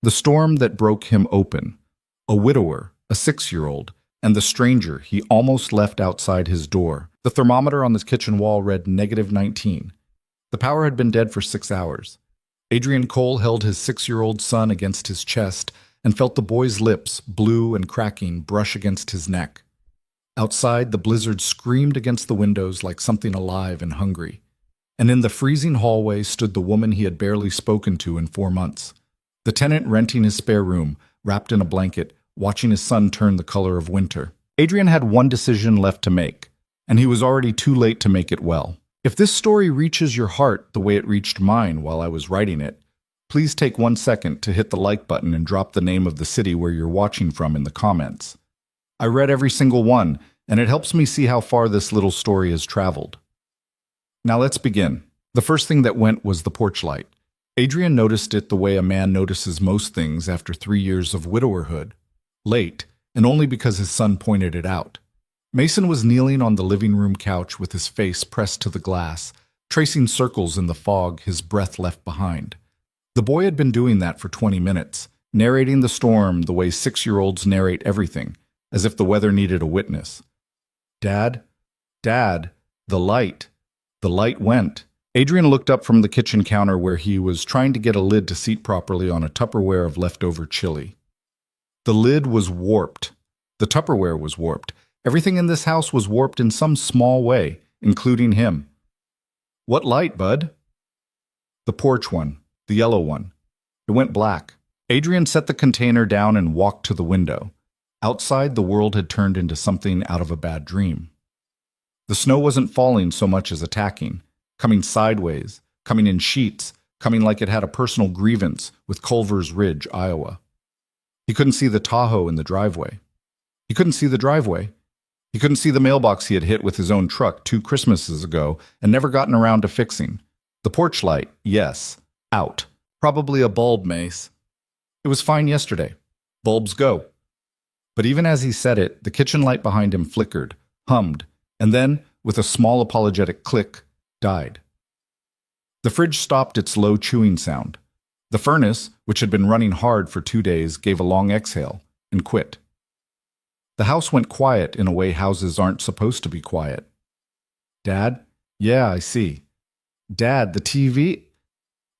The storm that broke him open, a widower, a 6-year-old, and the stranger he almost left outside his door. The thermometer on the kitchen wall read -19. The power had been dead for 6 hours. Adrian Cole held his 6-year-old son against his chest and felt the boy's lips, blue and cracking, brush against his neck. Outside, the blizzard screamed against the windows like something alive and hungry. And in the freezing hallway stood the woman he had barely spoken to in 4 months. The tenant renting his spare room, wrapped in a blanket, watching his son turn the color of winter. Adrian had one decision left to make, and he was already too late to make it well. If this story reaches your heart the way it reached mine while I was writing it, please take 1 second to hit the like button and drop the name of the city where you're watching from in the comments. I read every single one, and it helps me see how far this little story has traveled. Now let's begin. The first thing that went was the porch light. Adrian noticed it the way a man notices most things after 3 years of widowerhood. Late, and only because his son pointed it out. Mason was kneeling on the living room couch with his face pressed to the glass, tracing circles in the fog his breath left behind. The boy had been doing that for 20 minutes, narrating the storm the way 6-year-olds narrate everything, as if the weather needed a witness. Dad, the light went. Adrian looked up from the kitchen counter where he was trying to get a lid to seat properly on a Tupperware of leftover chili. The lid was warped. The Tupperware was warped. Everything in this house was warped in some small way, including him. What light, bud? The porch one, the yellow one. It went black. Adrian set the container down and walked to the window. Outside, the world had turned into something out of a bad dream. The snow wasn't falling so much as attacking, coming sideways, coming in sheets, coming like it had a personal grievance with Culver's Ridge, Iowa. He couldn't see the Tahoe in the driveway. He couldn't see the driveway. He couldn't see the mailbox he had hit with his own truck 2 Christmases ago and never gotten around to fixing. The porch light, yes, out. Probably a bulb, Mace. It was fine yesterday. Bulbs go. But even as he said it, the kitchen light behind him flickered, hummed, and then, with a small apologetic click, died. The fridge stopped its low chewing sound. The furnace, which had been running hard for 2 days, gave a long exhale and quit. The house went quiet in a way houses aren't supposed to be quiet. Dad? Yeah, I see. Dad, the TV?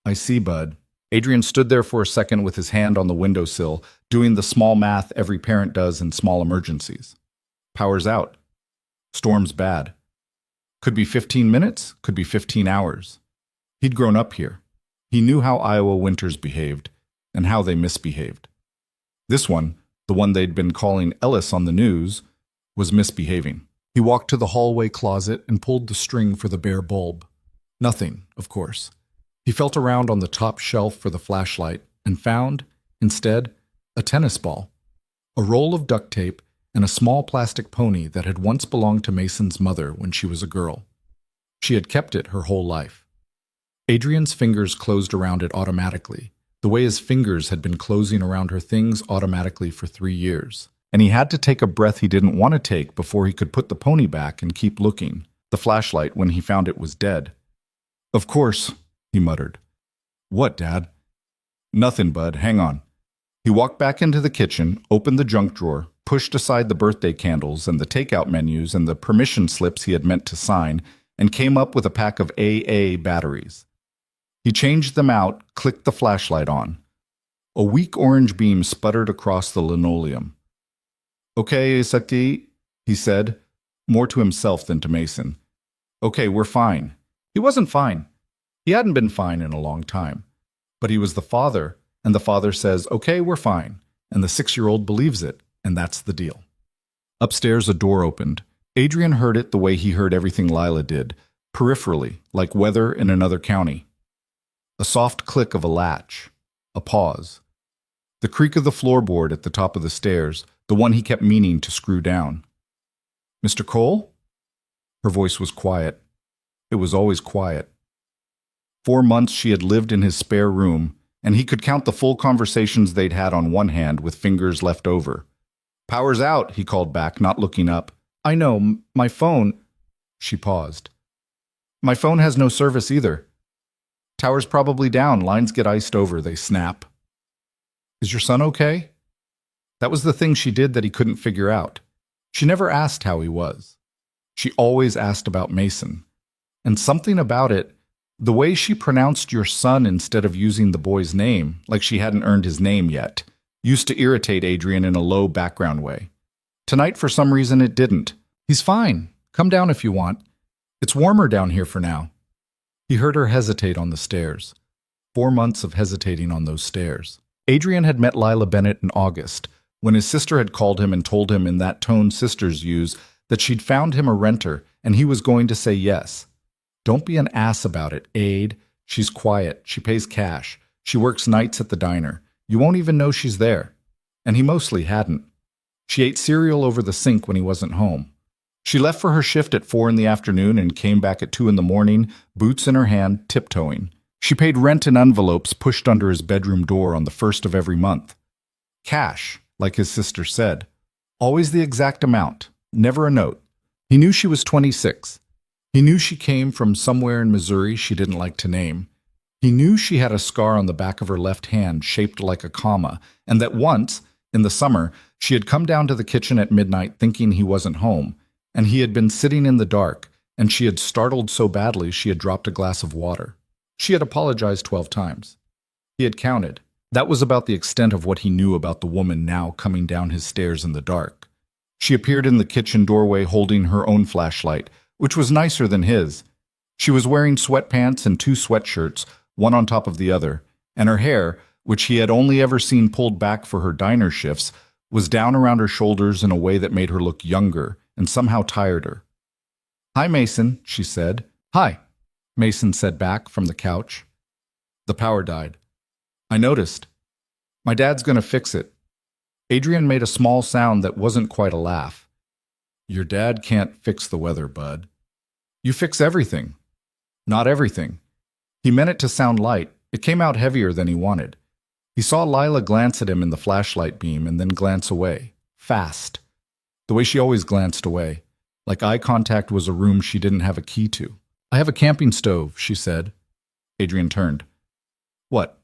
I see, bud. Adrian stood there for a second with his hand on the windowsill, doing the small math every parent does in small emergencies. Power's out. Storm's bad. Could be 15 minutes, could be 15 hours. He'd grown up here. He knew how Iowa winters behaved, and how they misbehaved. This one, the one they'd been calling Ellis on the news, was misbehaving. He walked to the hallway closet and pulled the string for the bare bulb. Nothing, of course. He felt around on the top shelf for the flashlight and found, instead, a tennis ball, a roll of duct tape, and a small plastic pony that had once belonged to Mason's mother when she was a girl. She had kept it her whole life. Adrian's fingers closed around it automatically, the way his fingers had been closing around her things automatically for 3 years. And he had to take a breath he didn't want to take before he could put the pony back and keep looking, the flashlight, when he found it was dead. Of course, he muttered. What, Dad? Nothing, bud. Hang on. He walked back into the kitchen, opened the junk drawer, pushed aside the birthday candles and the takeout menus and the permission slips he had meant to sign, and came up with a pack of AA batteries. He changed them out, clicked the flashlight on. A weak orange beam sputtered across the linoleum. Okay, Sati, he said, more to himself than to Mason. Okay, we're fine. He wasn't fine. He hadn't been fine in a long time. But he was the father, and the father says, okay, we're fine, and the 6-year-old believes it, and that's the deal. Upstairs, a door opened. Adrian heard it the way he heard everything Lila did, peripherally, like weather in another county. A soft click of a latch. A pause. The creak of the floorboard at the top of the stairs, the one he kept meaning to screw down. Mr. Cole? Her voice was quiet. It was always quiet. 4 months she had lived in his spare room, and he could count the full conversations they'd had on one hand with fingers left over. Power's out, he called back, not looking up. I know, my phone... She paused. My phone has no service either. Tower's probably down, lines get iced over, they snap. Is your son okay? That was the thing she did that he couldn't figure out. She never asked how he was. She always asked about Mason. And something about it, the way she pronounced your son instead of using the boy's name, like she hadn't earned his name yet, used to irritate Adrian in a low background way. Tonight, for some reason, it didn't. He's fine. Come down if you want. It's warmer down here for now. He heard her hesitate on the stairs. 4 months of hesitating on those stairs. Adrian had met Lila Bennett in August, when his sister had called him and told him in that tone sisters use that she'd found him a renter and he was going to say yes. Don't be an ass about it, Aid. She's quiet. She pays cash. She works nights at the diner. You won't even know she's there. And he mostly hadn't. She ate cereal over the sink when he wasn't home. She left for her shift at 4 in the afternoon and came back at 2 in the morning, boots in her hand, tiptoeing. She paid rent in envelopes pushed under his bedroom door on the 1st of every month. Cash, like his sister said. Always the exact amount, never a note. He knew she was 26. He knew she came from somewhere in Missouri she didn't like to name. He knew she had a scar on the back of her left hand shaped like a comma, and that once, in the summer, she had come down to the kitchen at midnight thinking he wasn't home, and he had been sitting in the dark, and she had startled so badly she had dropped a glass of water. She had apologized 12 times. He had counted. That was about the extent of what he knew about the woman now coming down his stairs in the dark. She appeared in the kitchen doorway holding her own flashlight, which was nicer than his. She was wearing sweatpants and 2 sweatshirts, one on top of the other, and her hair, which he had only ever seen pulled back for her diner shifts, was down around her shoulders in a way that made her look younger and somehow tireder. "Hi, Mason," she said. "Hi," Mason said back from the couch. The power died. "I noticed. My dad's gonna fix it." Adrian made a small sound that wasn't quite a laugh. "Your dad can't fix the weather, bud. You fix everything." "Not everything." He meant it to sound light. It came out heavier than he wanted. He saw Lila glance at him in the flashlight beam and then glance away. Fast. The way she always glanced away. Like eye contact was a room she didn't have a key to. "I have a camping stove," she said. Adrian turned. "What?"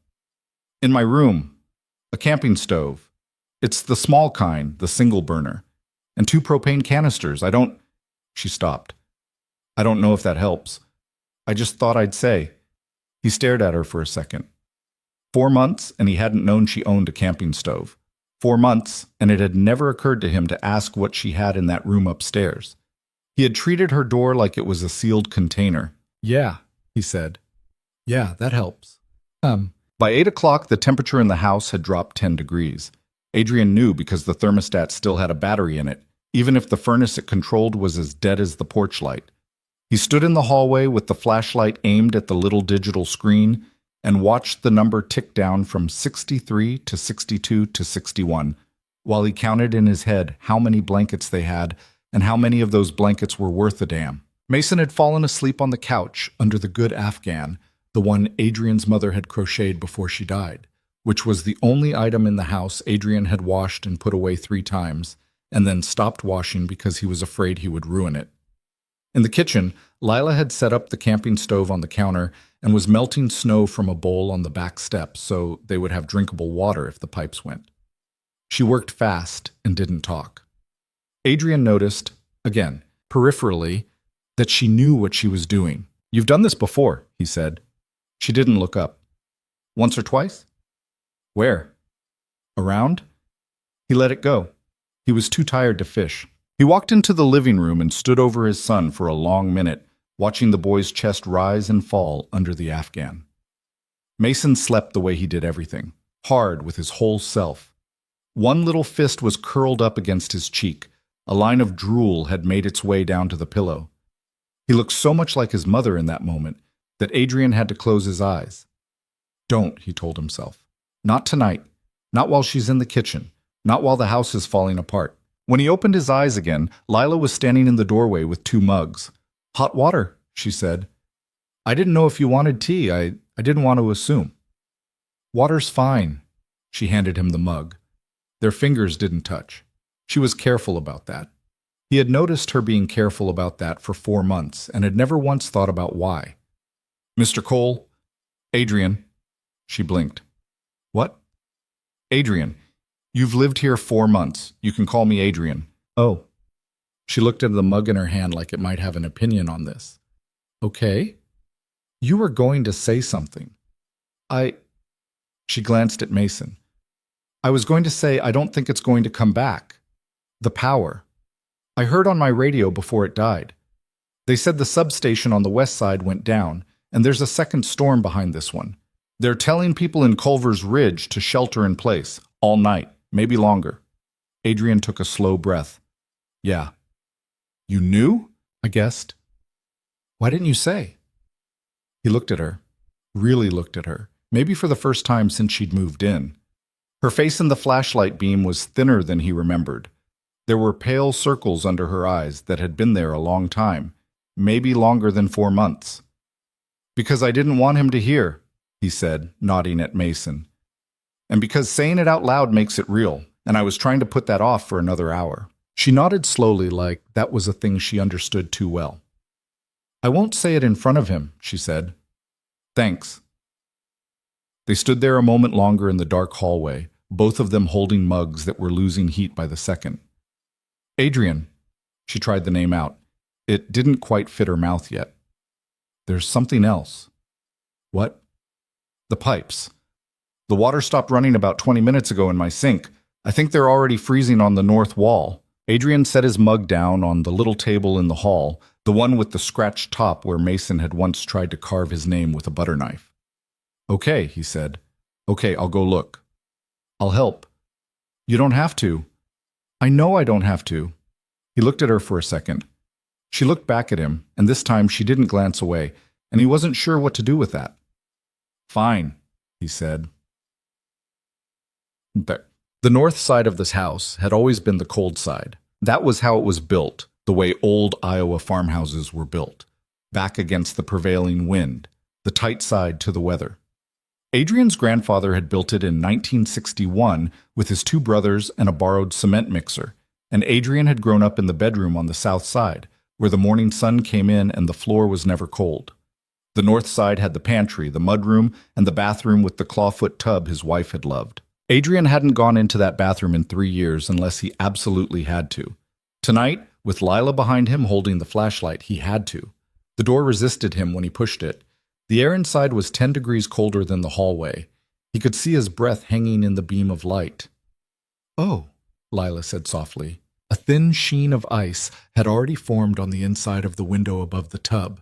"In my room. A camping stove. It's the small kind, the single burner. And 2 propane canisters. She stopped. "I don't know if that helps. I just thought I'd say." He stared at her for a second. 4 months, and he hadn't known she owned a camping stove. 4 months, and it had never occurred to him to ask what she had in that room upstairs. He had treated her door like it was a sealed container. "Yeah," he said. "Yeah, that helps." By 8 o'clock, the temperature in the house had dropped 10 degrees. Adrian knew because the thermostat still had a battery in it, even if the furnace it controlled was as dead as the porch light. He stood in the hallway with the flashlight aimed at the little digital screen and watched the number tick down from 63 to 62 to 61, while he counted in his head how many blankets they had and how many of those blankets were worth a damn. Mason had fallen asleep on the couch under the good Afghan, the one Adrian's mother had crocheted before she died, which was the only item in the house Adrian had washed and put away 3 times, and then stopped washing because he was afraid he would ruin it. In the kitchen, Lila had set up the camping stove on the counter and was melting snow from a bowl on the back steps so they would have drinkable water if the pipes went. She worked fast and didn't talk. Adrian noticed, again, peripherally, that she knew what she was doing. "You've done this before," he said. She didn't look up. "Once or twice?" "Where?" "Around?" He let it go. He was too tired to fish. He walked into the living room and stood over his son for a long minute, watching the boy's chest rise and fall under the Afghan. Mason slept the way he did everything, hard with his whole self. One little fist was curled up against his cheek. A line of drool had made its way down to the pillow. He looked so much like his mother in that moment that Adrian had to close his eyes. "Don't," he told himself. "Not tonight. Not while she's in the kitchen. Not while the house is falling apart." When he opened his eyes again, Lila was standing in the doorway with 2 mugs. "Hot water," she said. "I didn't know if you wanted tea. I didn't want to assume." "Water's fine." She handed him the mug. Their fingers didn't touch. She was careful about that. He had noticed her being careful about that for 4 months and had never once thought about why. "Mr. Cole?" "Adrian." She blinked. "What?" Adrian, you've lived here 4 months. You can call me Adrian. Oh. She looked at the mug in her hand like it might have an opinion on this. Okay. You were going to say something. She glanced at Mason. I was going to say I don't think it's going to come back. The power. I heard on my radio before it died. They said the substation on the west side went down, and there's a second storm behind this one. They're telling people in Culver's Ridge to shelter in place, all night, maybe longer. Adrian took a slow breath. Yeah. You knew? I guessed. Why didn't you say? He looked at her, really looked at her, maybe for the first time since she'd moved in. Her face in the flashlight beam was thinner than he remembered. There were pale circles under her eyes that had been there a long time, maybe longer than 4 months. Because I didn't want him to hear, he said, nodding at Mason. And because saying it out loud makes it real, and I was trying to put that off for another hour. She nodded slowly like that was a thing she understood too well. I won't say it in front of him, she said. Thanks. They stood there a moment longer in the dark hallway, both of them holding mugs that were losing heat by the second. Adrian, she tried the name out. It didn't quite fit her mouth yet. There's something else. What? The pipes. The water stopped running about 20 minutes ago in my sink. I think they're already freezing on the north wall. Adrian set his mug down on the little table in the hall, the one with the scratched top where Mason had once tried to carve his name with a butter knife. Okay, he said. Okay, I'll go look. I'll help. You don't have to. I know I don't have to. He looked at her for a second. She looked back at him, and this time she didn't glance away, and he wasn't sure what to do with that. Fine, he said. The north side of this house had always been the cold side. That was how it was built, the way old Iowa farmhouses were built, back against the prevailing wind, the tight side to the weather. Adrian's grandfather had built it in 1961 with his 2 brothers and a borrowed cement mixer, and Adrian had grown up in the bedroom on the south side, where the morning sun came in and the floor was never cold. The north side had the pantry, the mudroom, and the bathroom with the clawfoot tub his wife had loved. Adrian hadn't gone into that bathroom in 3 years unless he absolutely had to. Tonight, with Lila behind him holding the flashlight, he had to. The door resisted him when he pushed it. The air inside was 10 degrees colder than the hallway. He could see his breath hanging in the beam of light. Oh, Lila said softly. A thin sheen of ice had already formed on the inside of the window above the tub.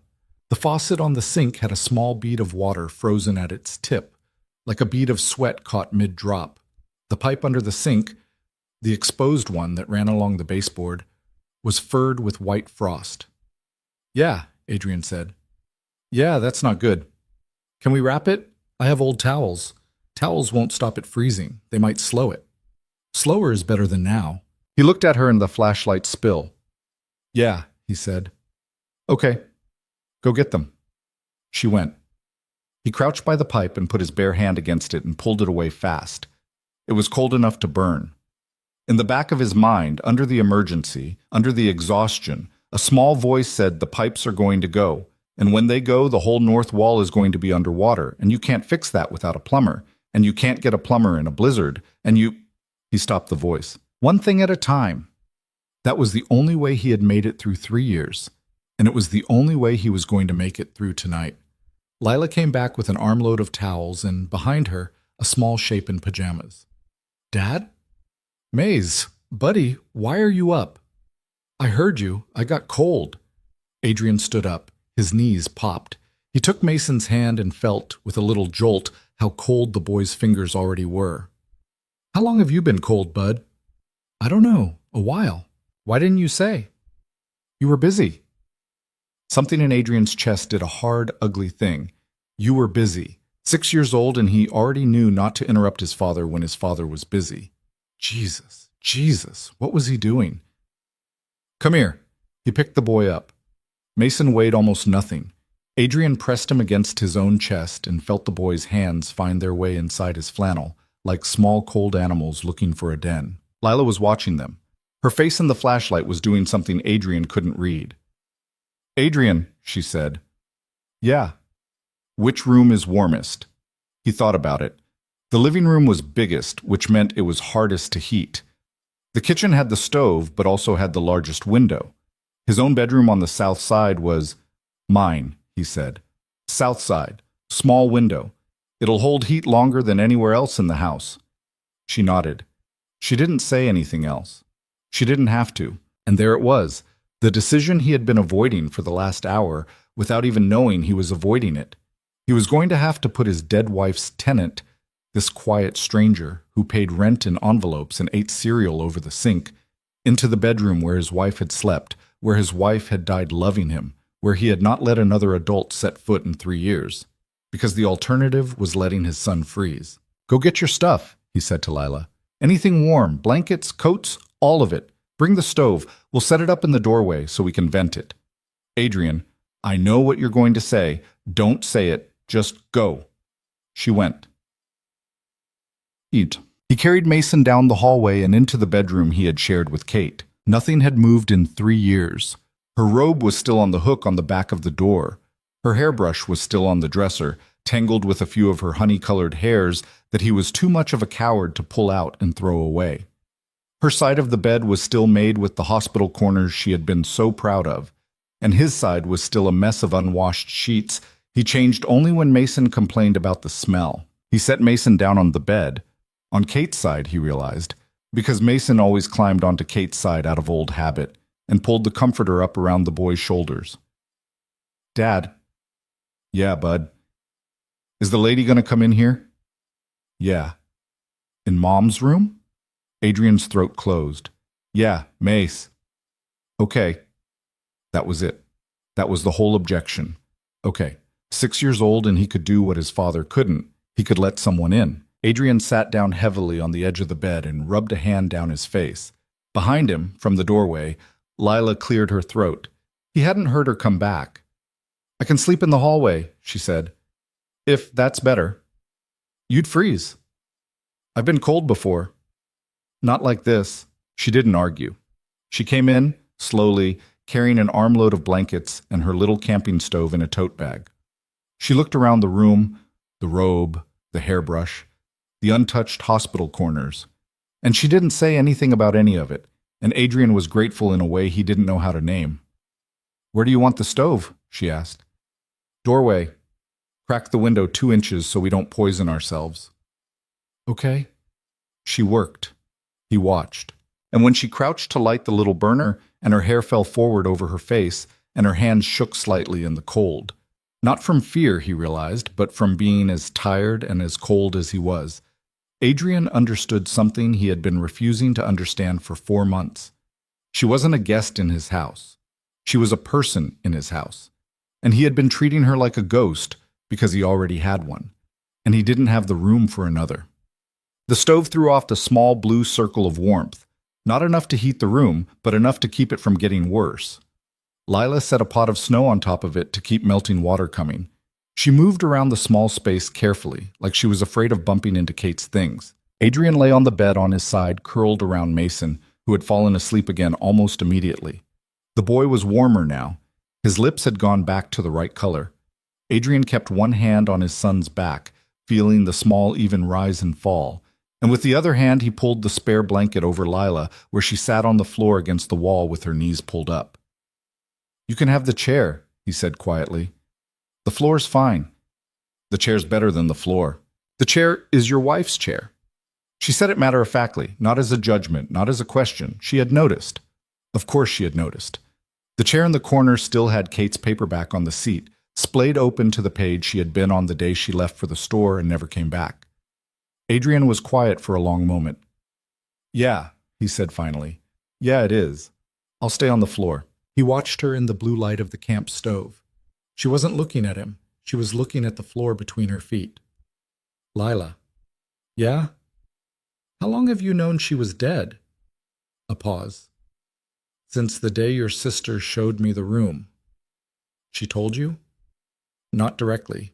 The faucet on the sink had a small bead of water frozen at its tip, like a bead of sweat caught mid-drop. The pipe under the sink, the exposed one that ran along the baseboard, was furred with white frost. Yeah, Adrian said. Yeah, that's not good. Can we wrap it? I have old towels. Towels won't stop it freezing. They might slow it. Slower is better than now. He looked at her in the flashlight spill. Yeah, he said. Okay, go get them. She went. He crouched by the pipe and put his bare hand against it and pulled it away fast. It was cold enough to burn. In the back of his mind, under the emergency, under the exhaustion, a small voice said the pipes are going to go, and when they go, the whole north wall is going to be underwater, and you can't fix that without a plumber, and you can't get a plumber in a blizzard, and you... He stopped the voice. One thing at a time. That was the only way he had made it through 3 years, and it was the only way he was going to make it through tonight. Lila came back with an armload of towels, and behind her, a small shape in pajamas. Dad? Maze, buddy, why are you up? I heard you. I got cold. Adrian stood up. His knees popped. He took Mason's hand and felt, with a little jolt, how cold the boy's fingers already were. How long have you been cold, bud? I don't know. A while. Why didn't you say? You were busy. Something in Adrian's chest did a hard, ugly thing. You were busy. 6 years old, and he already knew not to interrupt his father when his father was busy. Jesus, what was he doing? Come here. He picked the boy up. Mason weighed almost nothing. Adrian pressed him against his own chest and felt the boy's hands find their way inside his flannel, like small cold animals looking for a den. Lila was watching them. Her face in the flashlight was doing something Adrian couldn't read. Adrian, she said. Yeah. Which room is warmest? He thought about it. The living room was biggest, which meant it was hardest to heat. The kitchen had the stove, but also had the largest window. His own bedroom on the south side was mine, he said. South side, small window. It'll hold heat longer than anywhere else in the house. She nodded. She didn't say anything else. She didn't have to. And there it was, the decision he had been avoiding for the last hour without even knowing he was avoiding it. He was going to have to put his dead wife's tenant, this quiet stranger who paid rent in envelopes and ate cereal over the sink, into the bedroom where his wife had slept, where his wife had died loving him, where he had not let another adult set foot in 3 years, because the alternative was letting his son freeze. Go get your stuff, he said to Lila. Anything warm, blankets, coats, all of it. Bring the stove. We'll set it up in the doorway so we can vent it. Adrian, I know what you're going to say. Don't say it. Just go. She went. Eat. He carried Mason down the hallway and into the bedroom he had shared with Kate. Nothing had moved in 3 years. Her robe was still on the hook on the back of the door. Her hairbrush was still on the dresser, tangled with a few of her honey-colored hairs that he was too much of a coward to pull out and throw away. Her side of the bed was still made with the hospital corners she had been so proud of, and his side was still a mess of unwashed sheets he changed only when Mason complained about the smell. He set Mason down on the bed. On Kate's side, he realized, because Mason always climbed onto Kate's side out of old habit and pulled the comforter up around the boy's shoulders. Dad. Yeah, bud. Is the lady going to come in here? Yeah. In Mom's room? Adrian's throat closed. Yeah, Mace. Okay. That was it. That was the whole objection. Okay. 6 years old and he could do what his father couldn't. He could let someone in. Adrian sat down heavily on the edge of the bed and rubbed a hand down his face. Behind him, from the doorway, Lila cleared her throat. He hadn't heard her come back. I can sleep in the hallway, she said. If that's better. You'd freeze. I've been cold before. Not like this. She didn't argue. She came in, slowly, carrying an armload of blankets and her little camping stove in a tote bag. She looked around the room, the robe, the hairbrush, the untouched hospital corners, and she didn't say anything about any of it, and Adrian was grateful in a way he didn't know how to name. Where do you want the stove? She asked. Doorway. Crack the window 2 inches so we don't poison ourselves. Okay. She worked. He watched. And when she crouched to light the little burner, and her hair fell forward over her face, and her hands shook slightly in the cold. Not from fear, he realized, but from being as tired and as cold as he was. Adrian understood something he had been refusing to understand for 4 months. She wasn't a guest in his house. She was a person in his house. And he had been treating her like a ghost because he already had one. And he didn't have the room for another. The stove threw off the small blue circle of warmth, not enough to heat the room, but enough to keep it from getting worse. Lila set a pot of snow on top of it to keep melting water coming. She moved around the small space carefully, like she was afraid of bumping into Kate's things. Adrian lay on the bed on his side, curled around Mason, who had fallen asleep again almost immediately. The boy was warmer now. His lips had gone back to the right color. Adrian kept one hand on his son's back, feeling the small even rise and fall, and with the other hand he pulled the spare blanket over Lila, where she sat on the floor against the wall with her knees pulled up. You can have the chair, he said quietly. The floor's fine. The chair's better than the floor. The chair is your wife's chair. She said it matter-of-factly, not as a judgment, not as a question. She had noticed. Of course she had noticed. The chair in the corner still had Kate's paperback on the seat, splayed open to the page she had been on the day she left for the store and never came back. Adrian was quiet for a long moment. Yeah, he said finally. Yeah, it is. I'll stay on the floor. He watched her in the blue light of the camp stove. She wasn't looking at him. She was looking at the floor between her feet. Lila. Yeah? How long have you known she was dead? A pause. Since the day your sister showed me the room. She told you? Not directly.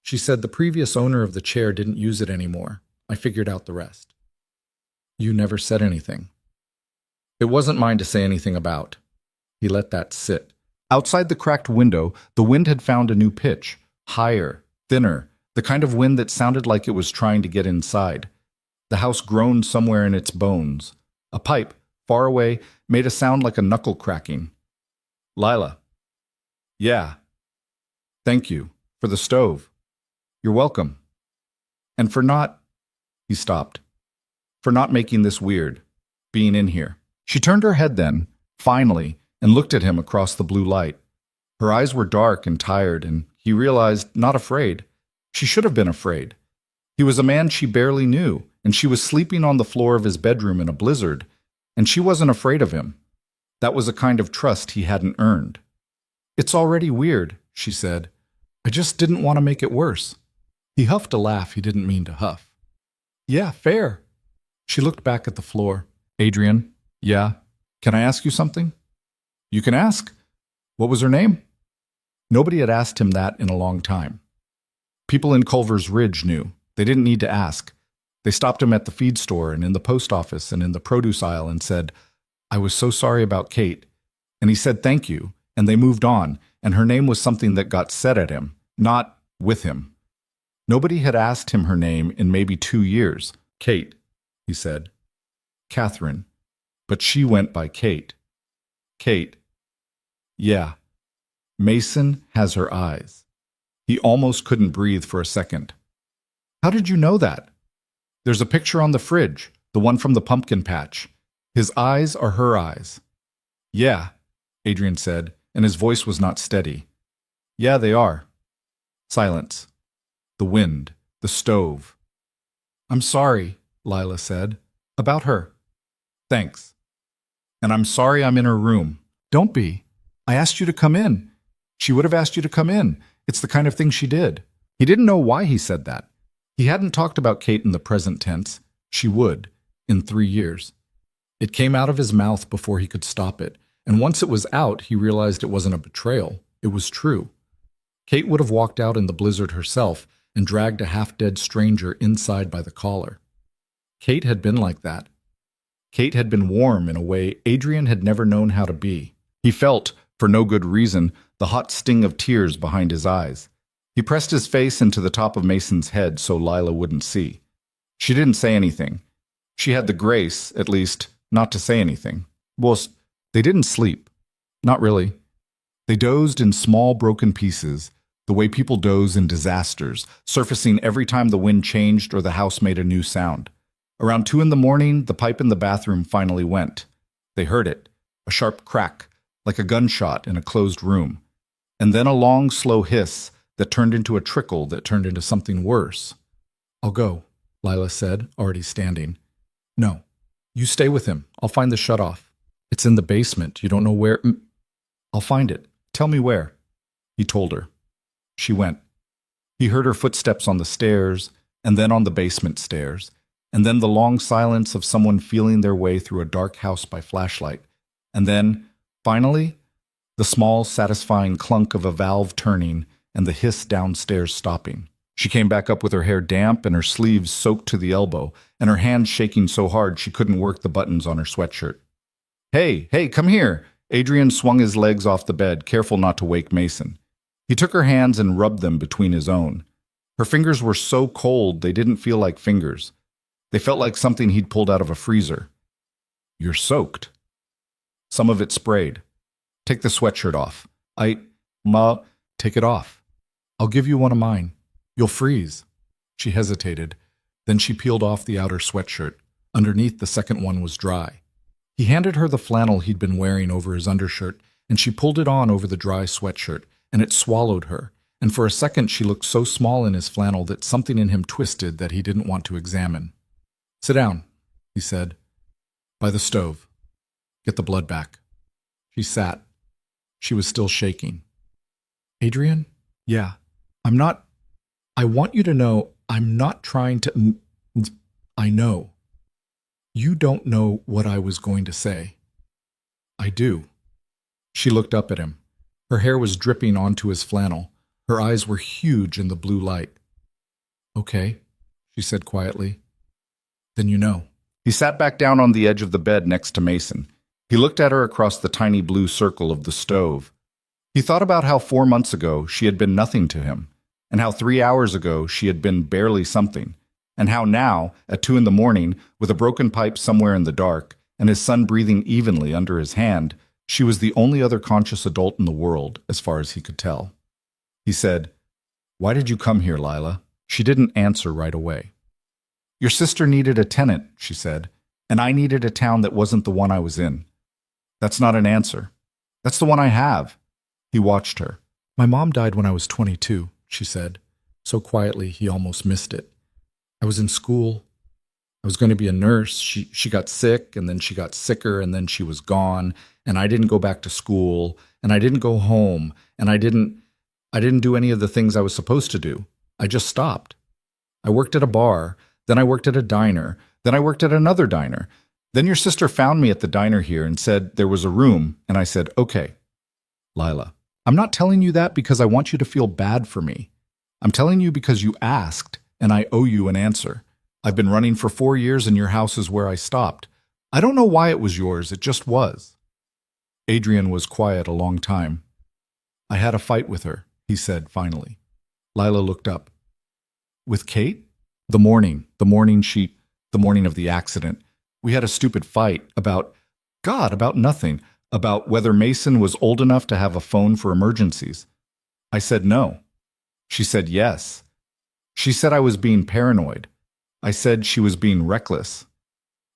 She said the previous owner of the chair didn't use it anymore. I figured out the rest. You never said anything. It wasn't mine to say anything about. He let that sit. Outside the cracked window, the wind had found a new pitch, higher, thinner, the kind of wind that sounded like it was trying to get inside. The house groaned somewhere in its bones. A pipe, far away, made a sound like a knuckle cracking. Lila. Yeah. Thank you. For the stove. You're welcome. And for not... He stopped. For not making this weird. Being in here. She turned her head then, finally, and looked at him across the blue light. Her eyes were dark and tired, and he realized, not afraid. She should have been afraid. He was a man she barely knew, and she was sleeping on the floor of his bedroom in a blizzard, and she wasn't afraid of him. That was a kind of trust he hadn't earned. It's already weird, she said. I just didn't want to make it worse. He huffed a laugh he didn't mean to huff. Yeah, fair. She looked back at the floor. Adrian, yeah, can I ask you something? You can ask. What was her name? Nobody had asked him that in a long time. People in Culver's Ridge knew. They didn't need to ask. They stopped him at the feed store and in the post office and in the produce aisle and said, I was so sorry about Kate. And he said thank you, and they moved on, and her name was something that got said at him, not with him. Nobody had asked him her name in maybe 2 years. Kate, he said. Catherine. But she went by Kate. Kate. Yeah. Mason has her eyes. He almost couldn't breathe for a second. How did you know that? There's a picture on the fridge, the one from the pumpkin patch. His eyes are her eyes. Yeah, Adrian said, and his voice was not steady. Yeah, they are. Silence. The wind. The stove. I'm sorry, Lila said. About her. Thanks. And I'm sorry I'm in her room. Don't be. I asked you to come in. She would have asked you to come in. It's the kind of thing she did. He didn't know why he said that. He hadn't talked about Kate in the present tense. She would, in 3 years. It came out of his mouth before he could stop it, and once it was out, he realized it wasn't a betrayal. It was true. Kate would have walked out in the blizzard herself and dragged a half-dead stranger inside by the collar. Kate had been like that. Kate had been warm in a way Adrian had never known how to be. He felt, for no good reason, the hot sting of tears behind his eyes. He pressed his face into the top of Mason's head so Lila wouldn't see. She didn't say anything. She had the grace, at least, not to say anything. Well, they didn't sleep. Not really. They dozed in small broken pieces, the way people doze in disasters, surfacing every time the wind changed or the house made a new sound. Around 2 a.m, the pipe in the bathroom finally went. They heard it, a sharp crack, like a gunshot in a closed room. And then a long, slow hiss that turned into a trickle that turned into something worse. I'll go, Lila said, already standing. No, you stay with him. I'll find the shutoff. It's in the basement. You don't know where... I'll find it. Tell me where. He told her. She went. He heard her footsteps on the stairs, and then on the basement stairs, and then the long silence of someone feeling their way through a dark house by flashlight, and then, finally, the small, satisfying clunk of a valve turning and the hiss downstairs stopping. She came back up with her hair damp and her sleeves soaked to the elbow, and her hands shaking so hard she couldn't work the buttons on her sweatshirt. Hey, come here! Adrian swung his legs off the bed, careful not to wake Mason. He took her hands and rubbed them between his own. Her fingers were so cold they didn't feel like fingers. They felt like something he'd pulled out of a freezer. You're soaked. Some of it sprayed. Take the sweatshirt off. Take it off. I'll give you one of mine. You'll freeze. She hesitated. Then she peeled off the outer sweatshirt. Underneath, the second one was dry. He handed her the flannel he'd been wearing over his undershirt, and she pulled it on over the dry sweatshirt, and it swallowed her, and for a second she looked so small in his flannel that something in him twisted that he didn't want to examine. Sit down, he said. By the stove. Get the blood back. She sat. She was still shaking. Adrian? Yeah. I want you to know I'm not trying to... I know. You don't know what I was going to say. I do. She looked up at him. Her hair was dripping onto his flannel. Her eyes were huge in the blue light. Okay, she said quietly. Then you know. He sat back down on the edge of the bed next to Mason. He looked at her across the tiny blue circle of the stove. He thought about how 4 months ago she had been nothing to him, and how 3 hours ago she had been barely something, and how now, at 2 in the morning, with a broken pipe somewhere in the dark, and his son breathing evenly under his hand, she was the only other conscious adult in the world, as far as he could tell. He said, "Why did you come here, Lila?" She didn't answer right away. "Your sister needed a tenant," she said, "and I needed a town that wasn't the one I was in." "That's not an answer." "That's the one I have." He watched her. "My mom died when I was 22, she said, so quietly he almost missed it. "I was in school. I was going to be a nurse. She got sick, and then she got sicker, and then she was gone, and I didn't go back to school, and I didn't go home, and I didn't do any of the things I was supposed to do. I just stopped. I worked at a bar, then I worked at a diner, then I worked at another diner. Then your sister found me at the diner here and said there was a room, and I said, okay." "Lila, I'm not telling you that because I want you to feel bad for me. I'm telling you because you asked, and I owe you an answer. I've been running for 4 years, and your house is where I stopped. I don't know why it was yours, it just was." Adrian was quiet a long time. "I had a fight with her," he said finally. Lila looked up. "With Kate?" The morning of the accident. "We had a stupid fight about nothing, about whether Mason was old enough to have a phone for emergencies. I said no. She said yes. She said I was being paranoid. I said she was being reckless.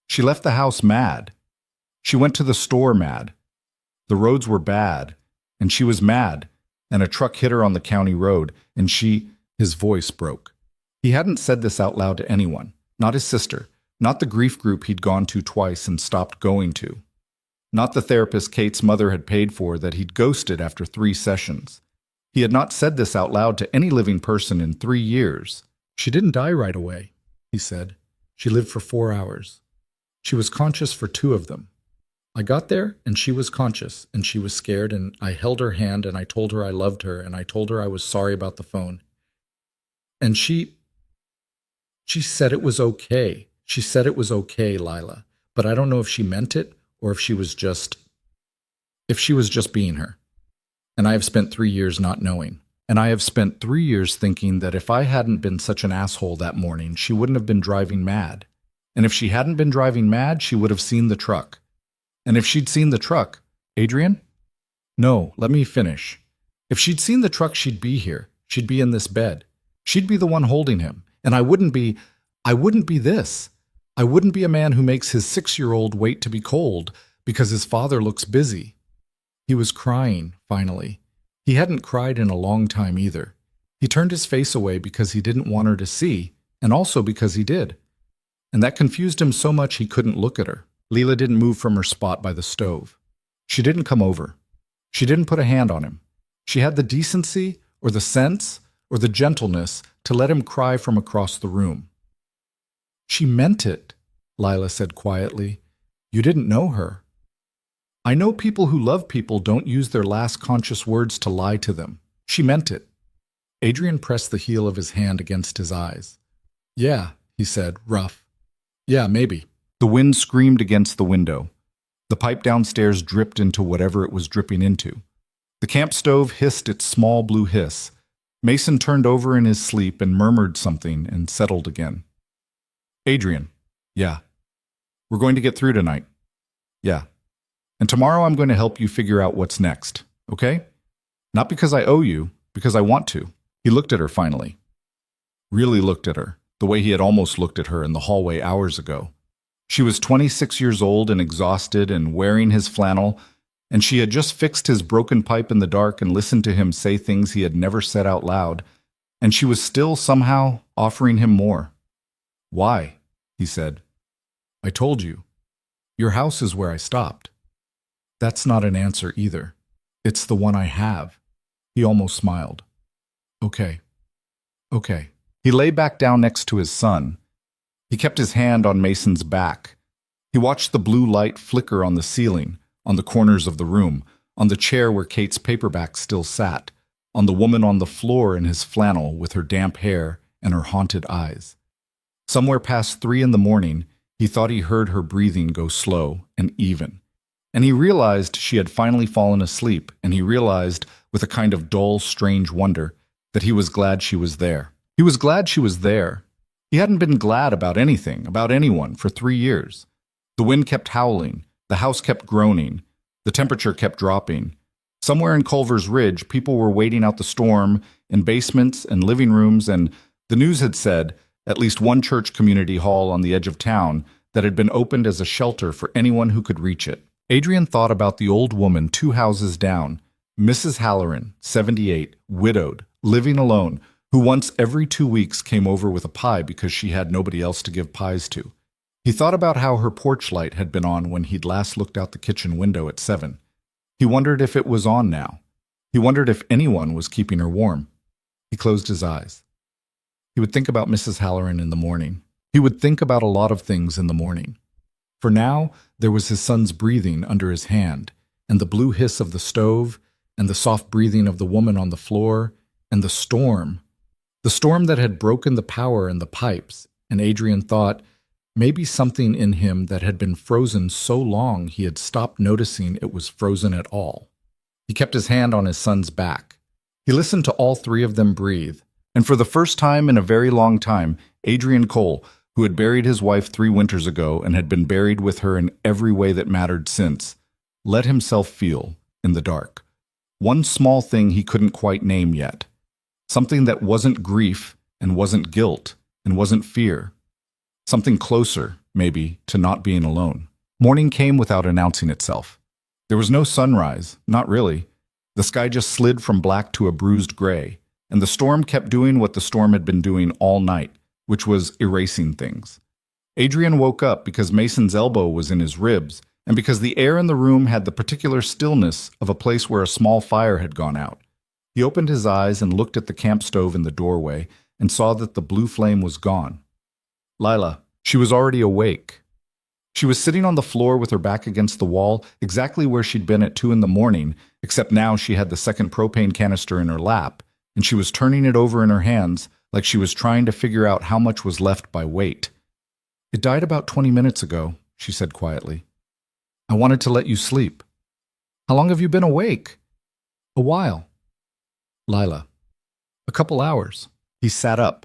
She left the house mad. She went to the store mad. The roads were bad, and she was mad, and a truck hit her on the county road, and she—" His voice broke. He hadn't said this out loud to anyone, not his sister, not the grief group he'd gone to twice and stopped going to, not the therapist Kate's mother had paid for that he'd ghosted after 3 sessions. He had not said this out loud to any living person in 3 years. "She didn't die right away," he said. "She lived for 4 hours. She was conscious for 2 of them. I got there, and she was conscious, and she was scared, and I held her hand, and I told her I loved her, and I told her I was sorry about the phone. And she said it was okay. She said it was okay, Lila. But I don't know if she meant it or if she was just being her. And I have spent 3 years not knowing. And I have spent 3 years thinking that if I hadn't been such an asshole that morning, she wouldn't have been driving mad. And if she hadn't been driving mad, she would have seen the truck. And if she'd seen the truck, Adrian? No, let me finish. If she'd seen the truck, she'd be here. She'd be in this bed. She'd be the one holding him. And I wouldn't be this. I wouldn't be a man who makes his 6-year-old wait to be cold because his father looks busy." He was crying, finally. He hadn't cried in a long time either. He turned his face away because he didn't want her to see, and also because he did. And that confused him so much he couldn't look at her. Leela didn't move from her spot by the stove. She didn't come over. She didn't put a hand on him. She had the decency or the sense or the gentleness to let him cry from across the room. "She meant it," Lila said quietly. "You didn't know her." "I know people who love people don't use their last conscious words to lie to them. She meant it." Adrian pressed the heel of his hand against his eyes. "Yeah," he said, rough. "Yeah, maybe." The wind screamed against the window. The pipe downstairs dripped into whatever it was dripping into. The camp stove hissed its small blue hiss. Mason turned over in his sleep and murmured something and settled again. "Adrian." "Yeah." "We're going to get through tonight." "Yeah. And tomorrow I'm going to help you figure out what's next, okay? Not because I owe you, because I want to." He looked at her finally. Really looked at her, the way he had almost looked at her in the hallway hours ago. She was 26 years old and exhausted and wearing his flannel, and she had just fixed his broken pipe in the dark and listened to him say things he had never said out loud, and she was still somehow offering him more. "Why?" he said. "I told you. Your house is where I stopped." "That's not an answer either. It's the one I have." He almost smiled. "Okay. Okay." He lay back down next to his son. He kept his hand on Mason's back. He watched the blue light flicker on the ceiling, on the corners of the room, on the chair where Kate's paperback still sat, on the woman on the floor in his flannel with her damp hair and her haunted eyes. Somewhere past 3 in the morning, he thought he heard her breathing go slow and even. And he realized she had finally fallen asleep, and he realized, with a kind of dull, strange wonder, that he was glad she was there. He was glad she was there. He hadn't been glad about anything, about anyone, for 3 years. The wind kept howling, the house kept groaning, the temperature kept dropping. Somewhere in Culver's Ridge, people were waiting out the storm in basements and living rooms, and the news had said at least one church community hall on the edge of town that had been opened as a shelter for anyone who could reach it. Adrian thought about the old woman 2 houses down, Mrs. Halloran, 78, widowed, living alone, who once every 2 weeks came over with a pie because she had nobody else to give pies to. He thought about how her porch light had been on when he'd last looked out the kitchen window at 7. He wondered if it was on now. He wondered if anyone was keeping her warm. He closed his eyes. He would think about Mrs. Halloran in the morning. He would think about a lot of things in the morning. For now, there was his son's breathing under his hand, and the blue hiss of the stove, and the soft breathing of the woman on the floor, and the storm that had broken the power in the pipes, and Adrian thought, maybe something in him that had been frozen so long he had stopped noticing it was frozen at all. He kept his hand on his son's back. He listened to all 3 of them breathe, and for the first time in a very long time, Adrian Cole, who had buried his wife 3 winters ago and had been buried with her in every way that mattered since, let himself feel, in the dark, one small thing he couldn't quite name yet. Something that wasn't grief and wasn't guilt and wasn't fear. Something closer, maybe, to not being alone. Morning came without announcing itself. There was no sunrise, not really. The sky just slid from black to a bruised gray, and the storm kept doing what the storm had been doing all night, which was erasing things. Adrian woke up because Mason's elbow was in his ribs, and because the air in the room had the particular stillness of a place where a small fire had gone out. He opened his eyes and looked at the camp stove in the doorway and saw that the blue flame was gone. Lila, she was already awake. She was sitting on the floor with her back against the wall, exactly where she'd been at 2 in the morning, except now she had the second propane canister in her lap, and she was turning it over in her hands like she was trying to figure out how much was left by weight. "It died about 20 minutes ago," she said quietly. "I wanted to let you sleep." "How long have you been awake?" "A while." "Lila." "A couple hours." He sat up.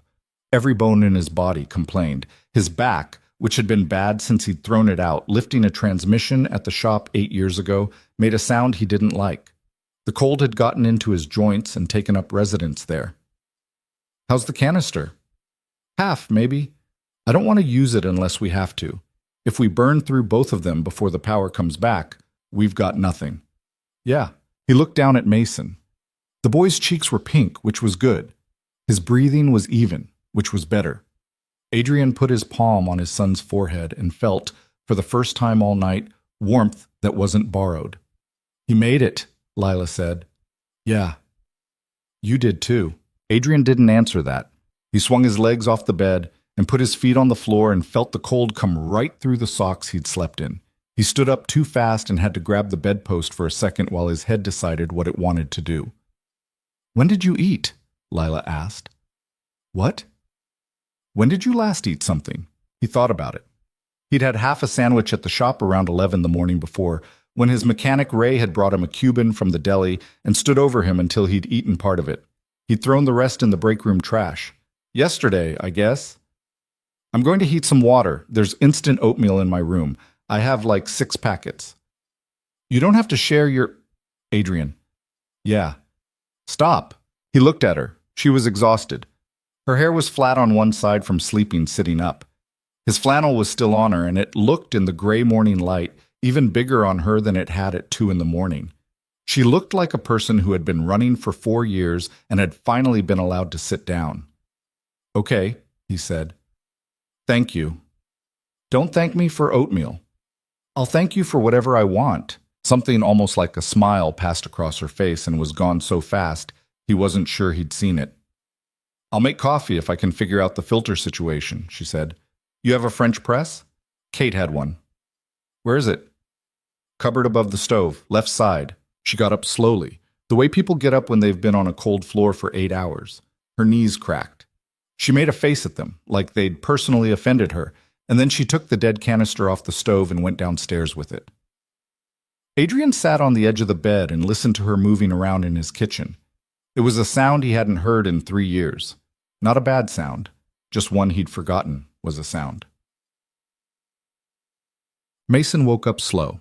Every bone in his body complained. His back, which had been bad since he'd thrown it out, lifting a transmission at the shop 8 years ago, made a sound he didn't like. The cold had gotten into his joints and taken up residence there. "How's the canister?" "Half, maybe. I don't want to use it unless we have to. If we burn through both of them before the power comes back, we've got nothing." "Yeah." He looked down at Mason. The boy's cheeks were pink, which was good. His breathing was even, which was better. Adrian put his palm on his son's forehead and felt, for the first time all night, warmth that wasn't borrowed. "He made it," Lila said. "Yeah." "You did too." Adrian didn't answer that. He swung his legs off the bed and put his feet on the floor and felt the cold come right through the socks he'd slept in. He stood up too fast and had to grab the bedpost for a second while his head decided what it wanted to do. "When did you eat?" Lila asked. "What?" "When did you last eat something?" He thought about it. He'd had half a sandwich at the shop around 11 the morning before, when his mechanic Ray had brought him a Cuban from the deli and stood over him until he'd eaten part of it. He'd thrown the rest in the break room trash. "Yesterday, I guess." "I'm going to heat some water. There's instant oatmeal in my room. I have like 6 packets." "You don't have to share your—" "Adrian." "Yeah." "Stop." He looked at her. She was exhausted. Her hair was flat on one side from sleeping sitting up. His flannel was still on her, and it looked in the gray morning light even bigger on her than it had at 2 in the morning. She looked like a person who had been running for 4 years and had finally been allowed to sit down. "Okay," he said. "Thank you." "Don't thank me for oatmeal." "I'll thank you for whatever I want." Something almost like a smile passed across her face and was gone so fast he wasn't sure he'd seen it. "I'll make coffee if I can figure out the filter situation," she said. "You have a French press?" Kate had one. "Where is it?" "Cupboard above the stove, left side." She got up slowly, the way people get up when they've been on a cold floor for 8 hours. Her knees cracked. She made a face at them, like they'd personally offended her, and then she took the dead canister off the stove and went downstairs with it. Adrian sat on the edge of the bed and listened to her moving around in his kitchen. It was a sound he hadn't heard in 3 years. Not a bad sound, just one he'd forgotten was a sound. Mason woke up slow.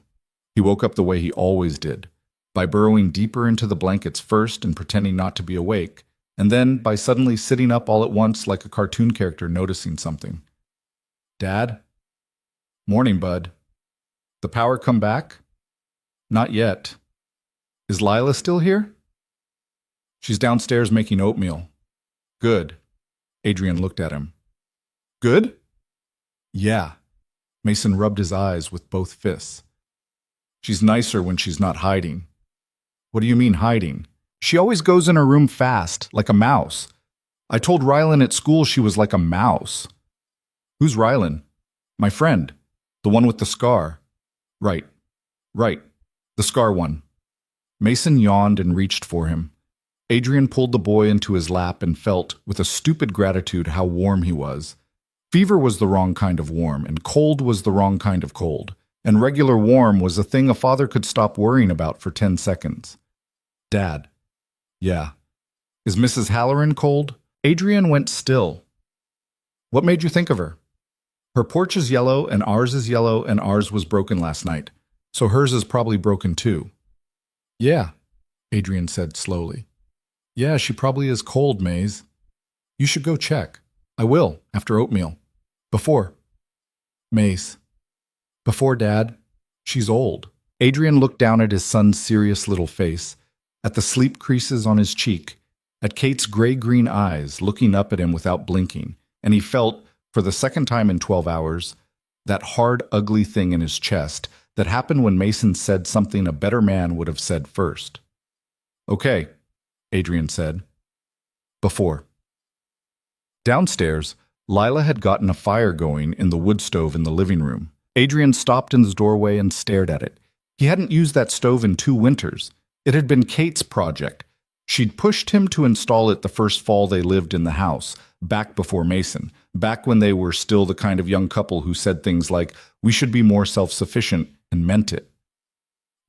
He woke up the way he always did, by burrowing deeper into the blankets first and pretending not to be awake, and then by suddenly sitting up all at once like a cartoon character noticing something. "Dad?" "Morning, bud." "The power come back?" "Not yet." "Is Lila still here?" "She's downstairs making oatmeal." "Good." Adrian looked at him. "Good?" "Yeah." Mason rubbed his eyes with both fists. "She's nicer when she's not hiding." "What do you mean hiding?" "She always goes in her room fast, like a mouse. I told Rylan at school she was like a mouse." "Who's Rylan?" "My friend. The one with the scar." Right. The scar one." Mason yawned and reached for him. Adrian pulled the boy into his lap and felt, with a stupid gratitude, how warm he was. Fever was the wrong kind of warm, and cold was the wrong kind of cold, and regular warm was a thing a father could stop worrying about for 10 seconds. "Dad." "Yeah." "Is Mrs. Halloran cold?" Adrian went still. "What made you think of her?" "Her porch is yellow, and ours is yellow, and ours was broken last night, so hers is probably broken too." "Yeah," Adrian said slowly. "Yeah, she probably is cold, Maze. You should go check." "I will, after oatmeal." "Before." "Maze." "Before, Dad. She's old." Adrian looked down at his son's serious little face, at the sleep creases on his cheek, at Kate's gray-green eyes looking up at him without blinking, and he felt, for the second time in 12 hours, that hard, ugly thing in his chest that happened when Mason said something a better man would have said first. "Okay," Adrian said. "Before." Downstairs, Lila had gotten a fire going in the wood stove in the living room. Adrian stopped in the doorway and stared at it. He hadn't used that stove in 2 winters. It had been Kate's project. She'd pushed him to install it the first fall they lived in the house, back before Mason, back when they were still the kind of young couple who said things like, "We should be more self-sufficient," and meant it.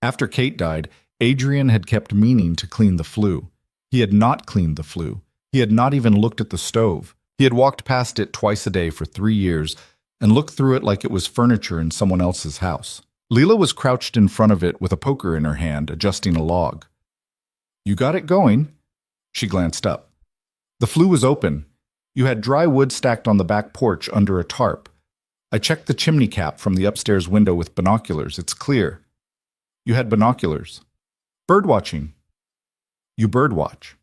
After Kate died, Adrian had kept meaning to clean the flue. He had not cleaned the flue. He had not even looked at the stove. He had walked past it twice a day for 3 years and looked through it like it was furniture in someone else's house. Leela was crouched in front of it with a poker in her hand, adjusting a log. "You got it going?" She glanced up. "The flue was open. You had dry wood stacked on the back porch under a tarp. I checked the chimney cap from the upstairs window with binoculars. It's clear." "You had binoculars." "Bird watching." "You bird watch."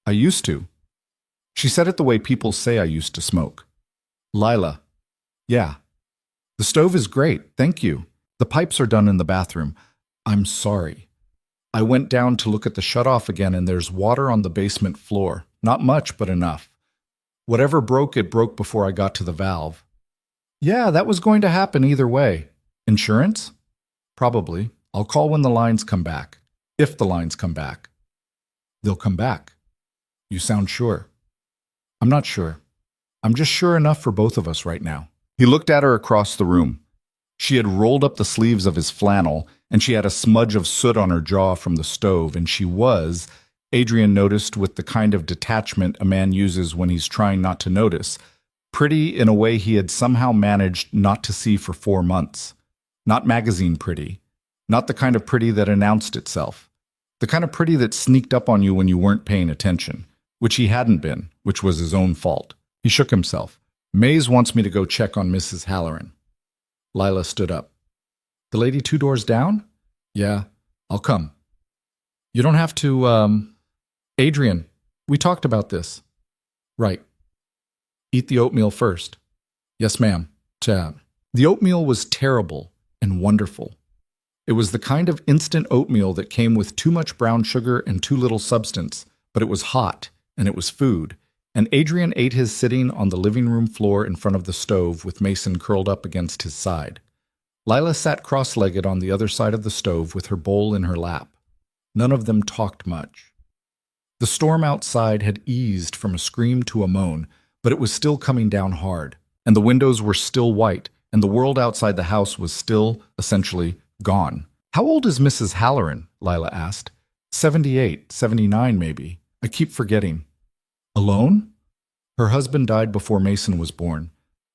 "I used to." She said it the way people say I used to smoke. "Lila." "Yeah." "The stove is great, thank you. The pipes are done in the bathroom. I'm sorry. I went down to look at the shutoff again and there's water on the basement floor. Not much, but enough. Whatever broke, it broke before I got to the valve." "Yeah, that was going to happen either way." "Insurance?" "Probably. I'll call when the lines come back. If the lines come back." "They'll come back." "You sound sure." "I'm not sure. I'm just sure enough for both of us right now." He looked at her across the room. She had rolled up the sleeves of his flannel, and she had a smudge of soot on her jaw from the stove, and she was, Adrian noticed with the kind of detachment a man uses when he's trying not to notice, pretty in a way he had somehow managed not to see for 4 months. Not magazine pretty. Not the kind of pretty that announced itself. The kind of pretty that sneaked up on you when you weren't paying attention, which he hadn't been, which was his own fault. He shook himself. "Maze wants me to go check on Mrs. Halloran." Lila stood up. "The lady 2 doors down?" "Yeah, I'll come." "You don't have to, Adrian, we talked about this." "Right." "Eat the oatmeal first." "Yes, ma'am." Chad. The oatmeal was terrible and wonderful. It was the kind of instant oatmeal that came with too much brown sugar and too little substance, but it was hot, and it was food, and Adrian ate his sitting on the living room floor in front of the stove with Mason curled up against his side. Lila sat cross-legged on the other side of the stove with her bowl in her lap. None of them talked much. The storm outside had eased from a scream to a moan, but it was still coming down hard, and the windows were still white, and the world outside the house was still, essentially, gone. "How old is Mrs. Halloran?" Lila asked. 78, 79 maybe. I keep forgetting. Alone? Her husband died before Mason was born.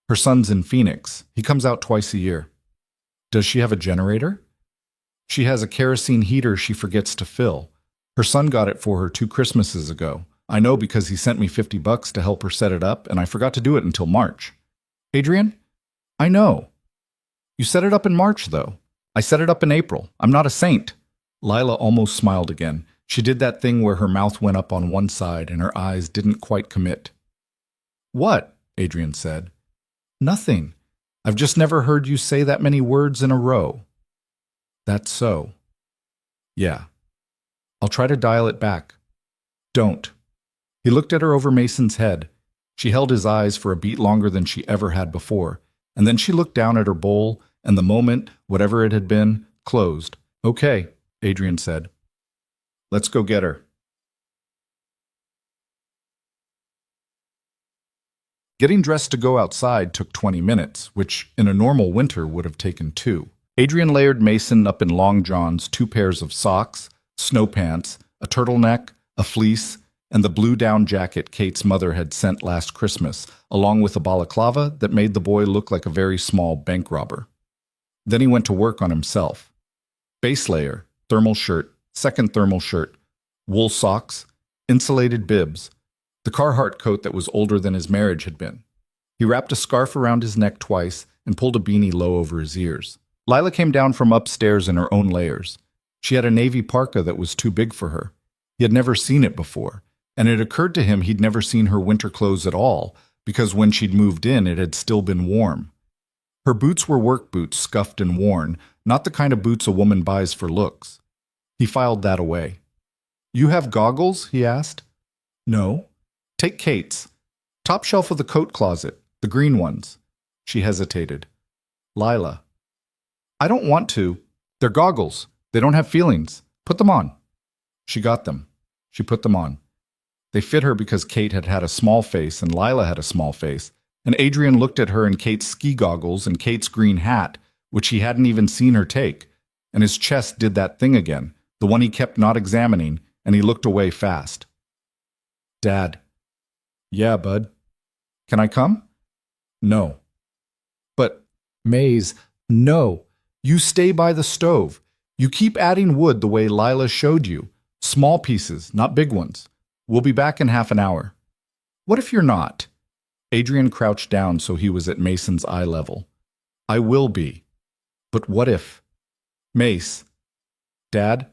Her son's in Phoenix. He comes out twice a year. Does she have a generator? She has a kerosene heater she forgets to fill. Her son got it for her 2 Christmases ago. I know because he sent me $50 to help her set it up, and I forgot to do it until March. Adrian? I know. You set it up in March, though. I set it up in April. I'm not a saint. Lila almost smiled again. She did that thing where her mouth went up on one side and her eyes didn't quite commit. What? Adrian said. Nothing. I've just never heard you say that many words in a row. That's so. Yeah. I'll try to dial it back. Don't. He looked at her over Mason's head. She held his eyes for a beat longer than she ever had before, and then she looked down at her bowl, and the moment, whatever it had been, closed. Okay, Adrian said. Let's go get her. Getting dressed to go outside took 20 minutes, which in a normal winter would have taken 2. Adrian layered Mason up in long johns, 2 pairs of socks, snow pants, a turtleneck, a fleece, and the blue down jacket Kate's mother had sent last Christmas, along with a balaclava that made the boy look like a very small bank robber. Then he went to work on himself. Base layer, thermal shirt, second thermal shirt, wool socks, insulated bibs, the Carhartt coat that was older than his marriage had been. He wrapped a scarf around his neck twice and pulled a beanie low over his ears. Lila came down from upstairs in her own layers. She had a navy parka that was too big for her. He had never seen it before, and it occurred to him he'd never seen her winter clothes at all, because when she'd moved in, it had still been warm. Her boots were work boots, scuffed and worn, not the kind of boots a woman buys for looks. He filed that away. You have goggles? He asked. No. Take Kate's. Top shelf of the coat closet, the green ones. She hesitated. Lila. I don't want to. They're goggles. They don't have feelings. Put them on. She got them. She put them on. They fit her because Kate had had a small face and Lila had a small face, and Adrian looked at her in Kate's ski goggles and Kate's green hat, which he hadn't even seen her take, and his chest did that thing again, the one he kept not examining, and he looked away fast. Dad. Yeah, bud. Can I come? No. But, Maze, no. You stay by the stove. You keep adding wood the way Lila showed you. Small pieces, not big ones. We'll be back in half an hour. What if you're not? Adrian crouched down so he was at Mason's eye level. I will be. But what if? Mace. Dad?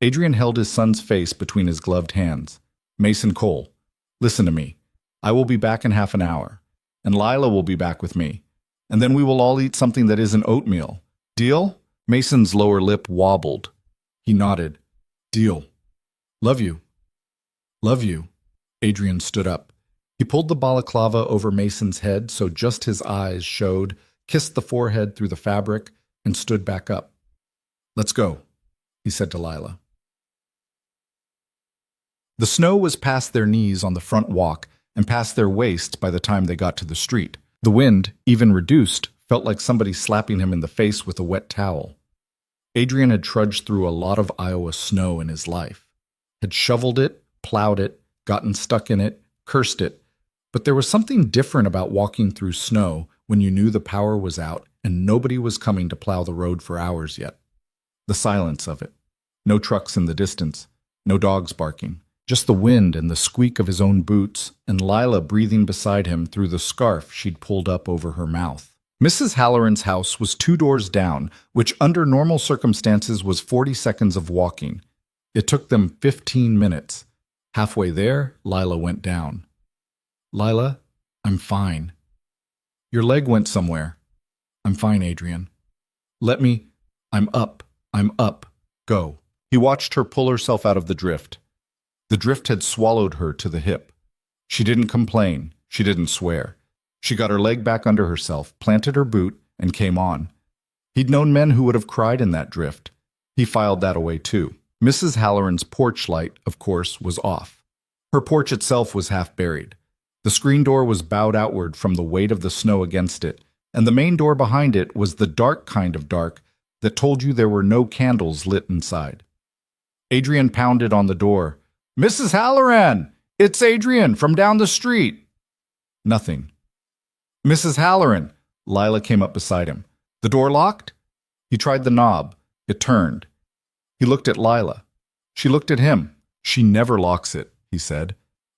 Adrian held his son's face between his gloved hands. Mason Cole, listen to me. I will be back in half an hour, and Lila will be back with me, and then we will all eat something that isn't oatmeal. Deal? Mason's lower lip wobbled. He nodded. Deal. Love you. Love you. Adrian stood up. He pulled the balaclava over Mason's head so just his eyes showed, kissed the forehead through the fabric, and stood back up. Let's go, he said to Lila. The snow was past their knees on the front walk and past their waists by the time they got to the street. The wind, even reduced, felt like somebody slapping him in the face with a wet towel. Adrian had trudged through a lot of Iowa snow in his life, had shoveled it, plowed it, gotten stuck in it, cursed it, but there was something different about walking through snow when you knew the power was out and nobody was coming to plow the road for hours yet. The silence of it. No trucks in the distance, no dogs barking. Just the wind and the squeak of his own boots, and Lila breathing beside him through the scarf she'd pulled up over her mouth. Mrs. Halloran's house was 2 doors down, which under normal circumstances was 40 seconds of walking. It took them 15 minutes. Halfway there, Lila went down. Lila, I'm fine. Your leg went somewhere. I'm fine, Adrian. I'm up. Go. He watched her pull herself out of the drift. The drift had swallowed her to the hip. She didn't complain. She didn't swear. She got her leg back under herself, planted her boot, and came on. He'd known men who would have cried in that drift. He filed that away too. Mrs. Halloran's porch light, of course, was off. Her porch itself was half buried. The screen door was bowed outward from the weight of the snow against it, and the main door behind it was the dark kind of dark that told you there were no candles lit inside. Adrian pounded on the door. Mrs. Halloran! It's Adrian from down the street! Nothing. Mrs. Halloran! Lila came up beside him. The door locked? He tried the knob. It turned. He looked at Lila. She looked at him. She never locks it, he said.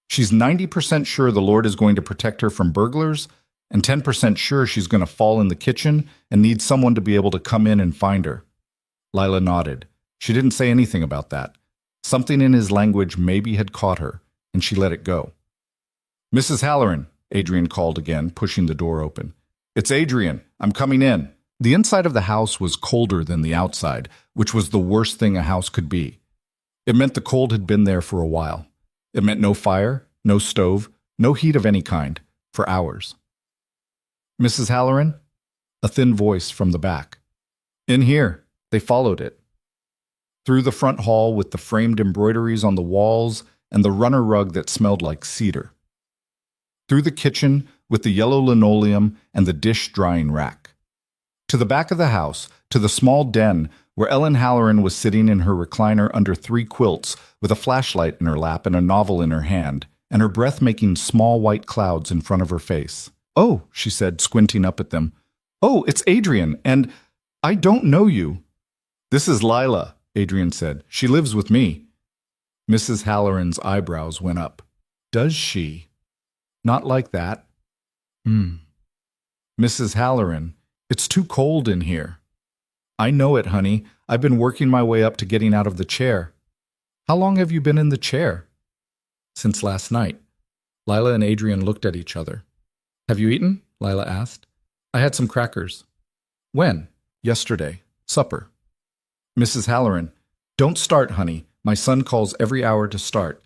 She's 90% sure the Lord is going to protect her from burglars, and 10% sure she's going to fall in the kitchen and need someone to be able to come in and find her. Lila nodded. She didn't say anything about that. Something in his language maybe had caught her, and she let it go. Mrs. Halloran, Adrian called again, pushing the door open. It's Adrian. I'm coming in. The inside of the house was colder than the outside, which was the worst thing a house could be. It meant the cold had been there for a while. It meant no fire, no stove, no heat of any kind, for hours. Mrs. Halloran? A thin voice from the back. In here. They followed it. Through the front hall with the framed embroideries on the walls and the runner rug that smelled like cedar. Through the kitchen with the yellow linoleum and the dish drying rack. To the back of the house, to the small den where Ellen Halloran was sitting in her recliner under 3 quilts with a flashlight in her lap and a novel in her hand, and her breath making small white clouds in front of her face. Oh, she said, squinting up at them. Oh, it's Adrian, and I don't know you. This is Lila, Adrian said. She lives with me. Mrs. Halloran's eyebrows went up. Does she? Not like that. Mrs. Halloran, it's too cold in here. I know it, honey. I've been working my way up to getting out of the chair. How long have you been in the chair? Since last night. Lila and Adrian looked at each other. Have you eaten? Lila asked. I had some crackers. When? Yesterday. Supper. Mrs. Halloran, don't start, honey. My son calls every hour to start.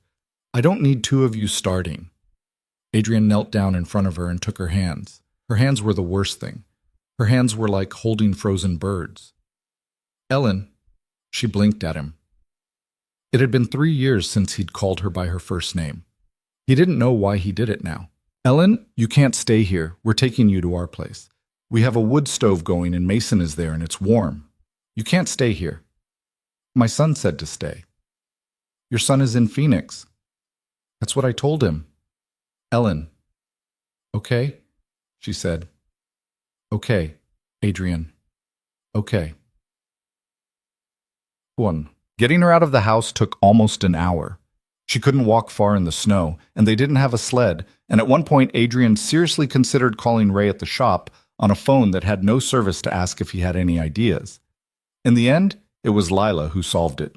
I don't need 2 of you starting. Adrian knelt down in front of her and took her hands. Her hands were the worst thing. Her hands were like holding frozen birds. Ellen, she blinked at him. It had been 3 years since he'd called her by her first name. He didn't know why he did it now. Ellen, you can't stay here. We're taking you to our place. We have a wood stove going and Mason is there and it's warm. You can't stay here. My son said to stay. Your son is in Phoenix. That's what I told him. Ellen. Okay, she said. Okay, Adrian. Okay. 1. Getting her out of the house took almost an hour. She couldn't walk far in the snow, and they didn't have a sled, and at one point Adrian seriously considered calling Ray at the shop on a phone that had no service to ask if he had any ideas. In the end, it was Lila who solved it.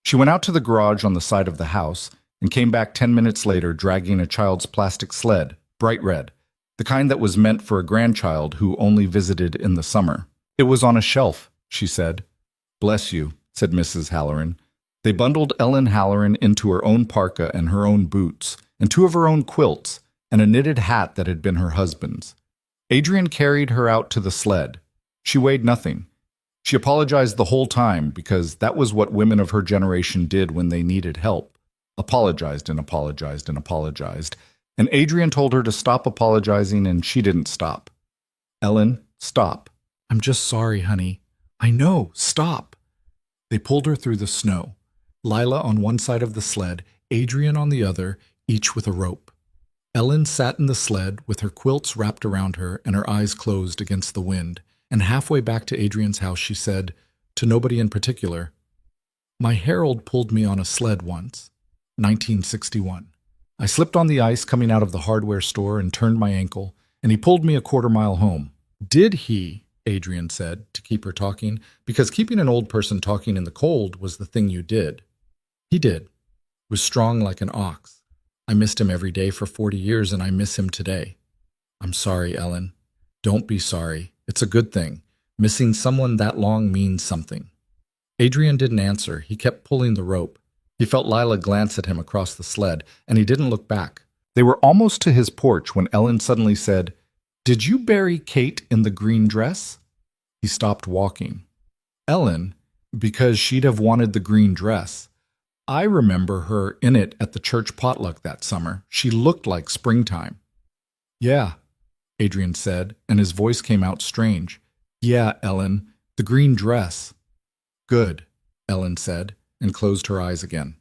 She went out to the garage on the side of the house and came back 10 minutes later dragging a child's plastic sled, bright red, the kind that was meant for a grandchild who only visited in the summer. It was on a shelf, she said. Bless you, said Mrs. Halloran. They bundled Ellen Halloran into her own parka and her own boots, and 2 of her own quilts, and a knitted hat that had been her husband's. Adrian carried her out to the sled. She weighed nothing. She apologized the whole time because that was what women of her generation did when they needed help. Apologized and apologized and apologized. And Adrian told her to stop apologizing and she didn't stop. Ellen, stop. I'm just sorry, honey. I know, stop. They pulled her through the snow. Lila on one side of the sled, Adrian on the other, each with a rope. Ellen sat in the sled with her quilts wrapped around her and her eyes closed against the wind, and halfway back to Adrian's house she said, to nobody in particular, My Harold pulled me on a sled once, 1961. I slipped on the ice coming out of the hardware store and turned my ankle, and he pulled me a quarter-mile home. Did he? Adrian said, to keep her talking, because keeping an old person talking in the cold was the thing you did. He did. Was strong like an ox. I missed him every day for 40 years, and I miss him today. I'm sorry, Ellen. Don't be sorry. It's a good thing. Missing someone that long means something. Adrian didn't answer. He kept pulling the rope. He felt Lila glance at him across the sled, and he didn't look back. They were almost to his porch when Ellen suddenly said, Did you bury Kate in the green dress? He stopped walking. Ellen, because she'd have wanted the green dress. I remember her in it at the church potluck that summer. She looked like springtime. Yeah, Adrian said, and his voice came out strange. Yeah, Ellen, the green dress. Good, Ellen said, and closed her eyes again.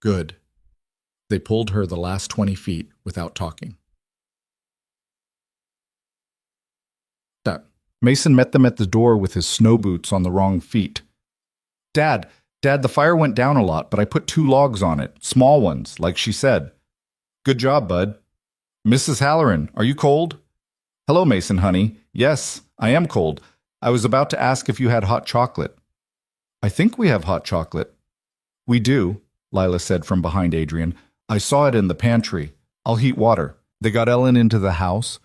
Good. They pulled her the last 20 feet without talking. Mason met them at the door with his snow boots on the wrong feet. Dad, the fire went down a lot, but I put 2 logs on it, small ones, like she said. Good job, bud. Mrs. Halloran, are you cold? Hello, Mason, honey. Yes, I am cold. I was about to ask if you had hot chocolate. I think we have hot chocolate. We do, Lila said from behind Adrian. I saw it in the pantry. I'll heat water. They got Ellen into the house,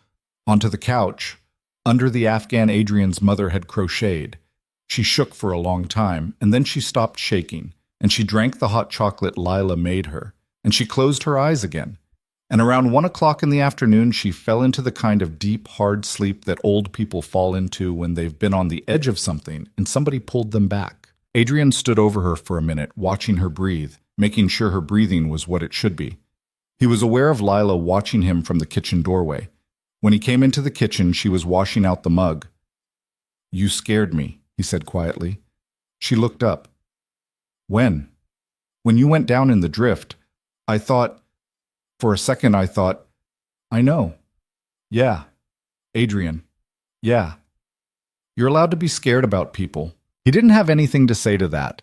onto the couch, under the Afghan Adrian's mother had crocheted. She shook for a long time, and then she stopped shaking, and she drank the hot chocolate Lila made her, and she closed her eyes again. And around 1 o'clock in the afternoon, she fell into the kind of deep, hard sleep that old people fall into when they've been on the edge of something and somebody pulled them back. Adrian stood over her for a minute, watching her breathe, making sure her breathing was what it should be. He was aware of Lila watching him from the kitchen doorway. When he came into the kitchen, she was washing out the mug. You scared me, he said quietly. She looked up. When? When you went down in the drift, I thought, for a second I thought, I know. Yeah. Adrian. Yeah. You're allowed to be scared about people. He didn't have anything to say to that.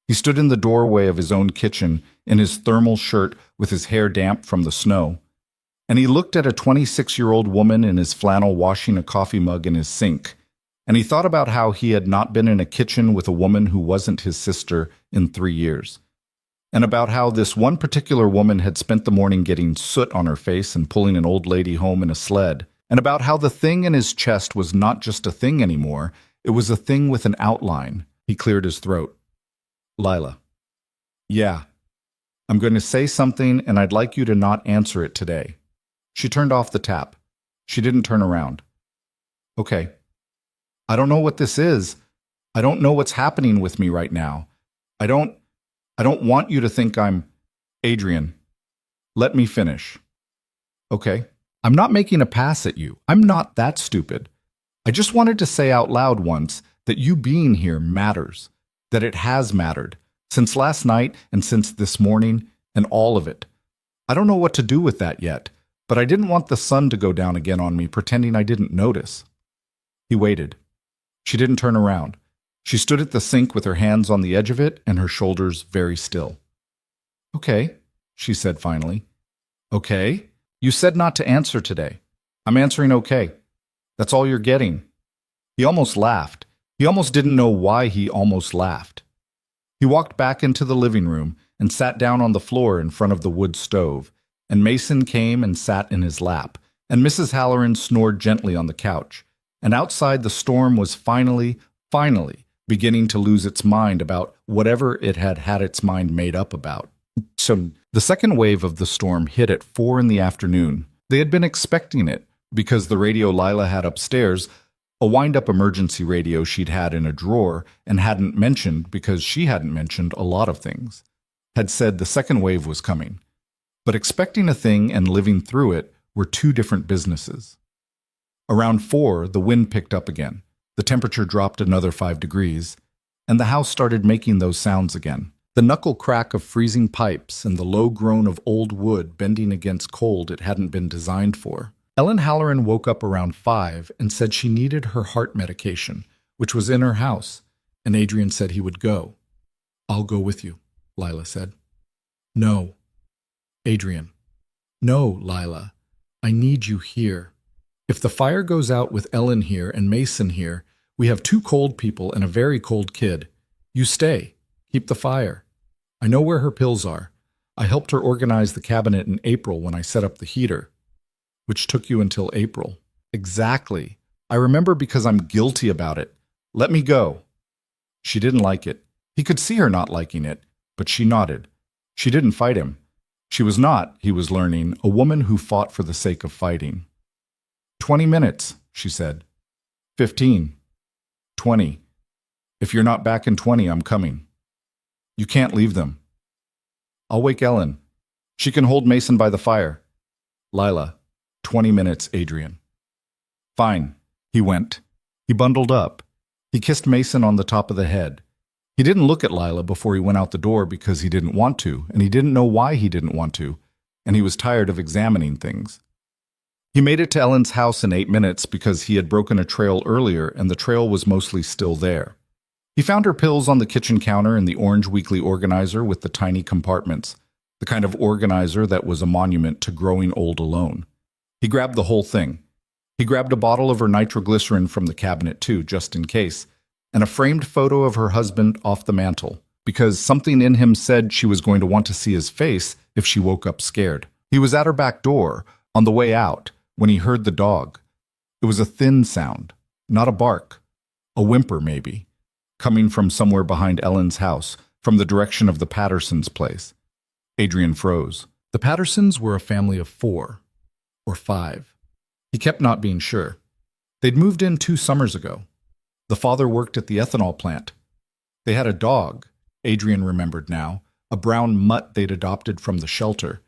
He stood in the doorway of his own kitchen in his thermal shirt with his hair damp from the snow. And he looked at a 26-year-old woman in his flannel washing a coffee mug in his sink. And he thought about how he had not been in a kitchen with a woman who wasn't his sister in 3 years. And about how this one particular woman had spent the morning getting soot on her face and pulling an old lady home in a sled. And about how the thing in his chest was not just a thing anymore, it was a thing with an outline. He cleared his throat. Lila. Yeah. I'm going to say something and I'd like you to not answer it today. She turned off the tap. She didn't turn around. Okay. I don't know what this is. I don't know what's happening with me right now. I don't want you to think I'm... Adrian, let me finish. Okay. I'm not making a pass at you. I'm not that stupid. I just wanted to say out loud once that you being here matters. That it has mattered. Since last night and since this morning and all of it. I don't know what to do with that yet. But I didn't want the sun to go down again on me, pretending I didn't notice. He waited. She didn't turn around. She stood at the sink with her hands on the edge of it and her shoulders very still. Okay, she said finally. Okay? You said not to answer today. I'm answering okay. That's all you're getting. He almost laughed. He almost didn't know why he almost laughed. He walked back into the living room and sat down on the floor in front of the wood stove. And Mason came and sat in his lap, and Mrs. Halloran snored gently on the couch. And outside the storm was finally beginning to lose its mind about whatever it had had its mind made up about. So the second wave of the storm hit at 4 in the afternoon. They had been expecting it, because the radio Lila had upstairs, a wind-up emergency radio she'd had in a drawer and hadn't mentioned because she hadn't mentioned a lot of things, had said the second wave was coming. But expecting a thing and living through it were 2 different businesses. Around 4, the wind picked up again. The temperature dropped another 5 degrees, and the house started making those sounds again. The knuckle crack of freezing pipes and the low groan of old wood bending against cold it hadn't been designed for. Ellen Halloran woke up around 5 and said she needed her heart medication, which was in her house, and Adrian said he would go. I'll go with you, Lila said. No. Adrian. No, Lila. I need you here. If the fire goes out with Ellen here and Mason here, we have 2 cold people and a very cold kid. You stay. Keep the fire. I know where her pills are. I helped her organize the cabinet in April when I set up the heater. Which took you until April. Exactly. I remember because I'm guilty about it. Let me go. She didn't like it. He could see her not liking it, but she nodded. She didn't fight him. She was not, he was learning, a woman who fought for the sake of fighting. 20 minutes, she said. 15. 20. If you're not back in 20, I'm coming. You can't leave them. I'll wake Ellen. She can hold Mason by the fire. Lila. 20 minutes, Adrian. Fine. He went. He bundled up. He kissed Mason on the top of the head. He didn't look at Lila before he went out the door because he didn't want to, and he didn't know why he didn't want to, and he was tired of examining things. He made it to Ellen's house in 8 minutes because he had broken a trail earlier and the trail was mostly still there. He found her pills on the kitchen counter and the orange weekly organizer with the tiny compartments, the kind of organizer that was a monument to growing old alone. He grabbed the whole thing. He grabbed a bottle of her nitroglycerin from the cabinet too, just in case, and a framed photo of her husband off the mantel, because something in him said she was going to want to see his face if she woke up scared. He was at her back door, on the way out, when he heard the dog. It was a thin sound, not a bark, a whimper maybe, coming from somewhere behind Ellen's house, from the direction of the Pattersons' place. Adrian froze. The Pattersons were a family of 4 or 5. He kept not being sure. They'd moved in 2 summers ago. The father worked at the ethanol plant. They had a dog, Adrian remembered now, a brown mutt they'd adopted from the shelter,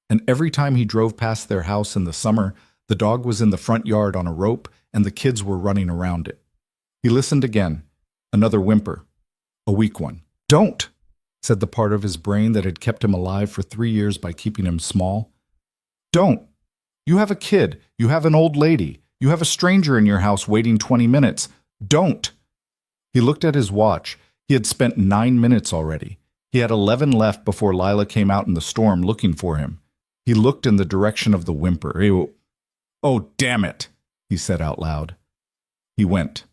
and every time he drove past their house in the summer, the dog was in the front yard on a rope and the kids were running around it. He listened again. Another whimper. A weak one. "Don't!" said the part of his brain that had kept him alive for 3 years by keeping him small. "Don't! You have a kid. You have an old lady. You have a stranger in your house waiting 20 minutes. Don't!" He looked at his watch. He had spent 9 minutes already. He had 11 left before Lila came out in the storm looking for him. He looked in the direction of the whimper. "Oh, damn it," he said out loud. He went.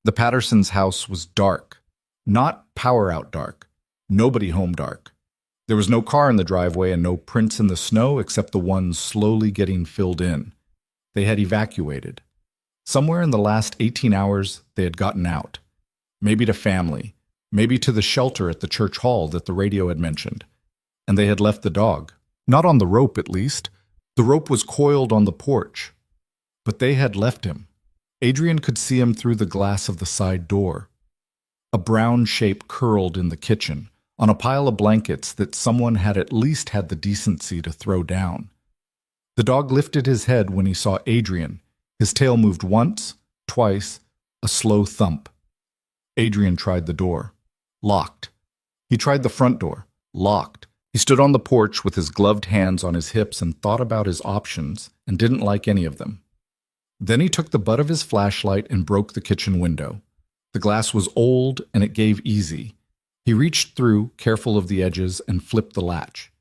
The Pattersons' house was dark. Not power-out dark. Nobody home dark. There was no car in the driveway and no prints in the snow except the ones slowly getting filled in. They had evacuated. Somewhere in the last 18 hours, they had gotten out. Maybe to family. Maybe to the shelter at the church hall that the radio had mentioned. And they had left the dog. Not on the rope, at least. The rope was coiled on the porch. But they had left him. Adrian could see him through the glass of the side door. A brown shape curled in the kitchen, on a pile of blankets that someone had at least had the decency to throw down. The dog lifted his head when he saw Adrian. His tail moved once, twice, a slow thump. Adrian tried the door. Locked. He tried the front door. Locked. He stood on the porch with his gloved hands on his hips and thought about his options and didn't like any of them. Then he took the butt of his flashlight and broke the kitchen window. The glass was old and it gave easy. He reached through, careful of the edges, and flipped the latch.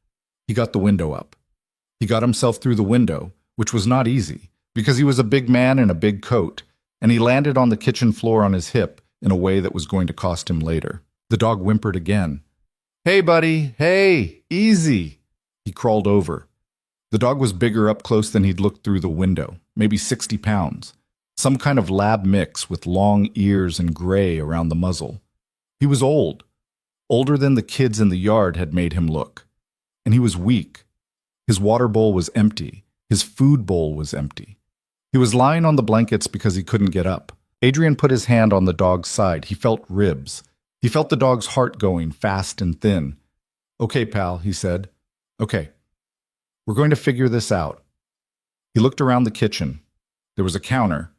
He got the window up. He got himself through the window, which was not easy, because he was a big man in a big coat, and he landed on the kitchen floor on his hip in a way that was going to cost him later. The dog whimpered again. "Hey, buddy, hey, easy." He crawled over. The dog was bigger up close than he'd looked through the window, maybe 60 pounds. Some kind of lab mix with long ears and gray around the muzzle. He was old. Older than the kids in the yard had made him look. And he was weak. His water bowl was empty. His food bowl was empty. He was lying on the blankets because he couldn't get up. Adrian put his hand on the dog's side. He felt ribs. He felt the dog's heart going fast and thin. "Okay, pal," he said. "Okay. We're going to figure this out." He looked around the kitchen. There was a counter.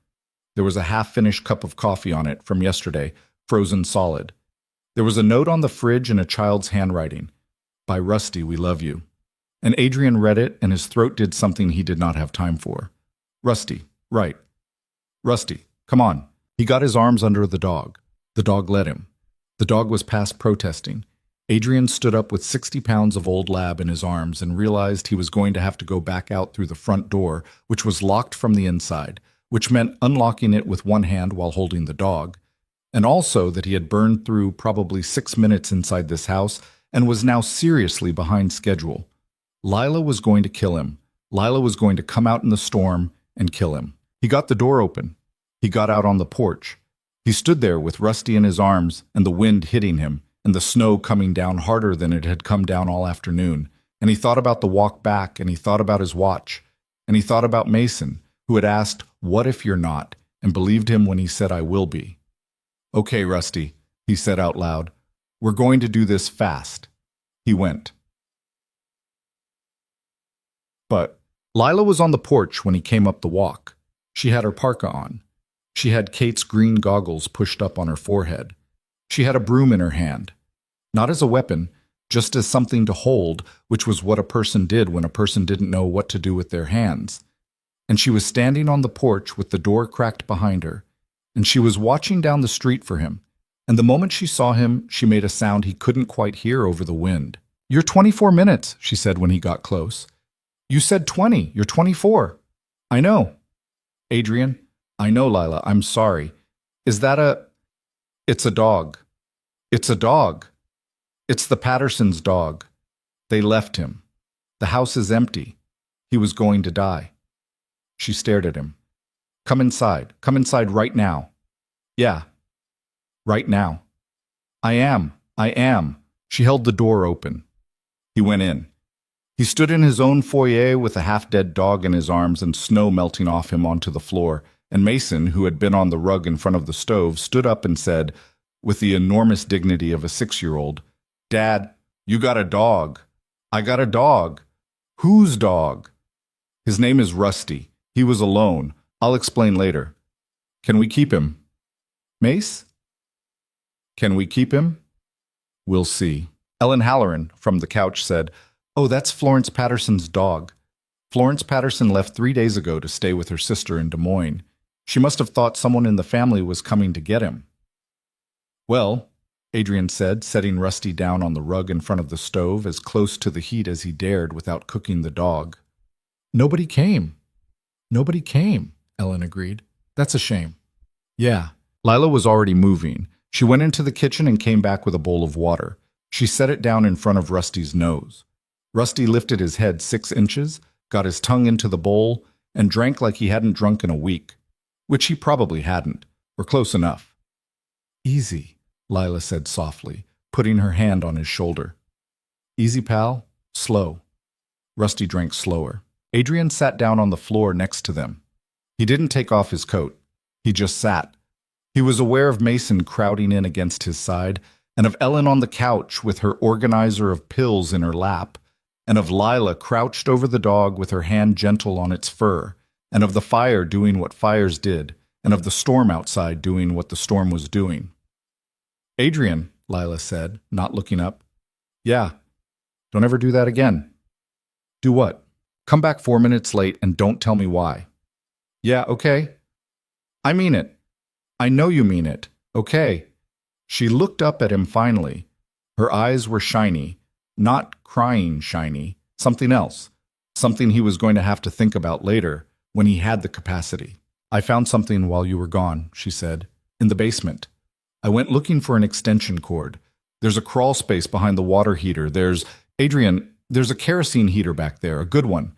There was a half-finished cup of coffee on it from yesterday, frozen solid. There was a note on the fridge in a child's handwriting. "By Rusty, we love you." And Adrian read it, and his throat did something he did not have time for. Rusty, right. Rusty, come on. He got his arms under the dog. The dog let him. The dog was past protesting. Adrian stood up with 60 pounds of old lab in his arms and realized he was going to have to go back out through the front door, which was locked from the inside, which meant unlocking it with one hand while holding the dog, and also that he had burned through probably 6 minutes inside this house and was now seriously behind schedule. Lila was going to kill him. Lila was going to come out in the storm and kill him. He got the door open. He got out on the porch. He stood there with Rusty in his arms and the wind hitting him, and the snow coming down harder than it had come down all afternoon. And he thought about the walk back, and he thought about his watch. And he thought about Mason, who had asked, "What if you're not?" and believed him when he said, "I will be." "Okay, Rusty," he said out loud. "We're going to do this fast." He went. But Lila was on the porch when he came up the walk. She had her parka on. She had Kate's green goggles pushed up on her forehead. She had a broom in her hand. Not as a weapon, just as something to hold, which was what a person did when a person didn't know what to do with their hands. And she was standing on the porch with the door cracked behind her, and she was watching down the street for him, and the moment she saw him, she made a sound he couldn't quite hear over the wind. "You're 24 minutes," she said when he got close. "You said 20. You're 24. I know." "Adrian, I know, Lila. I'm sorry. Is that a—" "It's a dog. It's a dog. It's the Pattersons' dog. They left him. The house is empty. He was going to die." She stared at him. "Come inside. Come inside right now." "Yeah. Right now." I am. She held the door open. He went in. He stood in his own foyer with a half-dead dog in his arms and snow melting off him onto the floor, and Mason, who had been on the rug in front of the stove, stood up and said, with the enormous dignity of a 6-year-old, "Dad, you got a dog. I got a dog." "Whose dog?" "His name is Rusty. He was alone. I'll explain later." "Can we keep him?" "Mace? Can we keep him?" "We'll see." Ellen Halloran, from the couch, said, "Oh, that's Florence Patterson's dog. Florence Patterson left 3 days ago to stay with her sister in Des Moines. She must have thought someone in the family was coming to get him." "Well," Adrian said, setting Rusty down on the rug in front of the stove as close to the heat as he dared without cooking the dog. "Nobody came." "Nobody came," Ellen agreed. "That's a shame." "Yeah." Lila was already moving. She went into the kitchen and came back with a bowl of water. She set it down in front of Rusty's nose. Rusty lifted his head 6 inches, got his tongue into the bowl, and drank like he hadn't drunk in a week, which he probably hadn't, or close enough. "Easy," Lila said softly, putting her hand on his shoulder. "Easy, pal. Slow." Rusty drank slower. Adrian sat down on the floor next to them. He didn't take off his coat. He just sat. He was aware of Mason crowding in against his side, and of Ellen on the couch with her organizer of pills in her lap, and of Lila crouched over the dog with her hand gentle on its fur, and of the fire doing what fires did, and of the storm outside doing what the storm was doing. "Adrian," Lila said, not looking up. "Yeah. Don't ever do that again." "Do what?" "Come back 4 minutes late and don't tell me why." "Yeah, okay." "I mean it. I know you mean it. Okay." She looked up at him finally. Her eyes were shiny, not crying shiny, something else, something he was going to have to think about later when he had the capacity. "I found something while you were gone," she said, "in the basement. I went looking for an extension cord. There's a crawl space behind the water heater. Adrian, there's a kerosene heater back there, a good one,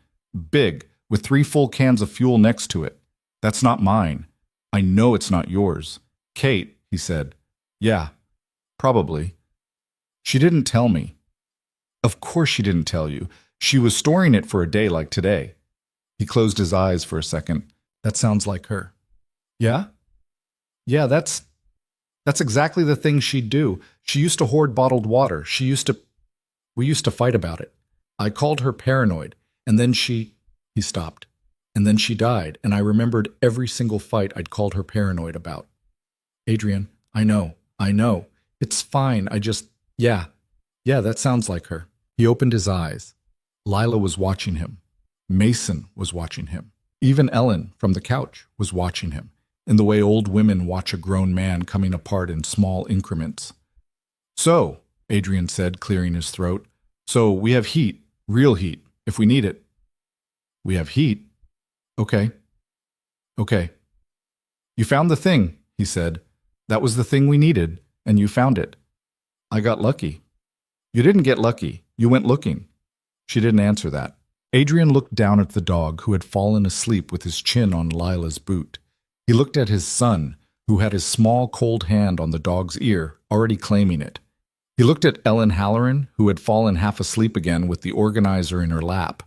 big, with 3 full cans of fuel next to it. That's not mine. I know it's not yours." "Kate," he said. "Yeah, probably." "She didn't tell me." "Of course she didn't tell you. She was storing it for a day like today." He closed his eyes for a second. "That sounds like her." "Yeah? Yeah, that's exactly the thing she'd do. She used to hoard bottled water. We used to fight about it. I called her paranoid, and then he stopped. And then she died, and I remembered every single fight I'd called her paranoid about." "Adrian, I know. It's fine, yeah, that sounds like her." He opened his eyes. Lila was watching him. Mason was watching him. Even Ellen, from the couch, was watching him, in the way old women watch a grown man coming apart in small increments. "So," Adrian said, clearing his throat, "so we have heat, real heat, if we need it." "We have heat? Okay. You found the thing," he said. "That was the thing we needed, and you found it." "I got lucky." "You didn't get lucky. You went looking." She didn't answer that. Adrian looked down at the dog, who had fallen asleep with his chin on Lila's boot. He looked at his son, who had his small, cold hand on the dog's ear, already claiming it. He looked at Ellen Halloran, who had fallen half asleep again with the organizer in her lap.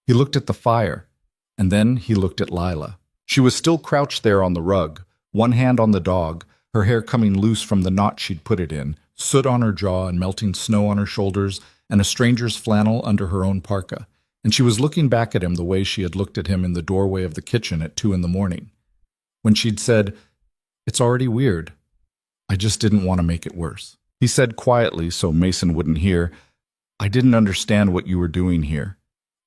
He looked at the fire, and then he looked at Lila. She was still crouched there on the rug, one hand on the dog, her hair coming loose from the knot she'd put it in, soot on her jaw and melting snow on her shoulders, and a stranger's flannel under her own parka. And she was looking back at him the way she had looked at him in the doorway of the kitchen at 2 a.m, when she'd said, "It's already weird. I just didn't want to make it worse." He said quietly, so Mason wouldn't hear, I didn't understand what you were doing here.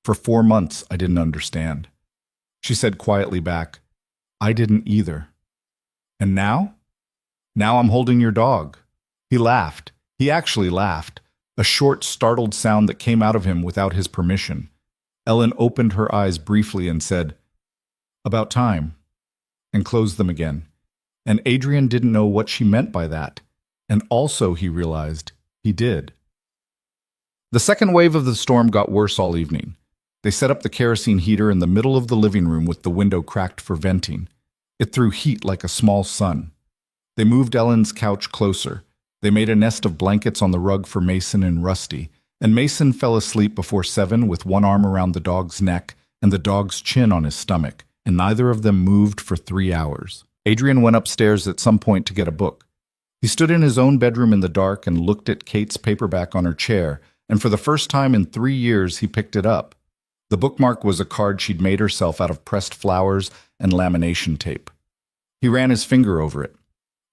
For 4 months, I didn't understand. She said quietly back, I didn't either. And now? Now I'm holding your dog. He laughed. He actually laughed, a short, startled sound that came out of him without his permission. Ellen opened her eyes briefly and said, About time, and closed them again. And Adrian didn't know what she meant by that. And also, he realized, he did. The second wave of the storm got worse all evening. They set up the kerosene heater in the middle of the living room with the window cracked for venting. It threw heat like a small sun. They moved Ellen's couch closer. They made a nest of blankets on the rug for Mason and Rusty, and Mason fell asleep before 7 with one arm around the dog's neck and the dog's chin on his stomach, and neither of them moved for 3 hours. Adrian went upstairs at some point to get a book. He stood in his own bedroom in the dark and looked at Kate's paperback on her chair, and for the first time in 3 years he picked it up. The bookmark was a card she'd made herself out of pressed flowers and lamination tape. He ran his finger over it.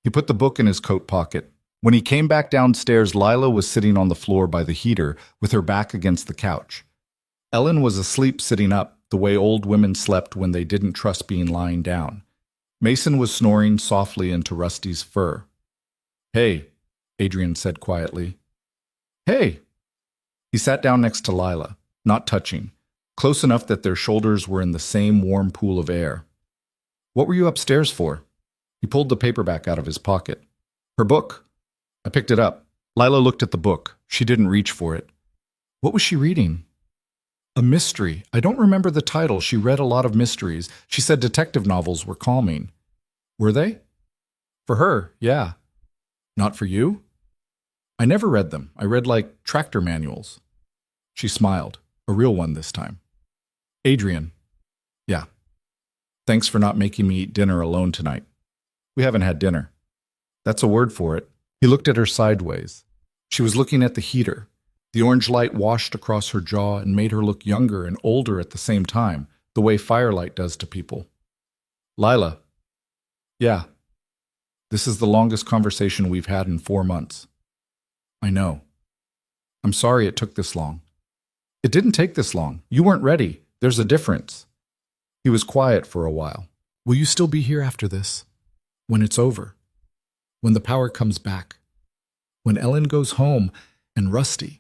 He put the book in his coat pocket. When he came back downstairs, Lila was sitting on the floor by the heater with her back against the couch. Ellen was asleep sitting up, the way old women slept when they didn't trust being lying down. Mason was snoring softly into Rusty's fur. Hey, Adrian said quietly. Hey! He sat down next to Lila, not touching, close enough that their shoulders were in the same warm pool of air. What were you upstairs for? He pulled the paperback out of his pocket. Her book. I picked it up. Lila looked at the book. She didn't reach for it. What was she reading? A mystery. I don't remember the title. She read a lot of mysteries. She said detective novels were calming. Were they? For her, yeah. Not for you? I never read them. I read like tractor manuals. She smiled. A real one this time. Adrian. Yeah. Thanks for not making me eat dinner alone tonight. We haven't had dinner. That's a word for it. He looked at her sideways. She was looking at the heater. The orange light washed across her jaw and made her look younger and older at the same time, the way firelight does to people. Lila. Yeah. This is the longest conversation we've had in 4 months. I know. I'm sorry it took this long. It didn't take this long. You weren't ready. There's a difference. He was quiet for a while. Will you still be here after this? When it's over? When the power comes back? When Ellen goes home and Rusty?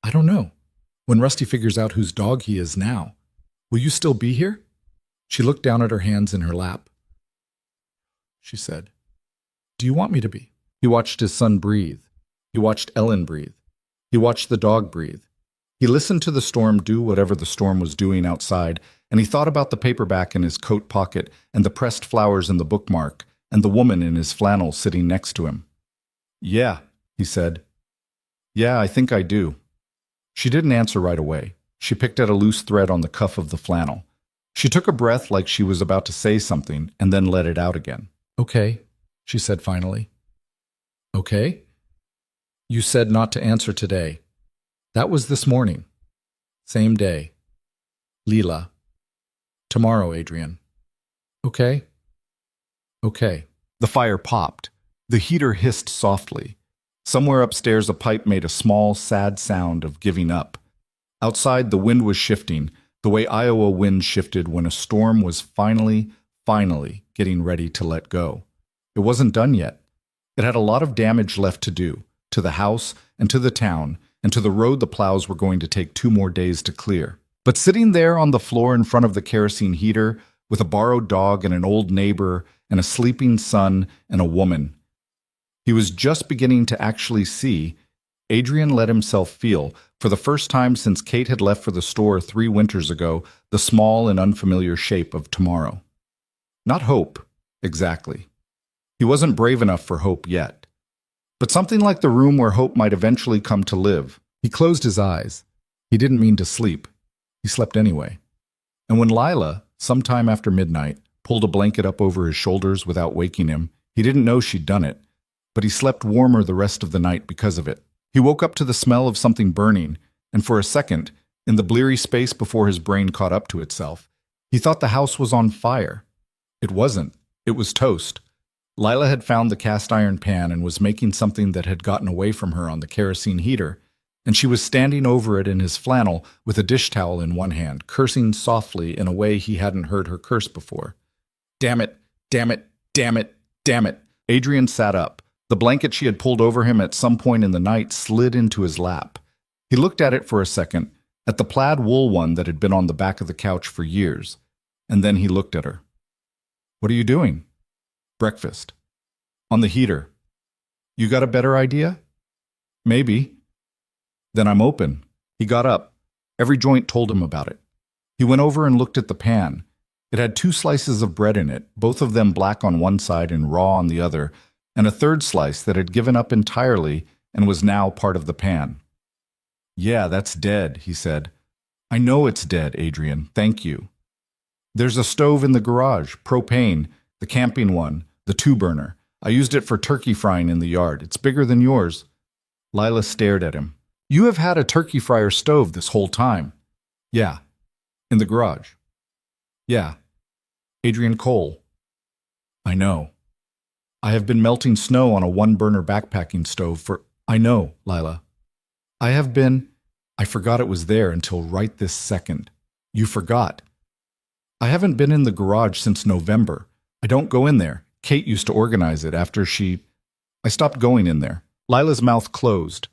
I don't know. When Rusty figures out whose dog he is now? Will you still be here? She looked down at her hands in her lap. She said, Do you want me to be? He watched his son breathe. He watched Ellen breathe. He watched the dog breathe. He listened to the storm do whatever the storm was doing outside, and he thought about the paperback in his coat pocket and the pressed flowers in the bookmark and the woman in his flannel sitting next to him. Yeah, he said. Yeah, I think I do. She didn't answer right away. She picked at a loose thread on the cuff of the flannel. She took a breath like she was about to say something and then let it out again. Okay, she said finally. Okay? You said not to answer today. That was this morning. Same day. Lila. Tomorrow, Adrian. Okay? Okay. The fire popped. The heater hissed softly. Somewhere upstairs a pipe made a small, sad sound of giving up. Outside the wind was shifting, the way Iowa wind shifted when a storm was finally getting ready to let go. It wasn't done yet. It had a lot of damage left to do, to the house and to the town, and to the road the plows were going to take 2 more days to clear. But sitting there on the floor in front of the kerosene heater, with a borrowed dog and an old neighbor and a sleeping son and a woman, he was just beginning to actually see. Adrian let himself feel, for the first time since Kate had left for the store 3 winters ago, the small and unfamiliar shape of tomorrow. Not hope, exactly. He wasn't brave enough for hope yet. But something like the room where hope might eventually come to live. He closed his eyes. He didn't mean to sleep. He slept anyway. And when Lila, sometime after midnight, pulled a blanket up over his shoulders without waking him, he didn't know she'd done it, but he slept warmer the rest of the night because of it. He woke up to the smell of something burning, and for a second, in the bleary space before his brain caught up to itself, he thought the house was on fire. It wasn't. It was toast. Lila had found the cast iron pan and was making something that had gotten away from her on the kerosene heater, and she was standing over it in his flannel with a dish towel in one hand, cursing softly in a way he hadn't heard her curse before. Damn it, damn it, damn it, damn it. Adrian sat up. The blanket she had pulled over him at some point in the night slid into his lap. He looked at it for a second, at the plaid wool one that had been on the back of the couch for years, and then he looked at her. What are you doing? Breakfast. On the heater. You got a better idea? Maybe. Then I'm open. He got up. Every joint told him about it. He went over and looked at the pan. It had 2 slices of bread in it, both of them black on one side and raw on the other, and a third slice that had given up entirely and was now part of the pan. Yeah, that's dead, he said. I know it's dead, Adrian. Thank you. There's a stove in the garage, propane, the camping one, the 2-burner. I used it for turkey frying in the yard. It's bigger than yours. Lila stared at him. You have had a turkey fryer stove this whole time. Yeah. In the garage. Yeah. Adrian Cole. I know. I have been melting snow on a 1-burner backpacking stove for... I know, Lila. I forgot it was there until right this second. You forgot. I haven't been in the garage since November. I don't go in there. Kate used to organize it after I stopped going in there. Lila's mouth closed.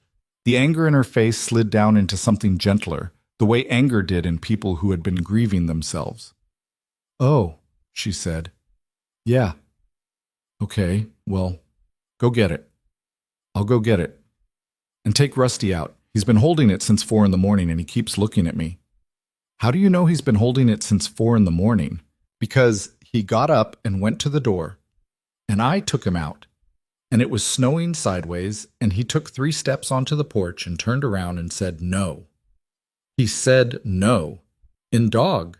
The anger in her face slid down into something gentler, the way anger did in people who had been grieving themselves. Oh, she said. Yeah. Okay, well, go get it. I'll go get it. And take Rusty out. He's been holding it since 4 in the morning and he keeps looking at me. How do you know he's been holding it since 4 in the morning? Because he got up and went to the door, and I took him out. And it was snowing sideways, and he took 3 steps onto the porch and turned around and said no. He said no. In dog.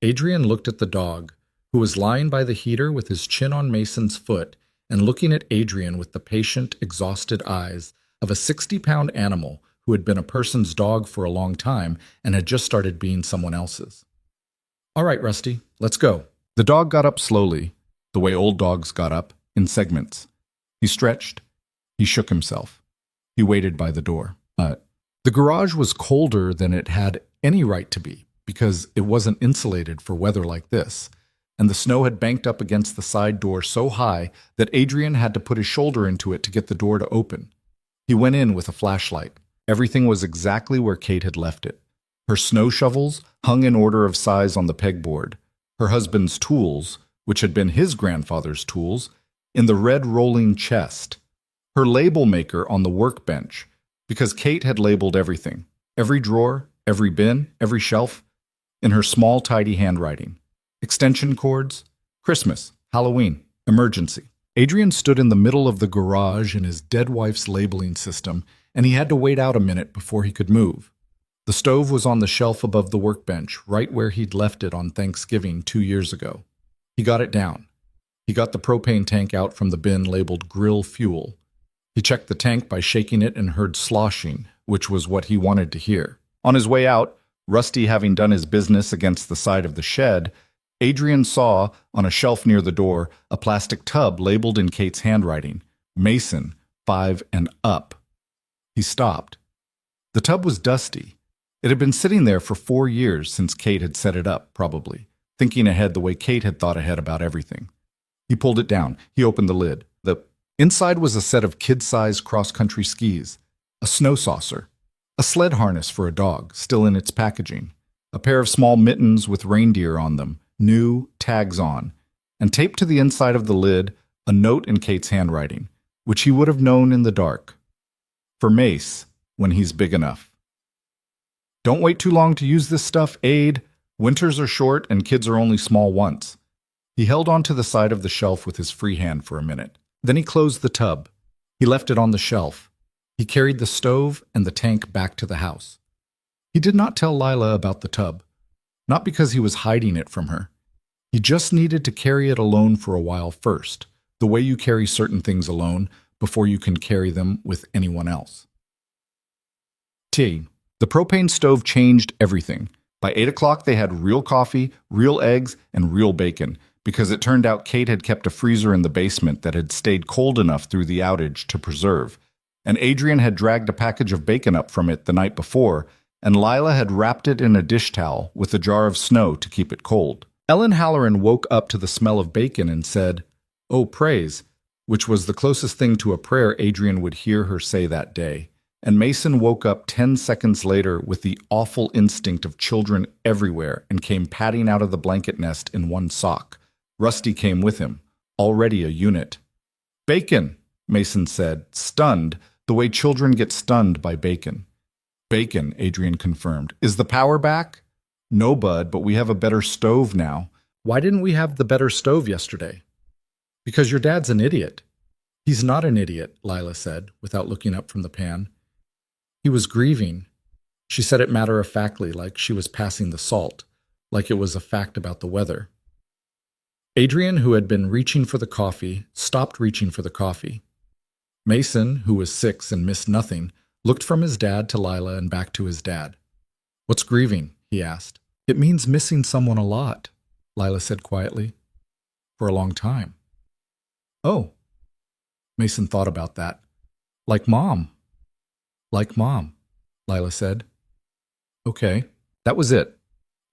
Adrian looked at the dog, who was lying by the heater with his chin on Mason's foot and looking at Adrian with the patient, exhausted eyes of a 60-pound animal who had been a person's dog for a long time and had just started being someone else's. All right, Rusty, let's go. The dog got up slowly, the way old dogs got up, in segments. He stretched. He shook himself. He waited by the door. The garage was colder than it had any right to be because it wasn't insulated for weather like this, and the snow had banked up against the side door so high that Adrian had to put his shoulder into it to get the door to open. He went in with a flashlight. Everything was exactly where Kate had left it. Her snow shovels hung in order of size on the pegboard. Her husband's tools, which had been his grandfather's tools, in the red rolling chest. Her label maker on the workbench, because Kate had labeled everything, every drawer, every bin, every shelf, in her small, tidy handwriting. Extension cords, Christmas, Halloween, emergency. Adrian stood in the middle of the garage in his dead wife's labeling system, and he had to wait out a minute before he could move. The stove was on the shelf above the workbench, right where he'd left it on Thanksgiving 2 years ago. He got it down. He got the propane tank out from the bin labeled grill fuel. He checked the tank by shaking it and heard sloshing, which was what he wanted to hear. On his way out, Rusty having done his business against the side of the shed, Adrian saw, on a shelf near the door, a plastic tub labeled in Kate's handwriting, Mason, 5 and up. He stopped. The tub was dusty. It had been sitting there for 4 years since Kate had set it up, probably, thinking ahead the way Kate had thought ahead about everything. He pulled it down. He opened the lid. The inside was a set of kid-sized cross-country skis, a snow saucer, a sled harness for a dog, still in its packaging, a pair of small mittens with reindeer on them, new, tags on, and taped to the inside of the lid a note in Kate's handwriting, which he would have known in the dark. For Mace, when he's big enough. Don't wait too long to use this stuff, Aid. Winters are short and kids are only small once. He held onto the side of the shelf with his free hand for a minute. Then he closed the tub. He left it on the shelf. He carried the stove and the tank back to the house. He did not tell Lila about the tub, not because he was hiding it from her. He just needed to carry it alone for a while first, the way you carry certain things alone before you can carry them with anyone else. The propane stove changed everything. By 8 o'clock, they had real coffee, real eggs, and real bacon, because it turned out Kate had kept a freezer in the basement that had stayed cold enough through the outage to preserve, and Adrian had dragged a package of bacon up from it the night before, and Lila had wrapped it in a dish towel with a jar of snow to keep it cold. Ellen Halloran woke up to the smell of bacon and said, "Oh, praise," which was the closest thing to a prayer Adrian would hear her say that day. And Mason woke up 10 seconds later with the awful instinct of children everywhere and came padding out of the blanket nest in one sock. Rusty came with him, already a unit. "Bacon," Mason said, stunned, the way children get stunned by bacon. "Bacon," Adrian confirmed. "Is the power back?" "No, Bud, but we have a better stove now." "Why didn't we have the better stove yesterday?" "Because your dad's an idiot." "He's not an idiot," Lila said, without looking up from the pan. "He was grieving." She said it matter-of-factly, like she was passing the salt, like it was a fact about the weather. Adrian, who had been reaching for the coffee, stopped reaching for the coffee. Mason, who was 6 and missed nothing, looked from his dad to Lila and back to his dad. "What's grieving?" he asked. "It means missing someone a lot," Lila said quietly. "For a long time." "Oh." Mason thought about that. "Like Mom." "Like Mom," Lila said. "Okay." That was it.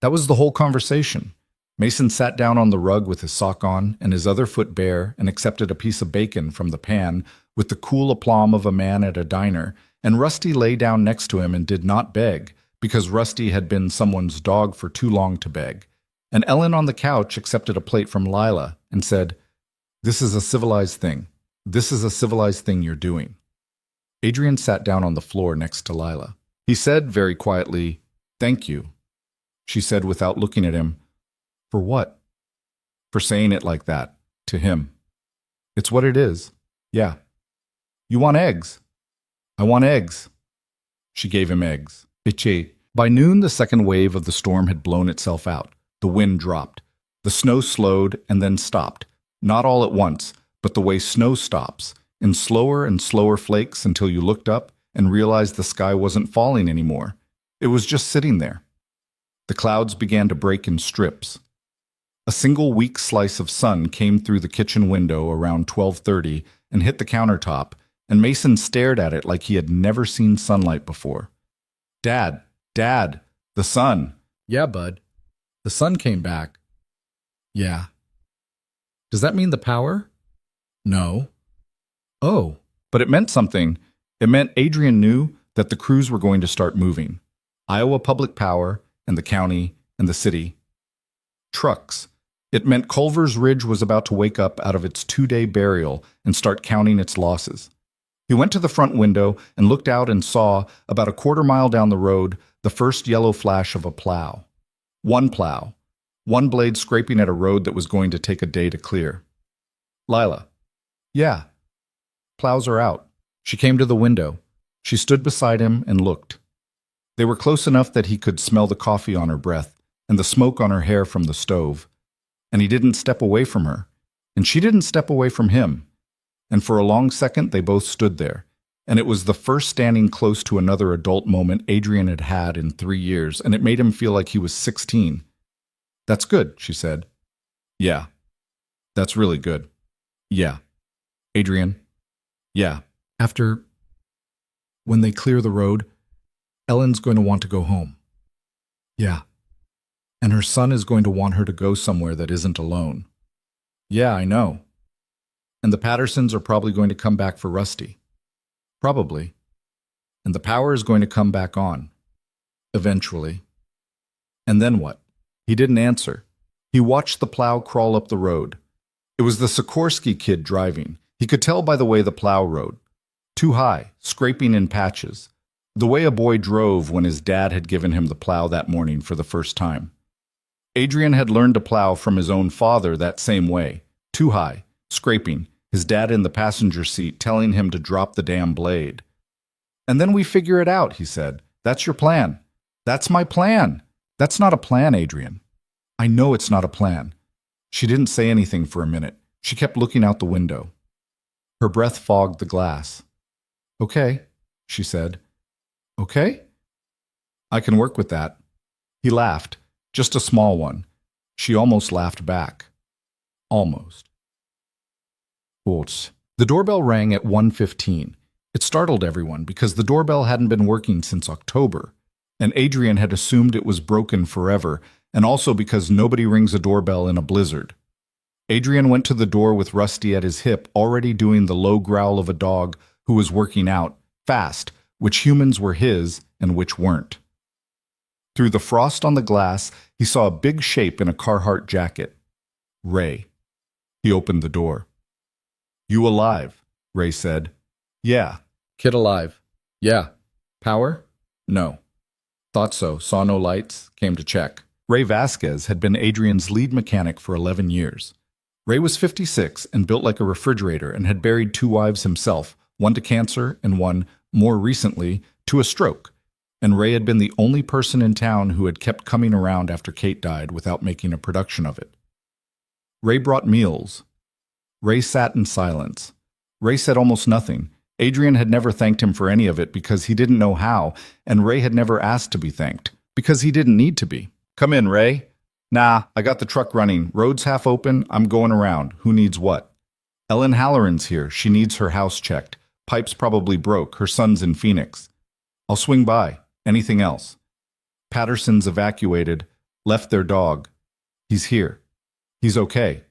That was the whole conversation. Mason sat down on the rug with his sock on and his other foot bare and accepted a piece of bacon from the pan with the cool aplomb of a man at a diner, and Rusty lay down next to him and did not beg, because Rusty had been someone's dog for too long to beg. And Ellen on the couch accepted a plate from Lila and said, "This is a civilized thing. This is a civilized thing you're doing." Adrian sat down on the floor next to Lila. He said very quietly, "Thank you." She said without looking at him, "For what?" "For saying it like that, to him." "It's what it is. Yeah." "You want eggs?" "I want eggs." She gave him eggs. Eche. By noon, the second wave of the storm had blown itself out. The wind dropped. The snow slowed and then stopped. Not all at once, but the way snow stops, in slower and slower flakes until you looked up and realized the sky wasn't falling anymore. It was just sitting there. The clouds began to break in strips. A single weak slice of sun came through the kitchen window around 12:30 and hit the countertop, and Mason stared at it like he had never seen sunlight before. "Dad, Dad, the sun." "Yeah, Bud. The sun came back." "Yeah." "Does that mean the power?" "No." "Oh, but it meant something. It meant Adrian knew that the crews were going to start moving. Iowa Public Power and the county and the city. Trucks. It meant Culver's Ridge was about to wake up out of its 2-day burial and start counting its losses. He went to the front window and looked out and saw, about a quarter-mile down the road, the first yellow flash of a plow. One plow. One blade scraping at a road that was going to take a day to clear. "Lila." "Yeah." "Plows are out." She came to the window. She stood beside him and looked. They were close enough that he could smell the coffee on her breath and the smoke on her hair from the stove. And he didn't step away from her, and she didn't step away from him. And for a long second they both stood there, and it was the first standing close to another adult moment Adrian had had in 3 years, and it made him feel like he was 16. "That's good," she said. "Yeah." "That's really good." "Yeah." "Adrian?" "Yeah." When they clear the road, Ellen's going to want to go home." "Yeah." "And her son is going to want her to go somewhere that isn't alone." "Yeah, I know." "And the Pattersons are probably going to come back for Rusty." "Probably." "And the power is going to come back on. Eventually." "And then what?" He didn't answer. He watched the plow crawl up the road. It was the Sikorsky kid driving. He could tell by the way the plow rode. Too high, scraping in patches. The way a boy drove when his dad had given him the plow that morning for the first time. Adrian had learned to plow from his own father that same way. Too high, scraping, his dad in the passenger seat telling him to drop the damn blade. "And then we figure it out," he said. "That's your plan." "That's my plan." "That's not a plan, Adrian." "I know it's not a plan." She didn't say anything for a minute. She kept looking out the window. Her breath fogged the glass. "Okay," she said. "Okay?" "I can work with that." He laughed, just a small one. She almost laughed back. Almost. The doorbell rang at 1:15. It startled everyone because the doorbell hadn't been working since October, and Adrian had assumed it was broken forever, and also because nobody rings a doorbell in a blizzard. Adrian went to the door with Rusty at his hip, already doing the low growl of a dog who was working out, fast, which humans were his and which weren't. Through the frost on the glass, he saw a big shape in a Carhartt jacket. Ray. He opened the door. "You alive?" Ray said. "Yeah." "Kid alive?" "Yeah." "Power?" "No." "Thought so. Saw no lights. Came to check." Ray Vasquez had been Adrian's lead mechanic for 11 years. Ray was 56 and built like a refrigerator and had buried 2 wives himself, one to cancer and one, more recently, to a stroke. And Ray had been the only person in town who had kept coming around after Kate died without making a production of it. Ray brought meals. Ray sat in silence. Ray said almost nothing. Adrian had never thanked him for any of it because he didn't know how, and Ray had never asked to be thanked, because he didn't need to be. "Come in, Ray." "Nah, I got the truck running. Road's half open. I'm going around. Who needs what?" "Ellen Halloran's here. She needs her house checked. Pipe's probably broke. Her son's in Phoenix." "I'll swing by. Anything else?" "Patterson's evacuated. Left their dog. He's here. He's okay."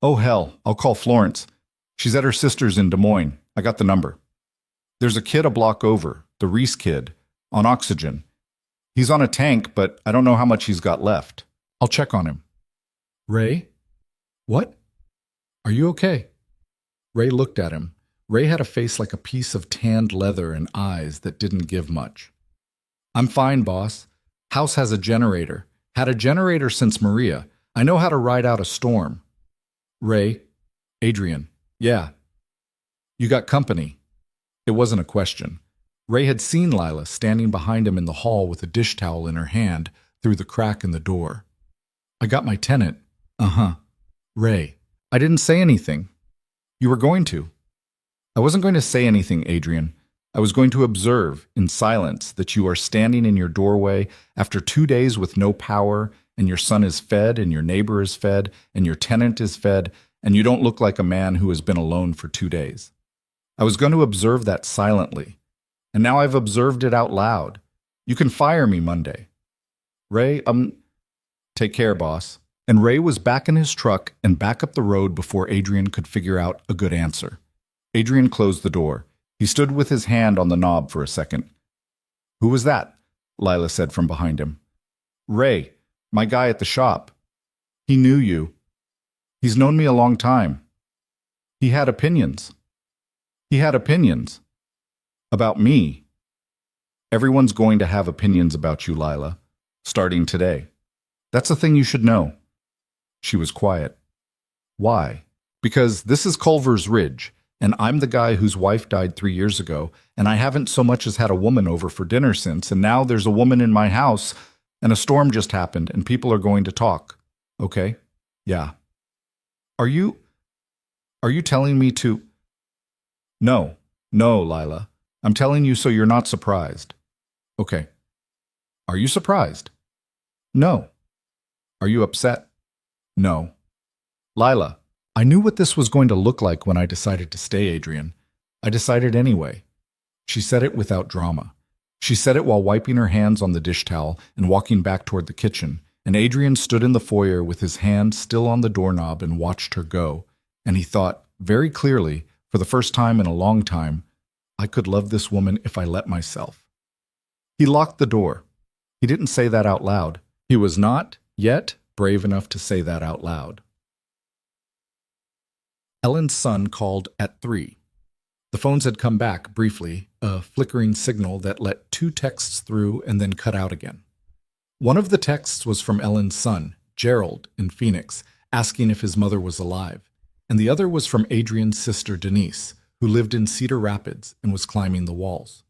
"Oh, hell. I'll call Florence. She's at her sister's in Des Moines. I got the number." "There's a kid a block over, the Reese kid, on oxygen. He's on a tank, but I don't know how much he's got left. I'll check on him." "Ray? What? Are you okay?" Ray looked at him. Ray had a face like a piece of tanned leather and eyes that didn't give much. "I'm fine, boss. House has a generator. Had a generator since Maria. I know how to ride out a storm." "Ray? Adrian? Yeah." "You got company?" It wasn't a question. Ray had seen Lila standing behind him in the hall with a dish towel in her hand through the crack in the door. "I got my tenant." "Uh-huh." "Ray, I didn't say anything." "You were going to." "I wasn't going to say anything, Adrian. I was going to observe, in silence, that you are standing in your doorway after 2 days with no power, and your son is fed, and your neighbor is fed, and your tenant is fed, and you don't look like a man who has been alone for 2 days. I was going to observe that silently, and now I've observed it out loud. You can fire me Monday." "Ray, take care, boss." And Ray was back in his truck and back up the road before Adrian could figure out a good answer. Adrian closed the door. He stood with his hand on the knob for a second. "Who was that?" Lila said from behind him. "Ray, my guy at the shop. He knew you. He's known me a long time. He had opinions. He had opinions. About me. Everyone's going to have opinions about you, Lila, starting today. That's a thing you should know." She was quiet. "Why?" "Because this is Culver's Ridge, and I'm the guy whose wife died 3 years ago, and I haven't so much as had a woman over for dinner since, and now there's a woman in my house, and a storm just happened, and people are going to talk. Okay? Yeah. Are you telling me to—" No, Lila. I'm telling you so you're not surprised." "Okay. Are you surprised?" "No." "Are you upset?" "No." "Lila, I knew what this was going to look like when I decided to stay, Adrian. I decided anyway." She said it without drama. She said it while wiping her hands on the dish towel and walking back toward the kitchen, and Adrian stood in the foyer with his hand still on the doorknob and watched her go, and he thought, very clearly, for the first time in a long time, I could love this woman if I let myself. He locked the door. He didn't say that out loud. He was not, yet, brave enough to say that out loud. Ellen's son called at 3. The phones had come back briefly, a flickering signal that let 2 texts through and then cut out again. One of the texts was from Ellen's son, Gerald, in Phoenix, asking if his mother was alive, and the other was from Adrian's sister, Denise, who lived in Cedar Rapids and was climbing the walls.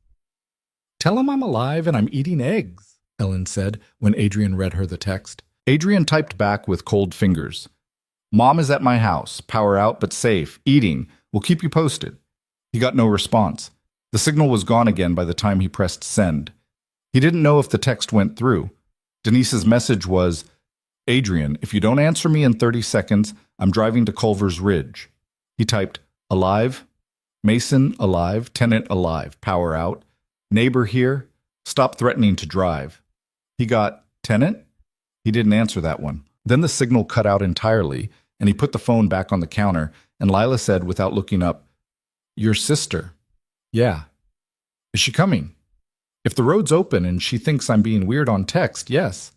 "Tell him I'm alive and I'm eating eggs," Ellen said when Adrian read her the text. Adrian typed back with cold fingers. "Mom is at my house, power out but safe, eating. We'll keep you posted." He got no response. The signal was gone again by the time he pressed send. He didn't know if the text went through. Denise's message was, "Adrian, if you don't answer me in 30 seconds, I'm driving to Culver's Ridge." He typed, "Alive? Mason alive, tenant alive, power out. Neighbor here, stop threatening to drive. He got, tenant? He didn't answer that one. Then the signal cut out entirely, and he put the phone back on the counter, and Lila said without looking up, Your sister. Yeah. Is she coming? If the road's open and she thinks I'm being weird on text, yes.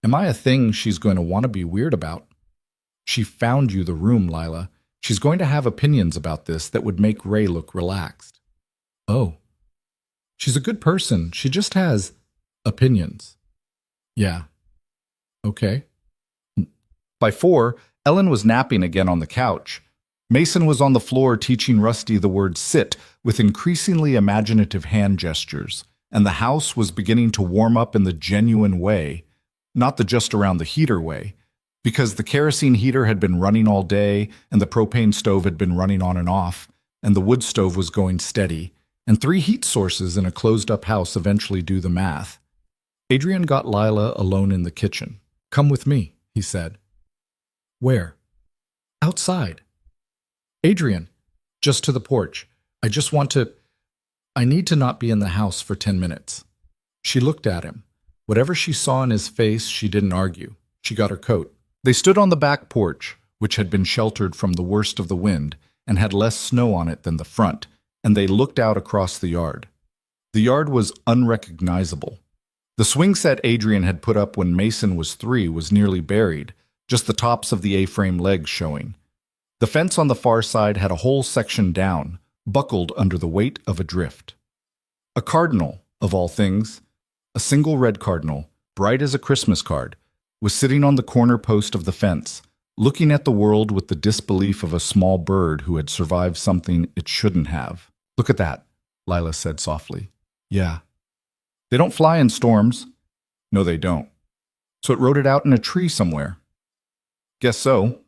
Am I a thing she's going to want to be weird about? She found you the room, Lila. She's going to have opinions about this that would make Ray look relaxed. Oh. She's a good person. She just has opinions. Yeah. Okay. By 4, Ellen was napping again on the couch. Mason was on the floor teaching Rusty the word sit with increasingly imaginative hand gestures, and the house was beginning to warm up in the genuine way, not the just around the heater way, because the kerosene heater had been running all day, and the propane stove had been running on and off, and the wood stove was going steady, and 3 heat sources in a closed-up house eventually do the math. Adrian got Lila alone in the kitchen. Come with me, he said. Where? Outside. Adrian, just to the porch. I need to not be in the house for 10 minutes. She looked at him. Whatever she saw in his face, she didn't argue. She got her coat. They stood on the back porch, which had been sheltered from the worst of the wind and had less snow on it than the front, and they looked out across the yard. The yard was unrecognizable. The swing set Adrian had put up when Mason was 3 was nearly buried, just the tops of the A-frame legs showing. The fence on the far side had a whole section down, buckled under the weight of a drift. A cardinal, of all things, a single red cardinal, bright as a Christmas card, was sitting on the corner post of the fence, looking at the world with the disbelief of a small bird who had survived something it shouldn't have. Look at that, Lila said softly. Yeah. They don't fly in storms. No, they don't. So it rode it out in a tree somewhere. Guess so.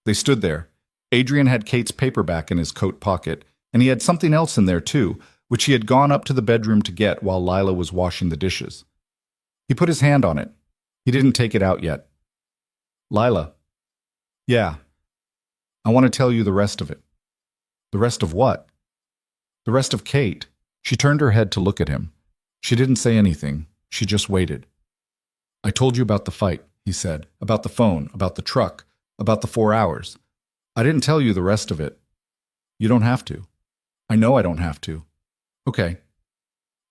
They stood there. Adrian had Kate's paperback in his coat pocket, and he had something else in there too, which he had gone up to the bedroom to get while Lila was washing the dishes. He put his hand on it. He didn't take it out yet. Lila. Yeah. I want to tell you the rest of it. The rest of what? The rest of Kate. She turned her head to look at him. She didn't say anything. She just waited. I told you about the fight, he said, about the phone, about the truck, about the 4 hours. I didn't tell you the rest of it. You don't have to. I know I don't have to. Okay.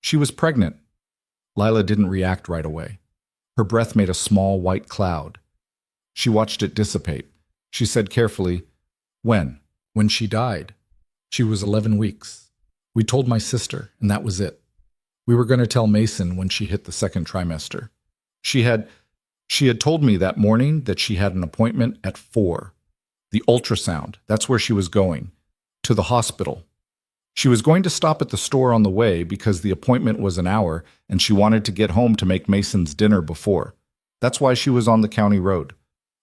She was pregnant. Lila didn't react right away. Her breath made a small white cloud. She watched it dissipate. She said carefully, When? When she died. She was 11 weeks. We told my sister, and that was it. We were going to tell Mason when she hit the 2nd trimester. She had told me that morning that she had an appointment at 4. The ultrasound, that's where she was going. To the hospital. She was going to stop at the store on the way because the appointment was an hour and she wanted to get home to make Mason's dinner before. That's why she was on the county road.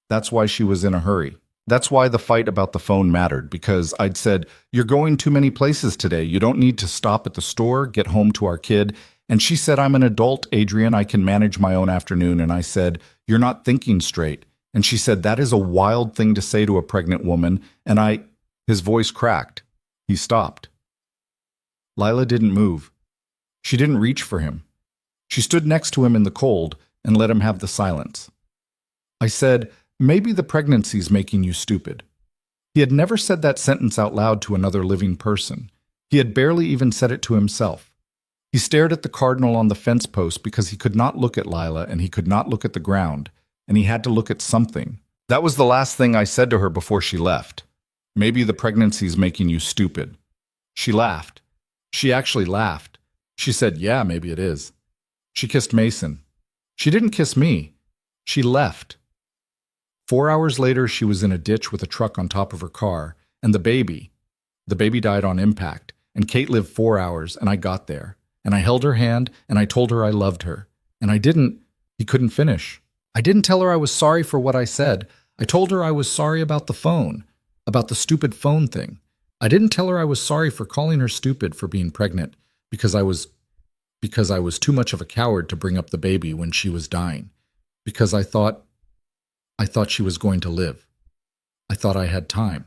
That's why she was in a hurry. That's why the fight about the phone mattered, because I'd said, You're going too many places today. You don't need to stop at the store, get home to our kid. And she said, I'm an adult, Adrian. I can manage my own afternoon. And I said, You're not thinking straight. And she said, That is a wild thing to say to a pregnant woman. And his voice cracked. He stopped. Lila didn't move. She didn't reach for him. She stood next to him in the cold and let him have the silence. I said, Maybe the pregnancy's making you stupid. He had never said that sentence out loud to another living person. He had barely even said it to himself. He stared at the cardinal on the fence post because he could not look at Lila and he could not look at the ground, and he had to look at something. That was the last thing I said to her before she left. Maybe the pregnancy's making you stupid. She laughed. She actually laughed. She said, Yeah, maybe it is. She kissed Mason. She didn't kiss me. She left. 4 hours later, she was in a ditch with a truck on top of her car, and the baby died on impact, and Kate lived 4 hours, and I got there, and I held her hand, and I told her I loved her, and he couldn't finish. I didn't tell her I was sorry for what I said. I told her I was sorry about the phone, about the stupid phone thing. I didn't tell her I was sorry for calling her stupid for being pregnant, because I was too much of a coward to bring up the baby when she was dying, because I thought she was going to live. I thought I had time.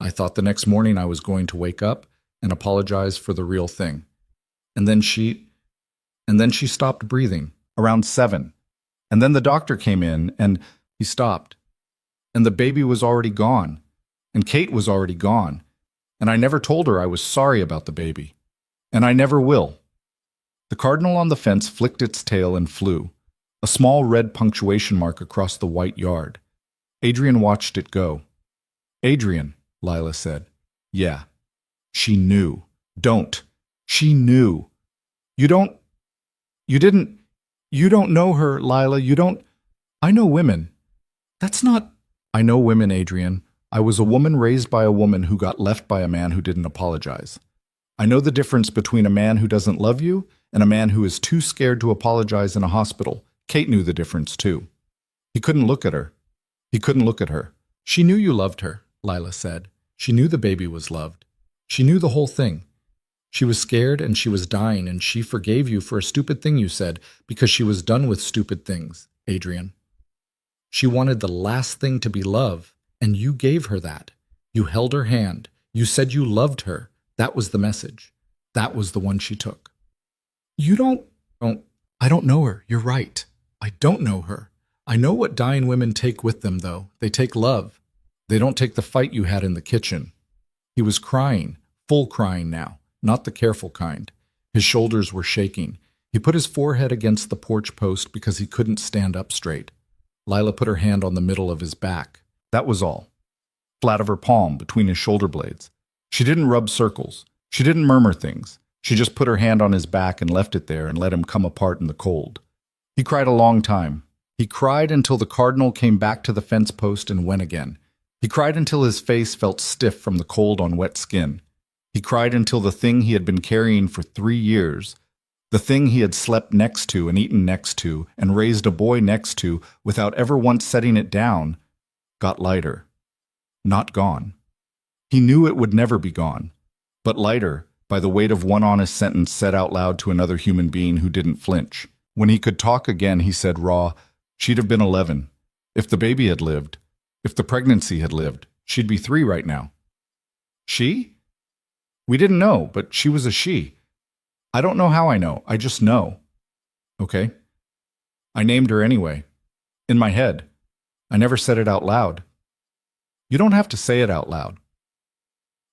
I thought the next morning I was going to wake up and apologize for the real thing. And then she stopped breathing, around 7. And then the doctor came in, and he stopped. And the baby was already gone. And Kate was already gone. And I never told her I was sorry about the baby. And I never will. The cardinal on the fence flicked its tail and flew, a small red punctuation mark across the white yard. Adrian watched it go. Adrian, Lila said. Yeah. She knew. Don't. She knew. You don't know her, Lila. I know women. That's not. I know women, Adrian. I was a woman raised by a woman who got left by a man who didn't apologize. I know the difference between a man who doesn't love you and a man who is too scared to apologize in a hospital. Kate knew the difference, too. He couldn't look at her. She knew you loved her, Lila said. She knew the baby was loved. She knew the whole thing. She was scared and she was dying, and she forgave you for a stupid thing you said because she was done with stupid things, Adrian. She wanted the last thing to be love, and you gave her that. You held her hand. You said you loved her. That was the message. That was the one she took. I don't know her. You're right. I don't know her. I know what dying women take with them, though. They take love. They don't take the fight you had in the kitchen. He was crying, full crying now. Not the careful kind. His shoulders were shaking. He put his forehead against the porch post because he couldn't stand up straight. Lila put her hand on the middle of his back. That was all. Flat of her palm, between his shoulder blades. She didn't rub circles. She didn't murmur things. She just put her hand on his back and left it there and let him come apart in the cold. He cried a long time. He cried until the cardinal came back to the fence post and went again. He cried until his face felt stiff from the cold on wet skin. He cried until the thing he had been carrying for 3 years, the thing he had slept next to and eaten next to and raised a boy next to without ever once setting it down, got lighter. Not gone. He knew it would never be gone, but lighter by the weight of one honest sentence said out loud to another human being who didn't flinch. When he could talk again, he said raw, she'd have been 11. If the baby had lived, if the pregnancy had lived, she'd be 3 right now. She? We didn't know, but she was a she. I don't know how I know. I just know. Okay? I named her anyway. In my head. I never said it out loud. You don't have to say it out loud.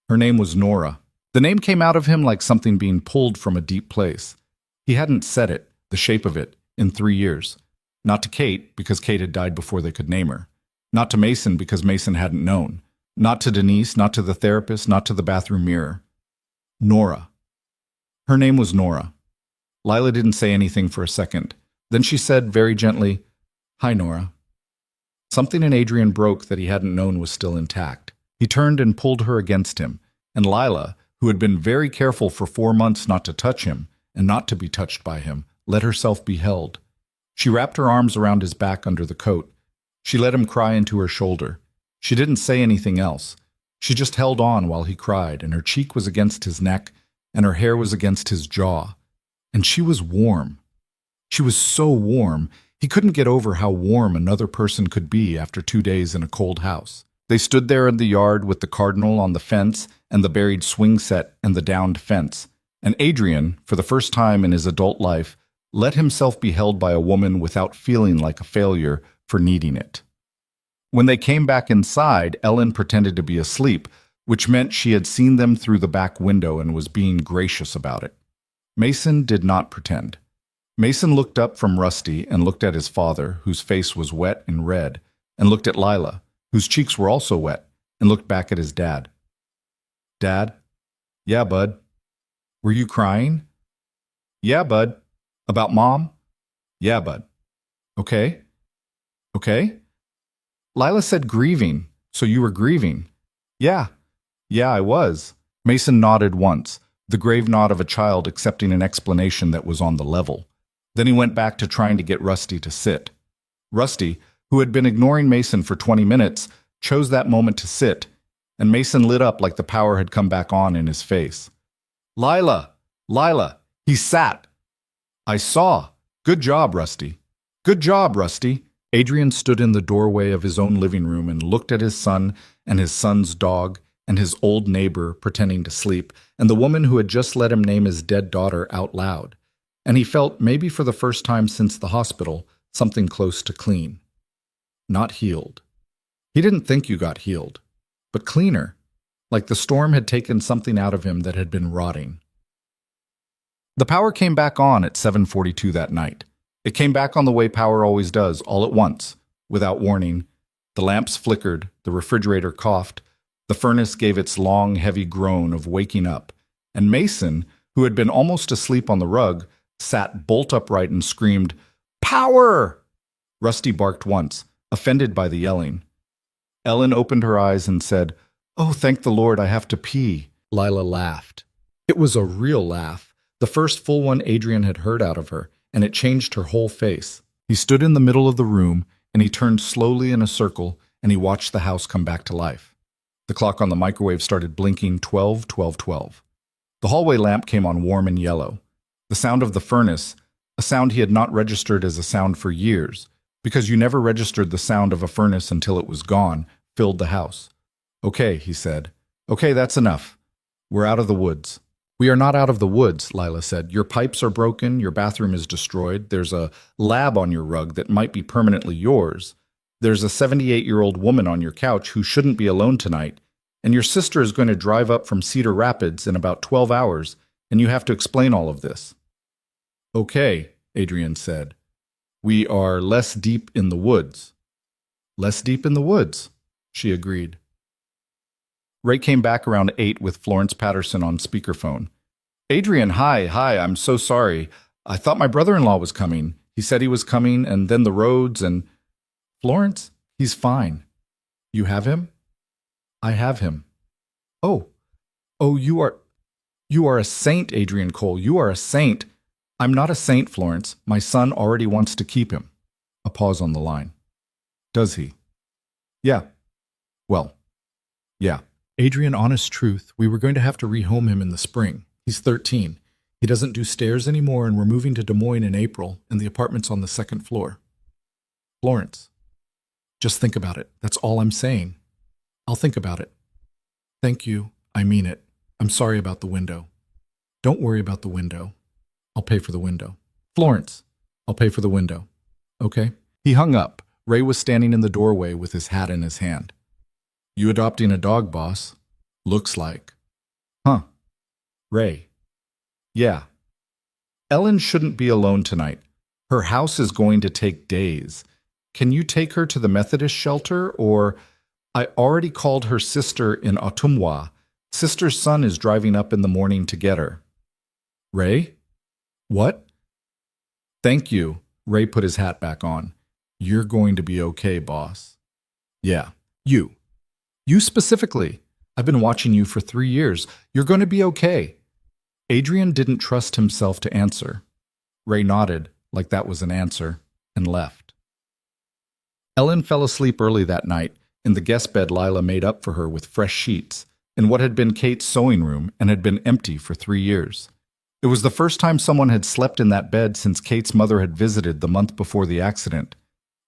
Her name was Nora. The name came out of him like something being pulled from a deep place. He hadn't said it, the shape of it, in 3 years. Not to Kate, because Kate had died before they could name her. Not to Mason, because Mason hadn't known. Not to Denise, not to the therapist, not to the bathroom mirror. Nora. Her name was Nora. Lila didn't say anything for a second. Then she said very gently, "Hi, Nora." Something in Adrian broke that he hadn't known was still intact. He turned and pulled her against him, and Lila, who had been very careful for 4 months not to touch him and not to be touched by him, let herself be held. She wrapped her arms around his back under the coat. She let him cry into her shoulder. She didn't say anything else. She just held on while he cried, and her cheek was against his neck, and her hair was against his jaw. And she was warm. She was so warm, he couldn't get over how warm another person could be after 2 days in a cold house. They stood there in the yard with the cardinal on the fence and the buried swing set and the downed fence. And Adrian, for the first time in his adult life, let himself be held by a woman without feeling like a failure for needing it. When they came back inside, Ellen pretended to be asleep, which meant she had seen them through the back window and was being gracious about it. Mason did not pretend. Mason looked up from Rusty and looked at his father, whose face was wet and red, and looked at Lila, whose cheeks were also wet, and looked back at his dad. "Dad?" "Yeah, bud." "Were you crying?" "Yeah, bud." "About Mom?" "Yeah, bud." "Okay." "Okay?" Lila said grieving. "So you were grieving?" "Yeah. Yeah, I was." Mason nodded once, the grave nod of a child accepting an explanation that was on the level. Then he went back to trying to get Rusty to sit. Rusty, who had been ignoring Mason for 20 minutes, chose that moment to sit, and Mason lit up like the power had come back on in his face. "Lila! Lila!" He sat. "I saw. Good job, Rusty." "Good job, Rusty." Adrian stood in the doorway of his own living room and looked at his son and his son's dog, and his old neighbor pretending to sleep, and the woman who had just let him name his dead daughter out loud. And he felt, maybe for the first time since the hospital, something close to clean. Not healed. He didn't think you got healed, but cleaner, like the storm had taken something out of him that had been rotting. The power came back on at 7:42 that night. It came back on the way power always does, all at once, without warning. The lamps flickered, the refrigerator coughed, the furnace gave its long, heavy groan of waking up, and Mason, who had been almost asleep on the rug, sat bolt upright and screamed, "Power!" Rusty barked once, offended by the yelling. Ellen opened her eyes and said, "Oh, thank the Lord, I have to pee." Lila laughed. It was a real laugh, the first full one Adrian had heard out of her, and it changed her whole face. He stood in the middle of the room, and he turned slowly in a circle, and he watched the house come back to life. The clock on the microwave started blinking 12, 12, 12. The hallway lamp came on warm and yellow. The sound of the furnace, a sound he had not registered as a sound for years, because you never registered the sound of a furnace until it was gone, filled the house. "Okay," he said. "Okay, that's enough. We're out of the woods." "We are not out of the woods," Lila said. "Your pipes are broken, your bathroom is destroyed, there's a lab on your rug that might be permanently yours, there's a 78-year-old woman on your couch who shouldn't be alone tonight, and your sister is going to drive up from Cedar Rapids in about 12 hours, and you have to explain all of this." "Okay," Adrian said. "We are less deep in the woods." "Less deep in the woods," she agreed. Ray came back around 8 with Florence Patterson on speakerphone. "Adrian, hi, I'm so sorry. I thought my brother-in-law was coming. He said he was coming, and then the roads and—" "Florence, he's fine. You have him?" "I have him." Oh, you are a saint, Adrian Cole. You are a saint." "I'm not a saint, Florence. My son already wants to keep him." A pause on the line. "Does he?" "Yeah. Well, yeah. Adrian, honest truth, we were going to have to rehome him in the spring. He's 13. He doesn't do stairs anymore, and we're moving to Des Moines in April, and the apartment's on the second floor." "Florence, just think about it. That's all I'm saying." "I'll think about it." "Thank you. I mean it. I'm sorry about the window." "Don't worry about the window. I'll pay for the window." "Florence, I'll pay for the window." "Okay." He hung up. Ray was standing in the doorway with his hat in his hand. "You adopting a dog, boss? Looks like." "Huh. Ray." "Yeah. Ellen shouldn't be alone tonight. Her house is going to take days. Can you take her to the Methodist shelter, or—" "I already called her sister in Ottumwa. Sister's son is driving up in the morning to get her." "Ray? What?" "Thank you." Ray put his hat back on. "You're going to be okay, boss." "Yeah. You. You specifically. I've been watching you for 3 years. You're going to be okay." Adrian didn't trust himself to answer. Ray nodded, like that was an answer, and left. Ellen fell asleep early that night in the guest bed Lila made up for her with fresh sheets, in what had been Kate's sewing room and had been empty for 3 years. It was the first time someone had slept in that bed since Kate's mother had visited the month before the accident.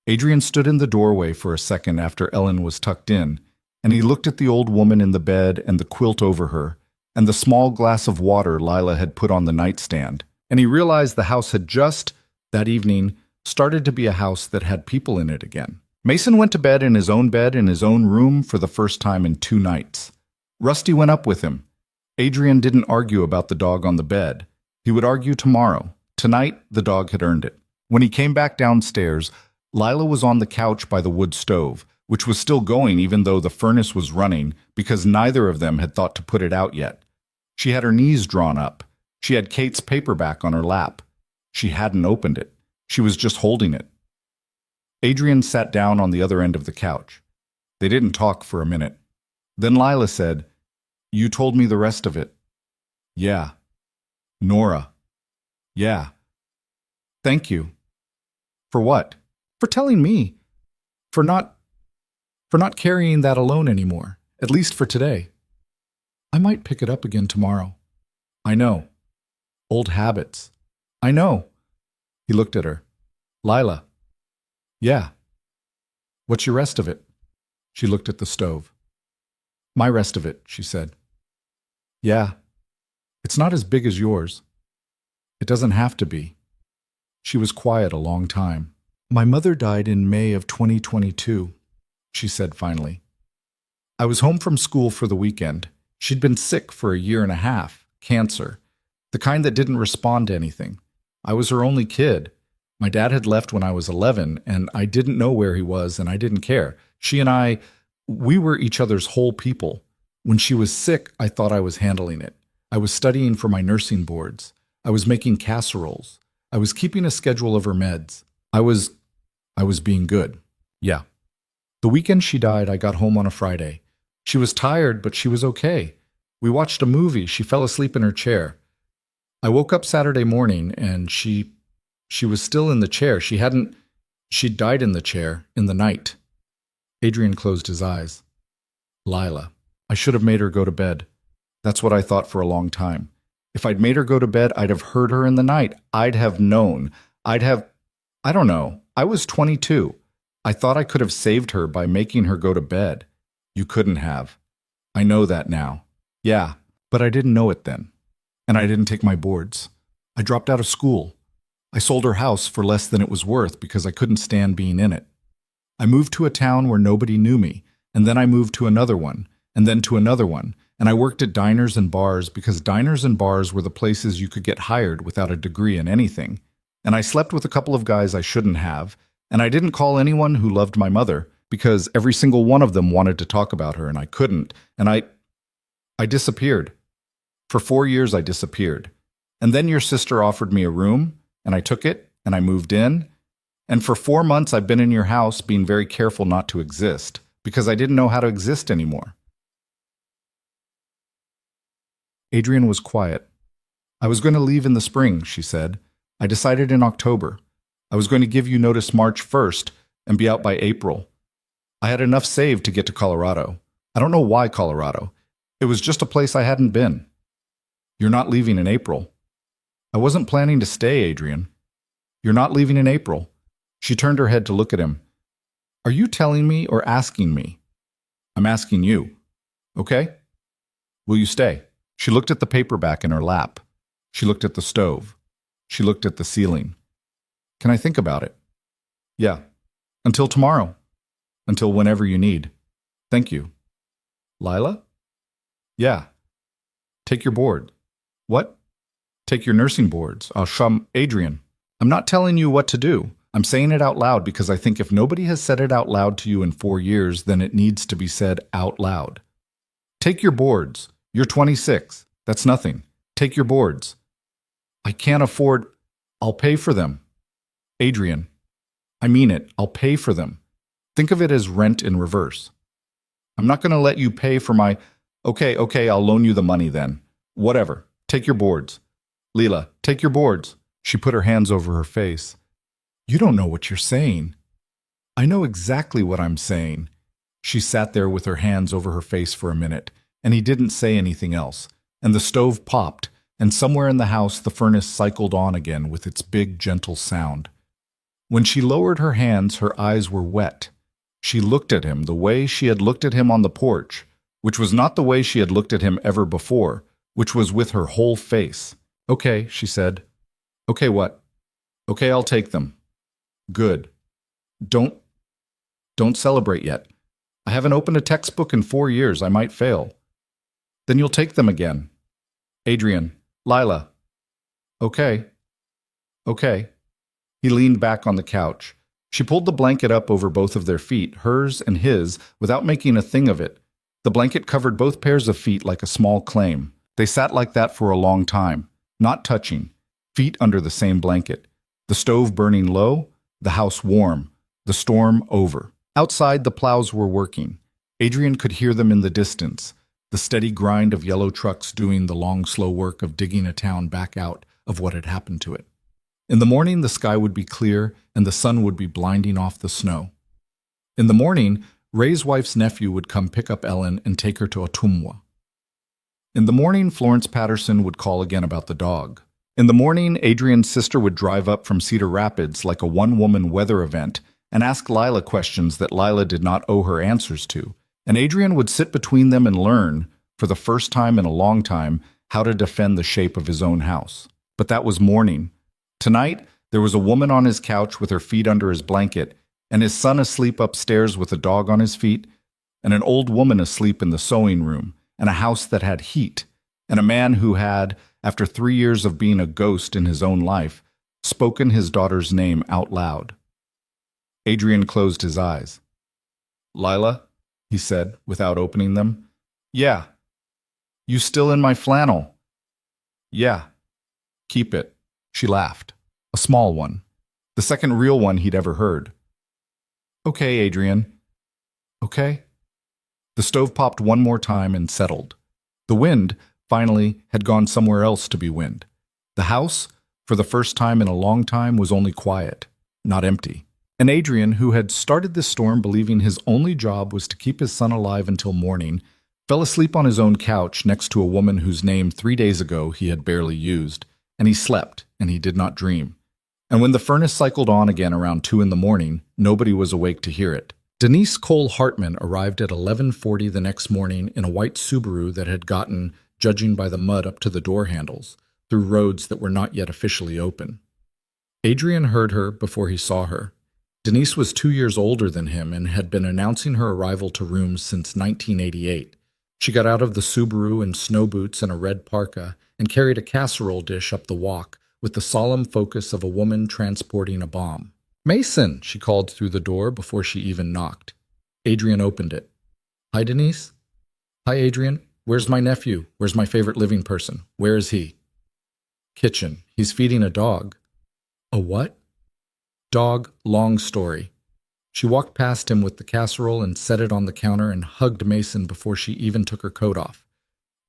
Adrian stood in the doorway for a second after Ellen was tucked in, and he looked at the old woman in the bed and the quilt over her, and the small glass of water Lila had put on the nightstand, and he realized the house had just, that evening, started to be a house that had people in it again. Mason went to bed in his own room for the first time in 2 nights. Rusty went up with him. Adrian didn't argue about the dog on the bed. He would argue tomorrow. Tonight, the dog had earned it. When he came back downstairs, Lila was on the couch by the wood stove, which was still going even though the furnace was running because neither of them had thought to put it out yet. She had her knees drawn up. She had Kate's paperback on her lap. She hadn't opened it. She was just holding it. Adrian sat down on the other end of the couch. They didn't talk for a minute. Then Lila said, "You told me the rest of it." "Yeah." "Nora." "Yeah." "Thank you." "For what?" "For telling me. For not carrying that alone anymore, at least for today. I might pick it up again tomorrow." "I know. Old habits." "I know." He looked at her. "Lila." "Yeah." "What's your rest of it?" She looked at the stove. My rest of it, she said. Yeah, it's not as big as yours. It doesn't have to be. She was quiet a long time. My mother died in May of 2022, she said finally. I was home from school for the weekend. She'd been sick for a year and a half, cancer, the kind that didn't respond to anything. I was her only kid. My dad had left when I was 11, and I didn't know where he was, and I didn't care. She and I, we were each other's whole people. When she was sick, I thought I was handling it. I was studying for my nursing boards. I was making casseroles. I was keeping a schedule of her meds. I was being good. Yeah. The weekend she died, I got home on a Friday. She was tired, but she was okay. We watched a movie. She fell asleep in her chair. I woke up Saturday morning, and she was still in the chair. She'd died in the chair in the night. Adrian closed his eyes. Lila, I should have made her go to bed. That's what I thought for a long time. If I'd made her go to bed, I'd have heard her in the night. I'd have known. I don't know. I was 22. I thought I could have saved her by making her go to bed. You couldn't have. I know that now. Yeah, but I didn't know it then. And I didn't take my boards. I dropped out of school. I sold her house for less than it was worth because I couldn't stand being in it. I moved to a town where nobody knew me, and then I moved to another one, and then to another one, and I worked at diners and bars because diners and bars were the places you could get hired without a degree in anything. And I slept with a couple of guys I shouldn't have, and I didn't call anyone who loved my mother because every single one of them wanted to talk about her and I couldn't, and I disappeared. For 4 years I disappeared. And then your sister offered me a room, and I took it, and I moved in. And for 4 months I've been in your house being very careful not to exist, because I didn't know how to exist anymore. Adrian was quiet. I was going to leave in the spring, she said. I decided in October. I was going to give you notice March 1st and be out by April. I had enough saved to get to Colorado. I don't know why Colorado. It was just a place I hadn't been. You're not leaving in April. I wasn't planning to stay, Adrian. You're not leaving in April. She turned her head to look at him. Are you telling me or asking me? I'm asking you. Okay? Will you stay? She looked at the paperback in her lap. She looked at the stove. She looked at the ceiling. Can I think about it? Yeah. Until tomorrow. Until whenever you need. Thank you. Lila? Yeah. Take your board. What? Take your nursing boards. Adrian. I'm not telling you what to do. I'm saying it out loud because I think if nobody has said it out loud to you in 4 years, then it needs to be said out loud. Take your boards. You're 26. That's nothing. Take your boards. I can't afford. I'll pay for them. Adrian. I mean it. I'll pay for them. Think of it as rent in reverse. I'm not going to let you pay for my. Okay, I'll loan you the money then. Whatever. Take your boards. Lila, take your boards. She put her hands over her face. You don't know what you're saying. I know exactly what I'm saying. She sat there with her hands over her face for a minute, and he didn't say anything else, and the stove popped, and somewhere in the house the furnace cycled on again with its big, gentle sound. When she lowered her hands, her eyes were wet. She looked at him the way she had looked at him on the porch, which was not the way she had looked at him ever before, which was with her whole face. Okay, she said. Okay, what? Okay, I'll take them. Good. Don't celebrate yet. I haven't opened a textbook in 4 years. I might fail. Then you'll take them again. Adrian. Lila. Okay. Okay. He leaned back on the couch. She pulled the blanket up over both of their feet, hers and his, without making a thing of it. The blanket covered both pairs of feet like a small claim. They sat like that for a long time, not touching, feet under the same blanket. The stove burning low, the house warm, the storm over. Outside, the plows were working. Adrian could hear them in the distance, the steady grind of yellow trucks doing the long, slow work of digging a town back out of what had happened to it. In the morning, the sky would be clear and the sun would be blinding off the snow. In the morning, Ray's wife's nephew would come pick up Ellen and take her to Ottumwa. In the morning, Florence Patterson would call again about the dog. In the morning, Adrian's sister would drive up from Cedar Rapids like a one-woman weather event and ask Lila questions that Lila did not owe her answers to, and Adrian would sit between them and learn, for the first time in a long time, how to defend the shape of his own house. But that was morning. Tonight, there was a woman on his couch with her feet under his blanket, and his son asleep upstairs with a dog on his feet, and an old woman asleep in the sewing room, and a house that had heat, and a man who had, after 3 years of being a ghost in his own life, spoken his daughter's name out loud. Adrian closed his eyes. "Lila," he said, without opening them. "Yeah." "You still in my flannel?" "Yeah." "Keep it." She laughed. A small one. The second real one he'd ever heard. "Okay, Adrian." "Okay." The stove popped one more time and settled. The wind, finally, had gone somewhere else to be wind. The house, for the first time in a long time, was only quiet, not empty. And Adrian, who had started this storm believing his only job was to keep his son alive until morning, fell asleep on his own couch next to a woman whose name 3 days ago he had barely used, and he slept, and he did not dream. And when the furnace cycled on again around 2 in the morning, nobody was awake to hear it. Denise Cole Hartman arrived at 11:40 the next morning in a white Subaru that had gotten, judging by the mud up to the door handles, through roads that were not yet officially open. Adrian heard her before he saw her. Denise was 2 years older than him and had been announcing her arrival to rooms since 1988. She got out of the Subaru in snow boots and a red parka and carried a casserole dish up the walk with the solemn focus of a woman transporting a bomb. "Mason," she called through the door before she even knocked. Adrian opened it. "Hi, Denise." "Hi, Adrian. Where's my nephew? Where's my favorite living person? Where is he?" "Kitchen. He's feeding a dog." "A what?" "Dog, long story." She walked past him with the casserole and set it on the counter and hugged Mason before she even took her coat off.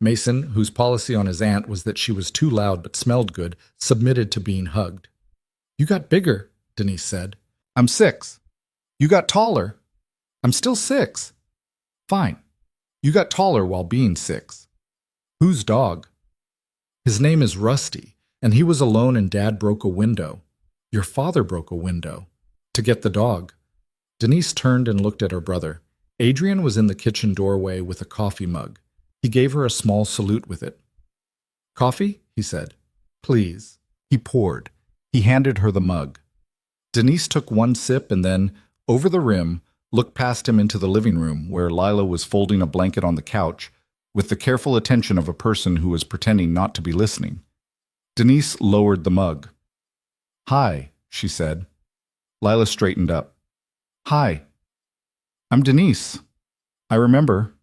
Mason, whose policy on his aunt was that she was too loud but smelled good, submitted to being hugged. "You got bigger," Denise said. "I'm 6. "You got taller." "I'm still 6. "Fine. You got taller while being 6. "Whose dog?" "His name is Rusty, and he was alone and Dad broke a window. Your father broke a window. To get the dog." Denise turned and looked at her brother. Adrian was in the kitchen doorway with a coffee mug. He gave her a small salute with it. "Coffee?" he said. "Please." He poured. He handed her the mug. Denise took one sip and then, over the rim, looked past him into the living room where Lila was folding a blanket on the couch with the careful attention of a person who was pretending not to be listening. Denise lowered the mug. "Hi," she said. Lila straightened up. "Hi. I'm Denise. I remember."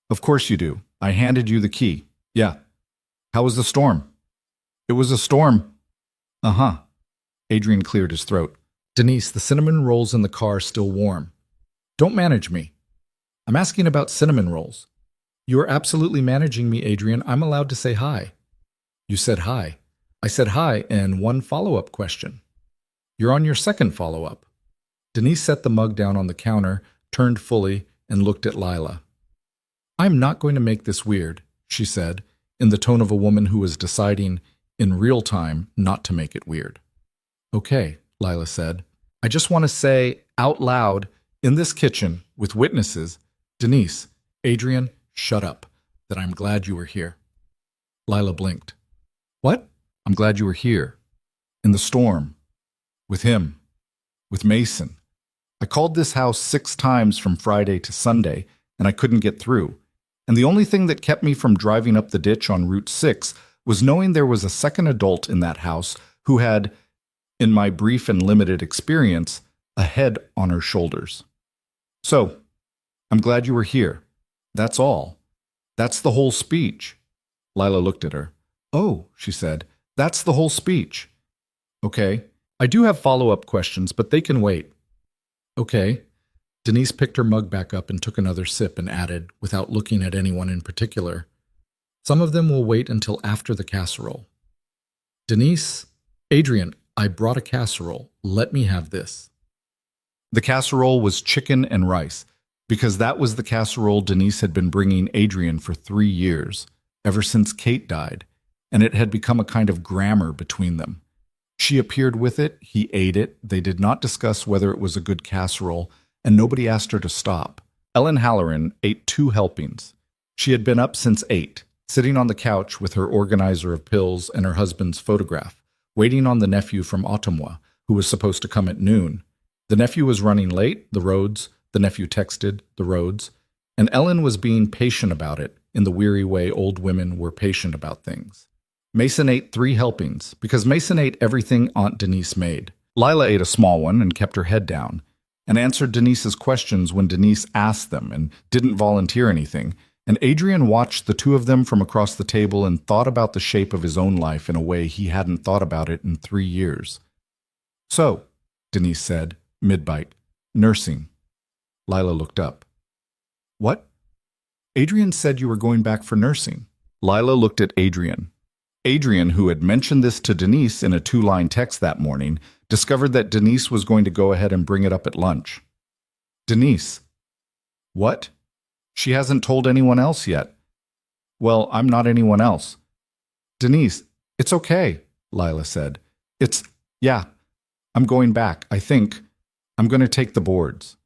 "Of course you do. I handed you the key." "Yeah." "How was the storm?" "It was a storm." "Uh-huh." Adrian cleared his throat. "Denise, the cinnamon rolls in the car still warm." "Don't manage me." "I'm asking about cinnamon rolls." "You are absolutely managing me, Adrian. I'm allowed to say hi." "You said hi." "I said hi and one follow-up question." "You're on your second follow-up." Denise set the mug down on the counter, turned fully, and looked at Lila. "I'm not going to make this weird," she said, in the tone of a woman who was deciding, in real time, not to make it weird. "Okay," Lila said. "I just want to say, out loud, in this kitchen, with witnesses, Denise, Adrian, shut up, that I'm glad you were here." Lila blinked. "What?" "I'm glad you were here. In the storm. With him. With Mason. I called this house 6 times from Friday to Sunday, and I couldn't get through. And the only thing that kept me from driving up the ditch on Route 6 was knowing there was a second adult in that house who had, in my brief and limited experience, a head on her shoulders. So, I'm glad you were here. That's all. That's the whole speech." Lila looked at her. "Oh," she said, "that's the whole speech." "Okay. I do have follow-up questions, but they can wait." "Okay." Denise picked her mug back up and took another sip and added, without looking at anyone in particular, "Some of them will wait until after the casserole." "Denise, Adrian, I brought a casserole. Let me have this." The casserole was chicken and rice, because that was the casserole Denise had been bringing Adrian for 3 years, ever since Kate died, and it had become a kind of grammar between them. She appeared with it, he ate it, they did not discuss whether it was a good casserole, and nobody asked her to stop. Ellen Halloran ate 2 helpings. She had been up since 8, sitting on the couch with her organizer of pills and her husband's photograph, waiting on the nephew from Ottumwa, who was supposed to come at noon. The nephew was running late, the roads. The nephew texted, the roads. And Ellen was being patient about it, in the weary way old women were patient about things. Mason ate 3 helpings, because Mason ate everything Aunt Denise made. Lila ate a small one and kept her head down, and answered Denise's questions when Denise asked them and didn't volunteer anything, and Adrian watched the 2 of them from across the table and thought about the shape of his own life in a way he hadn't thought about it in 3 years. "So," Denise said, mid-bite, "nursing." Lila looked up. "What?" "Adrian said you were going back for nursing." Lila looked at Adrian. Adrian, who had mentioned this to Denise in a 2-line text that morning, discovered that Denise was going to go ahead and bring it up at lunch. "Denise." "What?" "She hasn't told anyone else yet." "Well, I'm not anyone else." "Denise, it's okay," Lila said. Yeah, I'm going back, I think. I'm going to take the boards."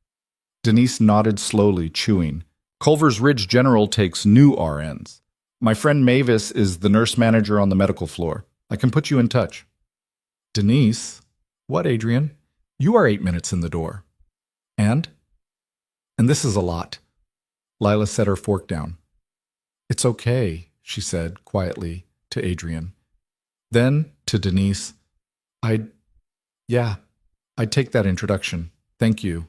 Denise nodded slowly, chewing. "Culver's Ridge General takes new RNs. My friend Mavis is the nurse manager on the medical floor. I can put you in touch." "Denise?" "What, Adrian?" "You are 8 minutes in the door." And this is a lot." Lila set her fork down. "It's okay," she said quietly to Adrian. Then, to Denise, I'd take that introduction. Thank you.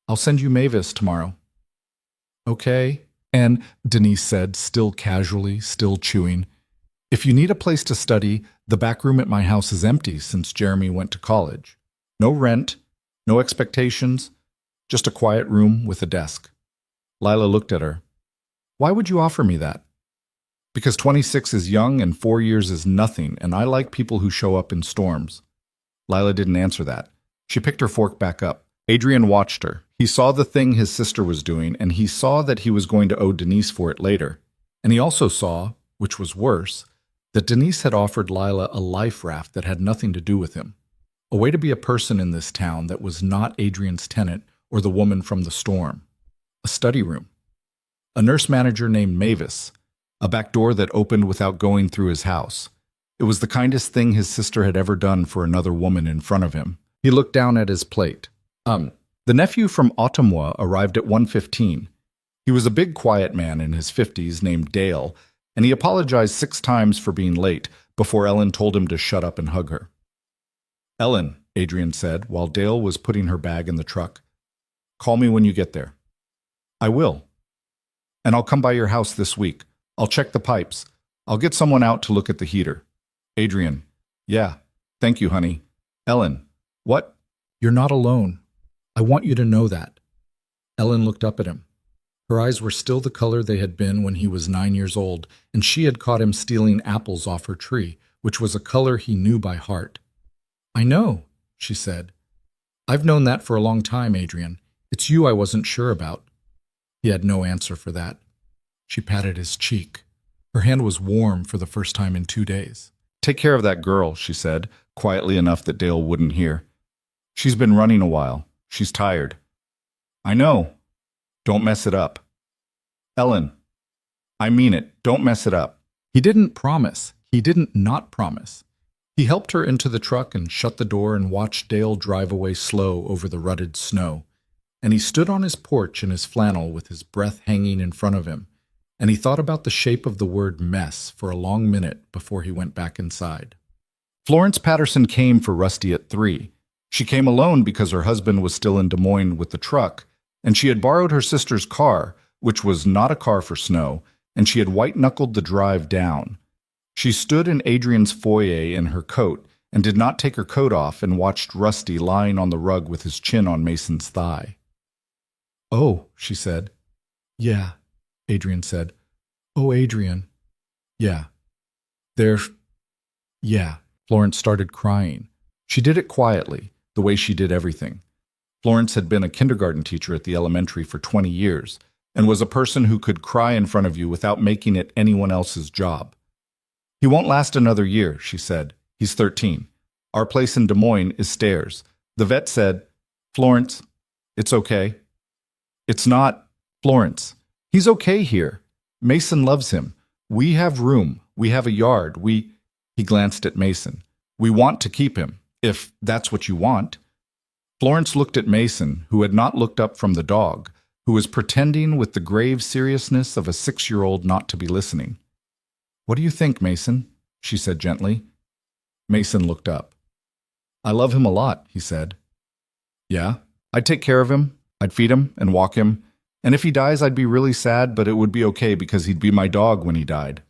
I'll send you Mavis tomorrow." "Okay." And Denise said, still casually, still chewing, "If you need a place to study, the back room at my house is empty since Jeremy went to college. No rent, no expectations, just a quiet room with a desk." Lila looked at her. "Why would you offer me that?" "Because 26 is young and 4 years is nothing, and I like people who show up in storms." Lila didn't answer that. She picked her fork back up. Adrian watched her. He saw the thing his sister was doing, and he saw that he was going to owe Denise for it later. And he also saw, which was worse, that Denise had offered Lila a life raft that had nothing to do with him. A way to be a person in this town that was not Adrian's tenant or the woman from the storm. A study room. A nurse manager named Mavis. A back door that opened without going through his house. It was the kindest thing his sister had ever done for another woman in front of him. He looked down at his plate. The nephew from Ottumwa arrived at 1:15. He was a big, quiet man in his 50s named Dale, and he apologized 6 times for being late before Ellen told him to shut up and hug her. "Ellen," Adrian said, while Dale was putting her bag in the truck, "call me when you get there." "I will. And I'll come by your house this week. I'll check the pipes. I'll get someone out to look at the heater." Adrian, "Yeah, thank you, honey." "Ellen." "What?" "You're not alone. I want you to know that." Ellen looked up at him. Her eyes were still the color they had been when he was 9 years old, and she had caught him stealing apples off her tree, which was a color he knew by heart. "I know," she said. "I've known that for a long time, Adrian. It's you I wasn't sure about." He had no answer for that. She patted his cheek. Her hand was warm for the first time in 2 days. "Take care of that girl," she said, quietly enough that Dale wouldn't hear. "She's been running a while. She's tired." "I know. Don't mess it up." "Ellen, I mean it. Don't mess it up." He didn't promise. He didn't not promise. He helped her into the truck and shut the door and watched Dale drive away slow over the rutted snow. And he stood on his porch in his flannel with his breath hanging in front of him, and he thought about the shape of the word mess for a long minute before he went back inside. Florence Patterson came for Rusty at 3. She came alone because her husband was still in Des Moines with the truck, and she had borrowed her sister's car, which was not a car for snow, and she had white-knuckled the drive down. She stood in Adrian's foyer in her coat and did not take her coat off and watched Rusty lying on the rug with his chin on Mason's thigh. "Oh," she said. "Yeah," Adrian said. "Oh, Adrian." "Yeah." Yeah." Florence started crying. She did it quietly, the way she did everything. Florence had been a kindergarten teacher at the elementary for 20 years and was a person who could cry in front of you without making it anyone else's job. "He won't last another year," she said. "He's 13. Our place in Des Moines is stairs. The vet said, 'Florence, it's okay.'" It's not Florence. He's okay here. Mason loves him. We have room. We have a yard. He glanced at Mason. We want to keep him, if that's what you want. Florence looked at Mason, who had not looked up from the dog, who was pretending with the grave seriousness of a 6-year-old not to be listening. What do you think, Mason? She said gently. Mason looked up. I love him a lot, he said. Yeah, I'd take care of him. I'd feed him and walk him. And if he dies, I'd be really sad, but it would be okay because he'd be my dog when he died.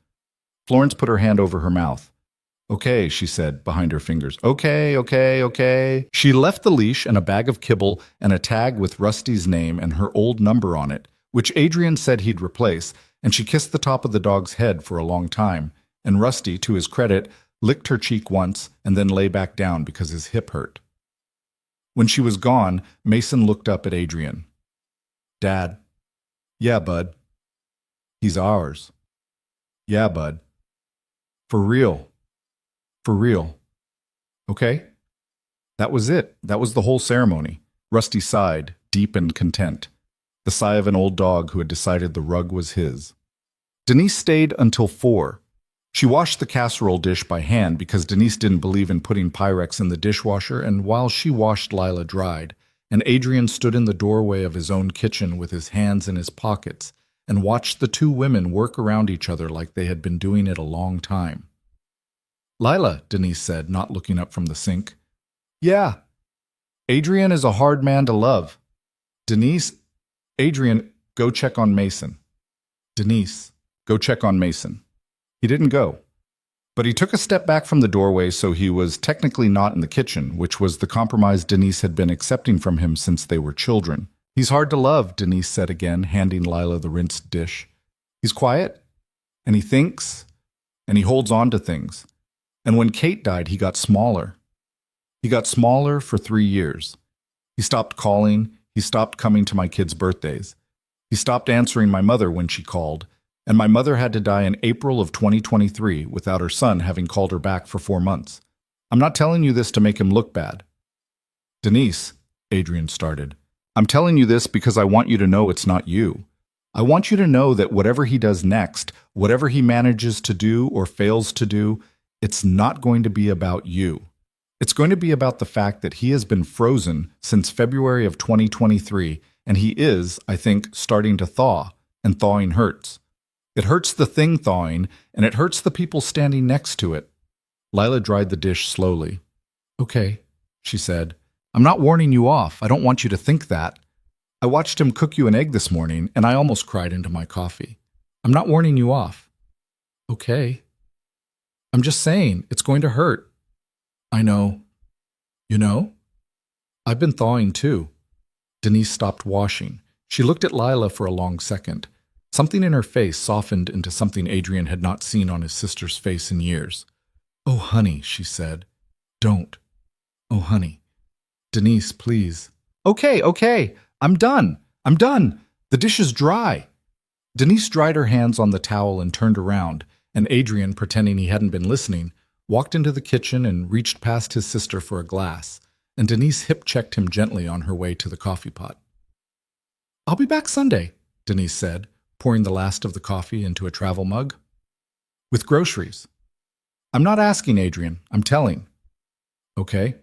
Florence put her hand over her mouth. Okay, she said, behind her fingers. Okay, okay, okay. She left the leash and a bag of kibble and a tag with Rusty's name and her old number on it, which Adrian said he'd replace, and she kissed the top of the dog's head for a long time, and Rusty, to his credit, licked her cheek once and then lay back down because his hip hurt. When she was gone, Mason looked up at Adrian. Dad. Yeah, bud. He's ours. Yeah, bud. For real. For real. Okay? That was it. That was the whole ceremony. Rusty sighed, deep and content. The sigh of an old dog who had decided the rug was his. Denise stayed until 4. She washed the casserole dish by hand because Denise didn't believe in putting Pyrex in the dishwasher, and while she washed, Lila dried, and Adrian stood in the doorway of his own kitchen with his hands in his pockets and watched the two women work around each other like they had been doing it a long time. Lila, Denise said, not looking up from the sink. Yeah. Adrian is a hard man to love. Denise, Adrian, go check on Mason. Denise, go check on Mason. He didn't go. But he took a step back from the doorway, so he was technically not in the kitchen, which was the compromise Denise had been accepting from him since they were children. He's hard to love, Denise said again, handing Lila the rinsed dish. He's quiet, and he thinks, and he holds on to things. And when Kate died, he got smaller. He got smaller for 3 years. He stopped calling. He stopped coming to my kids' birthdays. He stopped answering my mother when she called. And my mother had to die in April of 2023 without her son having called her back for 4 months. I'm not telling you this to make him look bad. Denise, Adrian started, I'm telling you this because I want you to know it's not you. I want you to know that whatever he does next, whatever he manages to do or fails to do, it's not going to be about you. It's going to be about the fact that he has been frozen since February of 2023, and he is, I think, starting to thaw, and thawing hurts. It hurts the thing thawing, and it hurts the people standing next to it. Lila dried the dish slowly. Okay, she said. I'm not warning you off. I don't want you to think that. I watched him cook you an egg this morning, and I almost cried into my coffee. I'm not warning you off. Okay. I'm just saying, it's going to hurt. I know. You know? I've been thawing too. Denise stopped washing. She looked at Lila for a long second. Something in her face softened into something Adrian had not seen on his sister's face in years. Oh, honey, she said. Don't. Oh, honey. Denise, please. Okay. I'm done. The dish is dry. Denise dried her hands on the towel and turned around, and Adrian, pretending he hadn't been listening, walked into the kitchen and reached past his sister for a glass, and Denise hip-checked him gently on her way to the coffee pot. I'll be back Sunday, Denise said, pouring the last of the coffee into a travel mug. With groceries. I'm not asking, Adrian. I'm telling. Okay.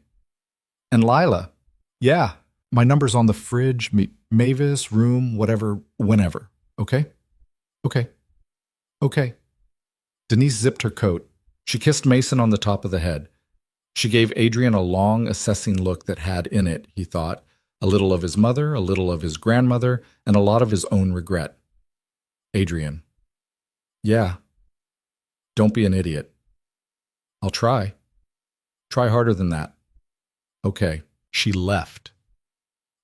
And Lila. Yeah, my number's on the fridge, Mavis, room, whatever, whenever. Okay? Okay. Denise zipped her coat. She kissed Mason on the top of the head. She gave Adrian a long, assessing look that had in it, he thought, a little of his mother, a little of his grandmother, and a lot of his own regret. Adrian. Yeah. Don't be an idiot. I'll try. Try harder than that. Okay. She left.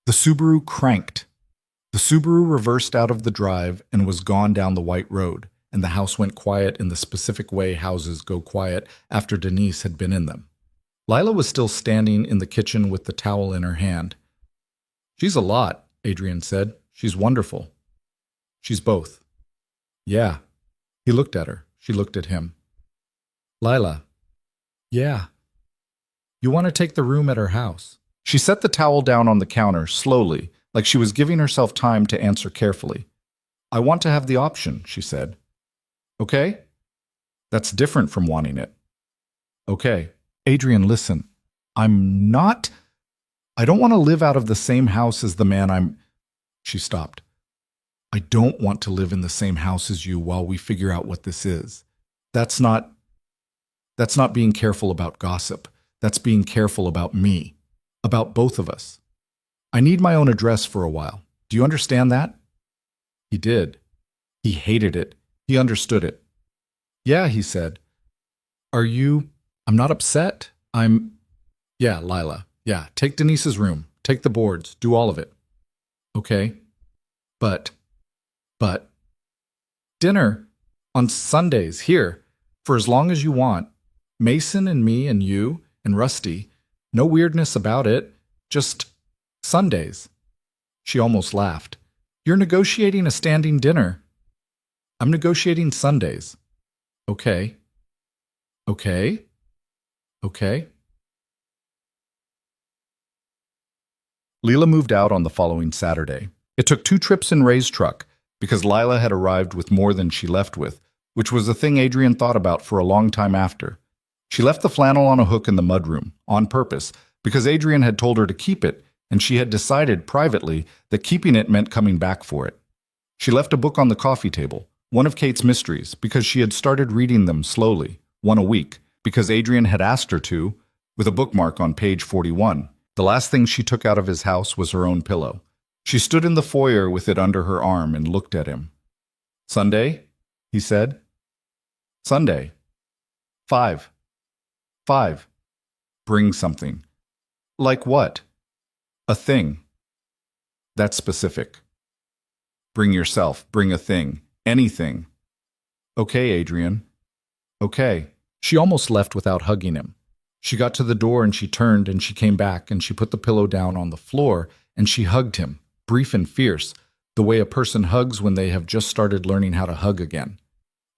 The Subaru cranked. The Subaru reversed out of the drive and was gone down the white road, and the house went quiet in the specific way houses go quiet after Denise had been in them. Lila was still standing in the kitchen with the towel in her hand. She's a lot, Adrian said. She's wonderful. She's both. Yeah. He looked at her. She looked at him. Lila. Yeah. You want to take the room at her house. She set the towel down on the counter slowly, like she was giving herself time to answer carefully. I want to have the option, she said. Okay? That's different from wanting it. Okay. Adrian, listen. I don't want to live out of the same house as the man. She stopped. I don't want to live in the same house as you while we figure out what this is. That's not being careful about gossip. That's being careful about me, about both of us. I need my own address for a while. Do you understand that? He did. He hated it. He understood it. Yeah, he said. I'm not upset. Yeah, Lila. Yeah, take Denise's room. Take the boards. Do all of it. Okay. But, dinner on Sundays here, for as long as you want. Mason and me and you and Rusty. No weirdness about it. Just Sundays. She almost laughed. You're negotiating a standing dinner. I'm negotiating Sundays. Okay. Okay. Okay. Leela moved out on the following Saturday. It took 2 trips in Ray's truck, because Lila had arrived with more than she left with, which was a thing Adrian thought about for a long time after. She left the flannel on a hook in the mudroom, on purpose, because Adrian had told her to keep it, and she had decided privately that keeping it meant coming back for it. She left a book on the coffee table, one of Kate's mysteries, because she had started reading them slowly, one a week, because Adrian had asked her to, with a bookmark on page 41. The last thing she took out of his house was her own pillow. She stood in the foyer with it under her arm and looked at him. Sunday? He said. Sunday. 5. Bring something. Like what? A thing. That's specific. Bring yourself. Bring a thing. Anything. Okay, Adrian. Okay. She almost left without hugging him. She got to the door and she turned and she came back and she put the pillow down on the floor and she hugged him, brief and fierce, the way a person hugs when they have just started learning how to hug again.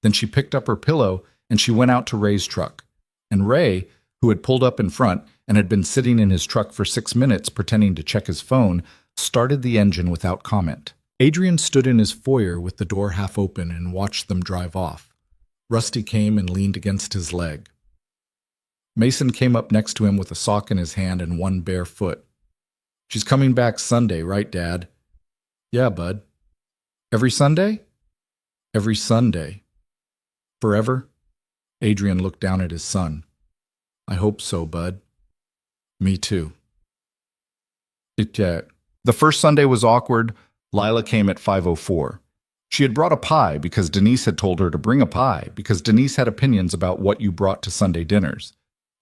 Then she picked up her pillow and she went out to Ray's truck. And Ray, who had pulled up in front and had been sitting in his truck for 6 minutes pretending to check his phone, started the engine without comment. Adrian stood in his foyer with the door half open and watched them drive off. Rusty came and leaned against his leg. Mason came up next to him with a sock in his hand and one bare foot. She's coming back Sunday, right, Dad? Yeah, bud. Every Sunday? Every Sunday. Forever? Adrian looked down at his son. I hope so, bud. Me too. The first Sunday was awkward. Lila came at 5:04. She had brought a pie because Denise had told her to bring a pie because Denise had opinions about what you brought to Sunday dinners.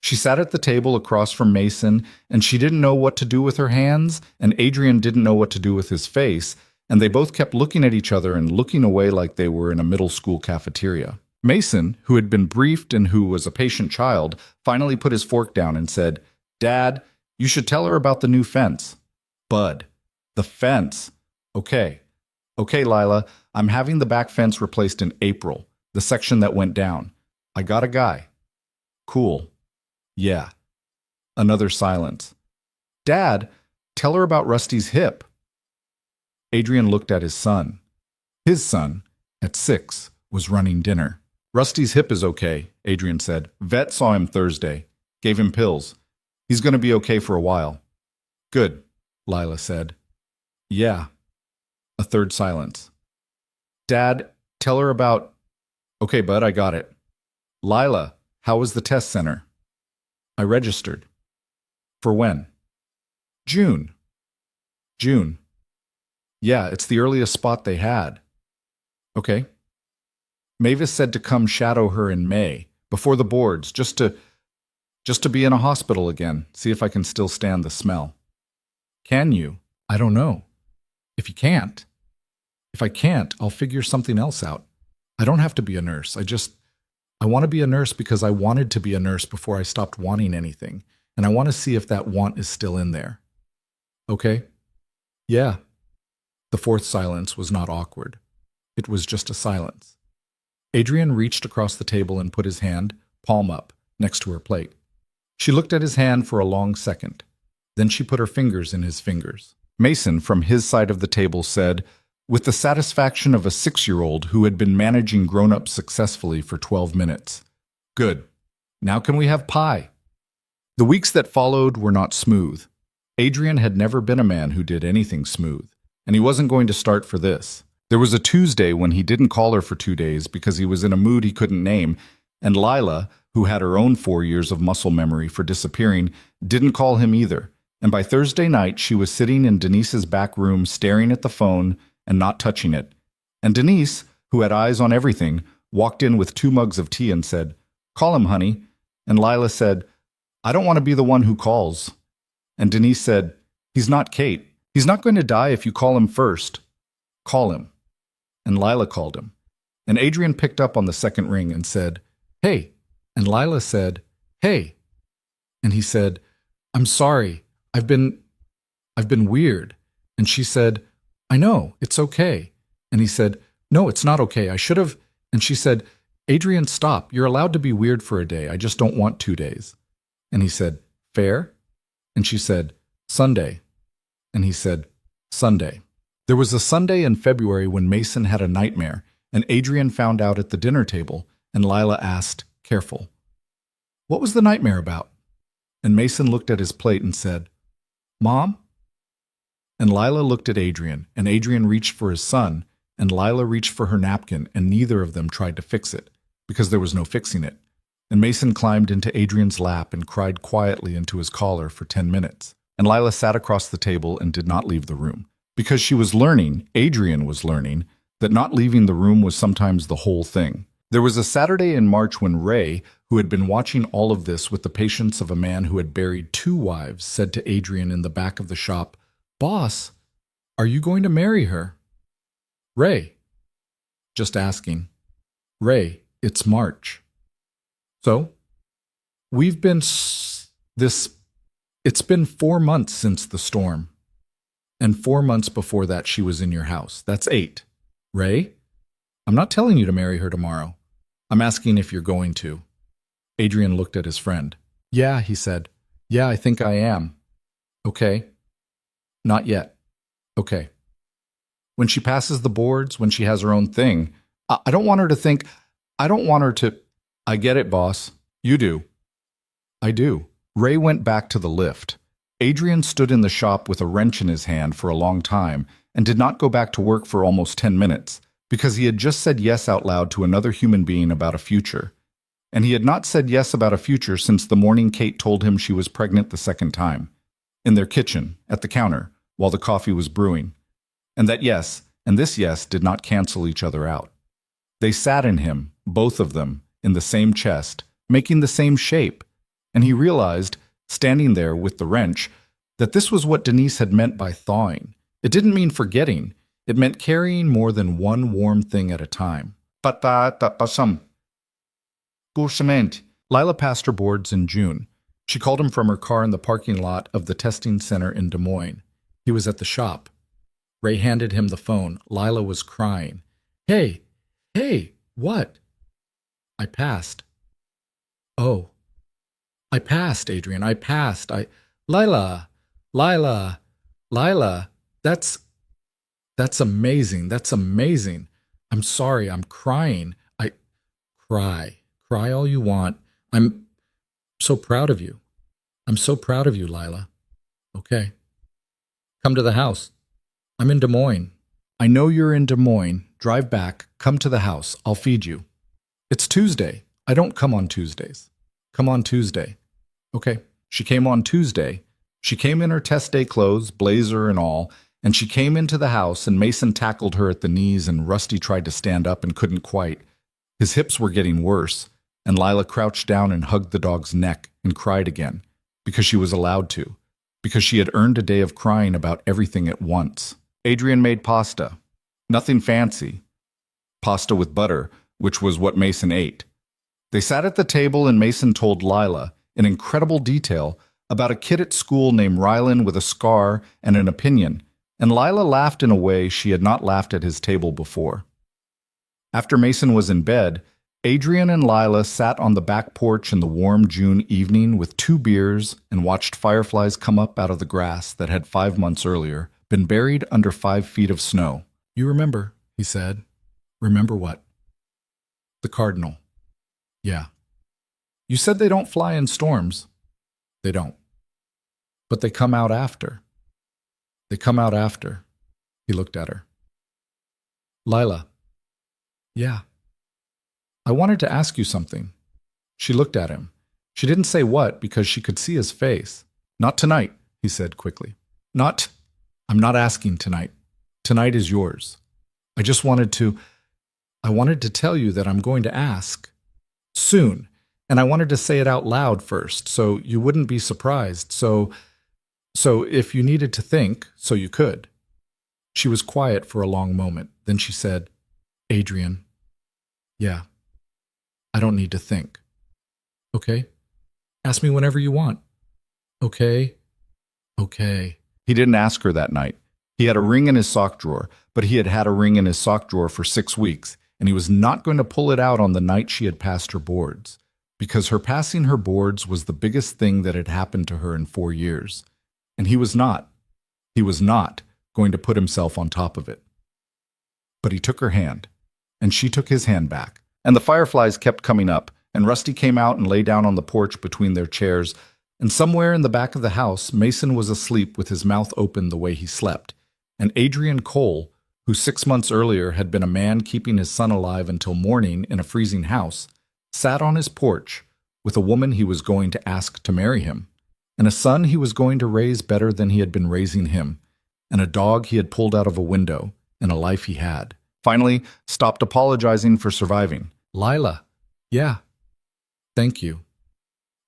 She sat at the table across from Mason, and she didn't know what to do with her hands, and Adrian didn't know what to do with his face, and they both kept looking at each other and looking away like they were in a middle school cafeteria. Mason, who had been briefed and who was a patient child, finally put his fork down and said, Dad, you should tell her about the new fence. Bud, the fence. Okay, Lila, I'm having the back fence replaced in April, the section that went down. I got a guy. Cool. Yeah. Another silence. Dad, tell her about Rusty's hip. Adrian looked at his son. His son, at 6, was running dinner. Rusty's hip is okay, Adrian said. Vet saw him Thursday. Gave him pills. He's going to be okay for a while. Good, Lila said. Yeah. A third silence. Dad, tell her about... Okay, bud, I got it. Lila, how was the test center? I registered. For when? June. Yeah, it's the earliest spot they had. Okay. Mavis said to come shadow her in May, before the boards, just to be in a hospital again, see if I can still stand the smell. Can you? I don't know. If you can't. If I can't, I'll figure something else out. I don't have to be a nurse. I want to be a nurse because I wanted to be a nurse before I stopped wanting anything, and I want to see if that want is still in there. Okay? Yeah. The fourth silence was not awkward. It was just a silence. Adrian reached across the table and put his hand, palm up, next to her plate. She looked at his hand for a long second. Then she put her fingers in his fingers. Mason, from his side of the table, said, with the satisfaction of a 6-year-old who had been managing grown-ups successfully for 12 minutes. Good. Now can we have pie? The weeks that followed were not smooth. Adrian had never been a man who did anything smooth, and he wasn't going to start for this. There was a Tuesday when he didn't call her for 2 days because he was in a mood he couldn't name, and Lila, who had her own 4 years of muscle memory for disappearing, didn't call him either. And by Thursday night, she was sitting in Denise's back room staring at the phone and not touching it. And Denise, who had eyes on everything, walked in with 2 mugs of tea and said, "Call him, honey." And Lila said, "I don't want to be the one who calls." And Denise said, "He's not Kate. He's not going to die if you call him first. Call him." And Lila called him. And Adrian picked up on the second ring and said, "Hey." And Lila said, "Hey." And he said, "I'm sorry. I've been weird." And she said, "I know, it's okay." And he said, "No, it's not okay. I should have." And she said, "Adrian, stop. You're allowed to be weird for a day. I just don't want 2 days." And he said, "Fair?" And she said, "Sunday." And he said, "Sunday." There was a Sunday in February when Mason had a nightmare, and Adrian found out at the dinner table, and Lila asked, careful, "What was the nightmare about?" And Mason looked at his plate and said, "Mom?" And Lila looked at Adrian, and Adrian reached for his son, and Lila reached for her napkin, and neither of them tried to fix it, because there was no fixing it. And Mason climbed into Adrian's lap and cried quietly into his collar for 10 minutes. And Lila sat across the table and did not leave the room. Because she was learning, Adrian was learning, that not leaving the room was sometimes the whole thing. There was a Saturday in March when Ray, who had been watching all of this with the patience of a man who had buried 2 wives, said to Adrian in the back of the shop, "Boss, are you going to marry her?" "Ray." "Just asking." "Ray, it's March." "So? We've been It's been 4 months since the storm. And 4 months before that she was in your house. That's 8. Ray, I'm not telling you to marry her tomorrow. I'm asking if you're going to." Adrian looked at his friend. "Yeah," he said. "Yeah, I think I am." "Okay." "Not yet." "Okay." "When she passes the boards, when she has her own thing, I don't want her to think, I don't want her to—" "I get it, boss. You do." "I do." Ray went back to the lift. Adrian stood in the shop with a wrench in his hand for a long time and did not go back to work for almost 10 minutes because he had just said yes out loud to another human being about a future. And he had not said yes about a future since the morning Kate told him she was pregnant the second time, in their kitchen, at the counter, while the coffee was brewing. And that yes, and this yes did not cancel each other out. They sat in him, both of them, in the same chest, making the same shape, and he realized, standing there with the wrench, that this was what Denise had meant by thawing. It didn't mean forgetting. It meant carrying more than one warm thing at a time. Lila passed her boards in June. She called him from her car in the parking lot of the testing center in Des Moines. He was at the shop. Ray handed him the phone. Lila was crying. Hey, what?" "I passed." "Oh." "I passed, Adrian. I passed. Lila, that's amazing. That's amazing. I'm sorry. I'm crying. Cry all you want. I'm so proud of you. I'm so proud of you, Lila." "Okay. Come to the house. I'm in Des Moines." "I know you're in Des Moines. Drive back. Come to the house. I'll feed you." "It's Tuesday. I don't come on Tuesdays." "Come on Tuesday." "Okay." She came on Tuesday. She came in her test day clothes, blazer and all, and she came into the house, and Mason tackled her at the knees, and Rusty tried to stand up and couldn't quite. His hips were getting worse, and Lila crouched down and hugged the dog's neck and cried again, because she was allowed to, because she had earned a day of crying about everything at once. Adrian made pasta. Nothing fancy. Pasta with butter, which was what Mason ate. They sat at the table, and Mason told Lila, in incredible detail, about a kid at school named Rylan with a scar and an opinion, and Lila laughed in a way she had not laughed at his table before. After Mason was in bed, Adrian and Lila sat on the back porch in the warm June evening with 2 beers and watched fireflies come up out of the grass that had 5 months earlier been buried under 5 feet of snow. You remember, he said. Remember what? The cardinal. Yeah. You said they don't fly in storms. They don't. But they come out after. They come out after. He looked at her. Lila. Yeah. I wanted to ask you something. She looked at him. She didn't say what because she could see his face. Not tonight, he said quickly. I'm not asking tonight. Tonight is yours. I wanted to tell you that I'm going to ask. Soon. And I wanted to say it out loud first, so you wouldn't be surprised. So if you needed to think, so you could. She was quiet for a long moment. Then she said, Adrian. Yeah. I don't need to think. Okay? Ask me whenever you want. Okay? Okay. He didn't ask her that night. He had a ring in his sock drawer, but he had had a ring in his sock drawer for 6 weeks, and he was not going to pull it out on the night she had passed her boards, because her passing her boards was the biggest thing that had happened to her in 4 years, and he was not going to put himself on top of it. But he took her hand, and she took his hand back, and the fireflies kept coming up, and Rusty came out and lay down on the porch between their chairs, and somewhere in the back of the house, Mason was asleep with his mouth open the way he slept, and Adrian Cole, who 6 months earlier had been a man keeping his son alive until morning in a freezing house, sat on his porch with a woman he was going to ask to marry him, and a son he was going to raise better than he had been raising him, and a dog he had pulled out of a window, and a life he had. Finally, stopped apologizing for surviving. Lila. Yeah. Thank you.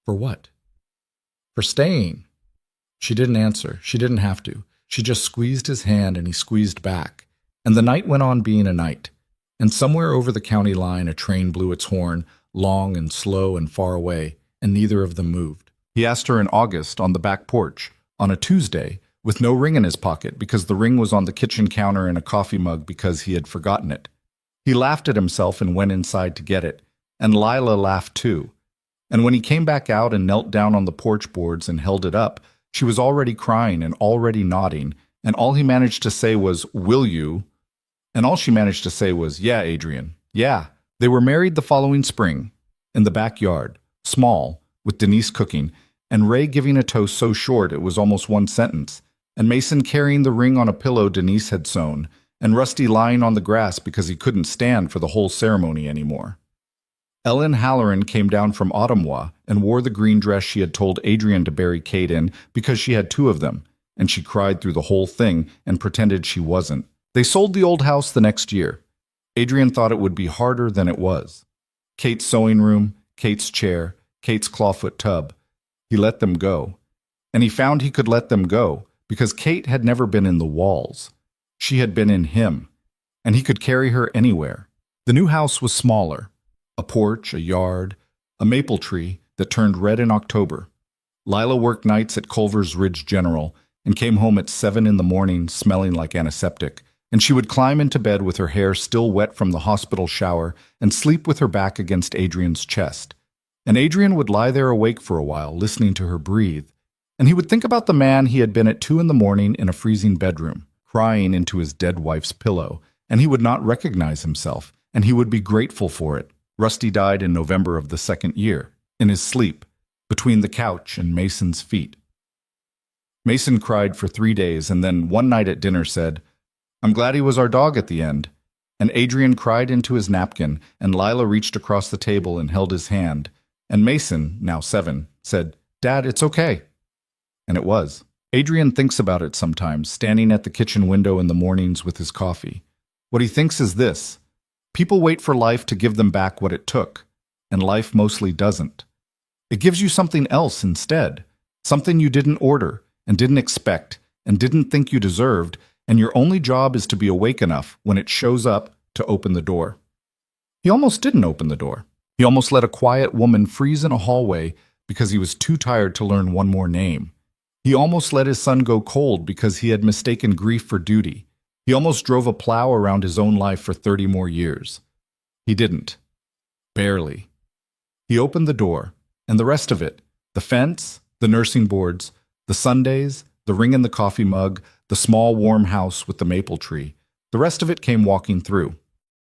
For what? For staying. She didn't answer. She didn't have to. She just squeezed his hand and he squeezed back. And the night went on being a night. And somewhere over the county line a train blew its horn, long and slow and far away, and neither of them moved. He asked her in August on the back porch, on a Tuesday, with no ring in his pocket because the ring was on the kitchen counter in a coffee mug because he had forgotten it. He laughed at himself and went inside to get it, and Lila laughed too. And when he came back out and knelt down on the porch boards and held it up, she was already crying and already nodding, and all he managed to say was, "Will you?" And all she managed to say was, "Yeah, Adrian, yeah." They were married the following spring, in the backyard, small, with Denise cooking, and Ray giving a toast so short it was almost one sentence, and Mason carrying the ring on a pillow Denise had sewn, and Rusty lying on the grass because he couldn't stand for the whole ceremony anymore. Ellen Halloran came down from Ottawa and wore the green dress she had told Adrian to bury Kate in because she had 2 of them, and she cried through the whole thing and pretended she wasn't. They sold the old house the next year. Adrian thought it would be harder than it was. Kate's sewing room, Kate's chair, Kate's clawfoot tub. He let them go. And he found he could let them go because Kate had never been in the walls. She had been in him, and he could carry her anywhere. The new house was smaller. A porch, a yard, a maple tree that turned red in October. Lila worked nights at Culver's Ridge General and came home at 7 in the morning smelling like antiseptic, and she would climb into bed with her hair still wet from the hospital shower and sleep with her back against Adrian's chest. And Adrian would lie there awake for a while, listening to her breathe, and he would think about the man he had been at 2 in the morning in a freezing bedroom, crying into his dead wife's pillow, and he would not recognize himself, and he would be grateful for it. Rusty died in November of the 2nd year, in his sleep, between the couch and Mason's feet. Mason cried for 3 days and then one night at dinner said, "I'm glad he was our dog at the end." And Adrian cried into his napkin, and Lila reached across the table and held his hand. And Mason, now 7, said, "Dad, it's okay." And it was. Adrian thinks about it sometimes, standing at the kitchen window in the mornings with his coffee. What he thinks is this: people wait for life to give them back what it took, and life mostly doesn't. It gives you something else instead, something you didn't order and didn't expect and didn't think you deserved, and your only job is to be awake enough when it shows up to open the door. He almost didn't open the door. He almost let a quiet woman freeze in a hallway because he was too tired to learn one more name. He almost let his son go cold because he had mistaken grief for duty. He almost drove a plow around his own life for 30 more years. He didn't. Barely. He opened the door, and the rest of it, the fence, the nursing boards, the Sundays, the ring in the coffee mug, the small warm house with the maple tree. The rest of it came walking through.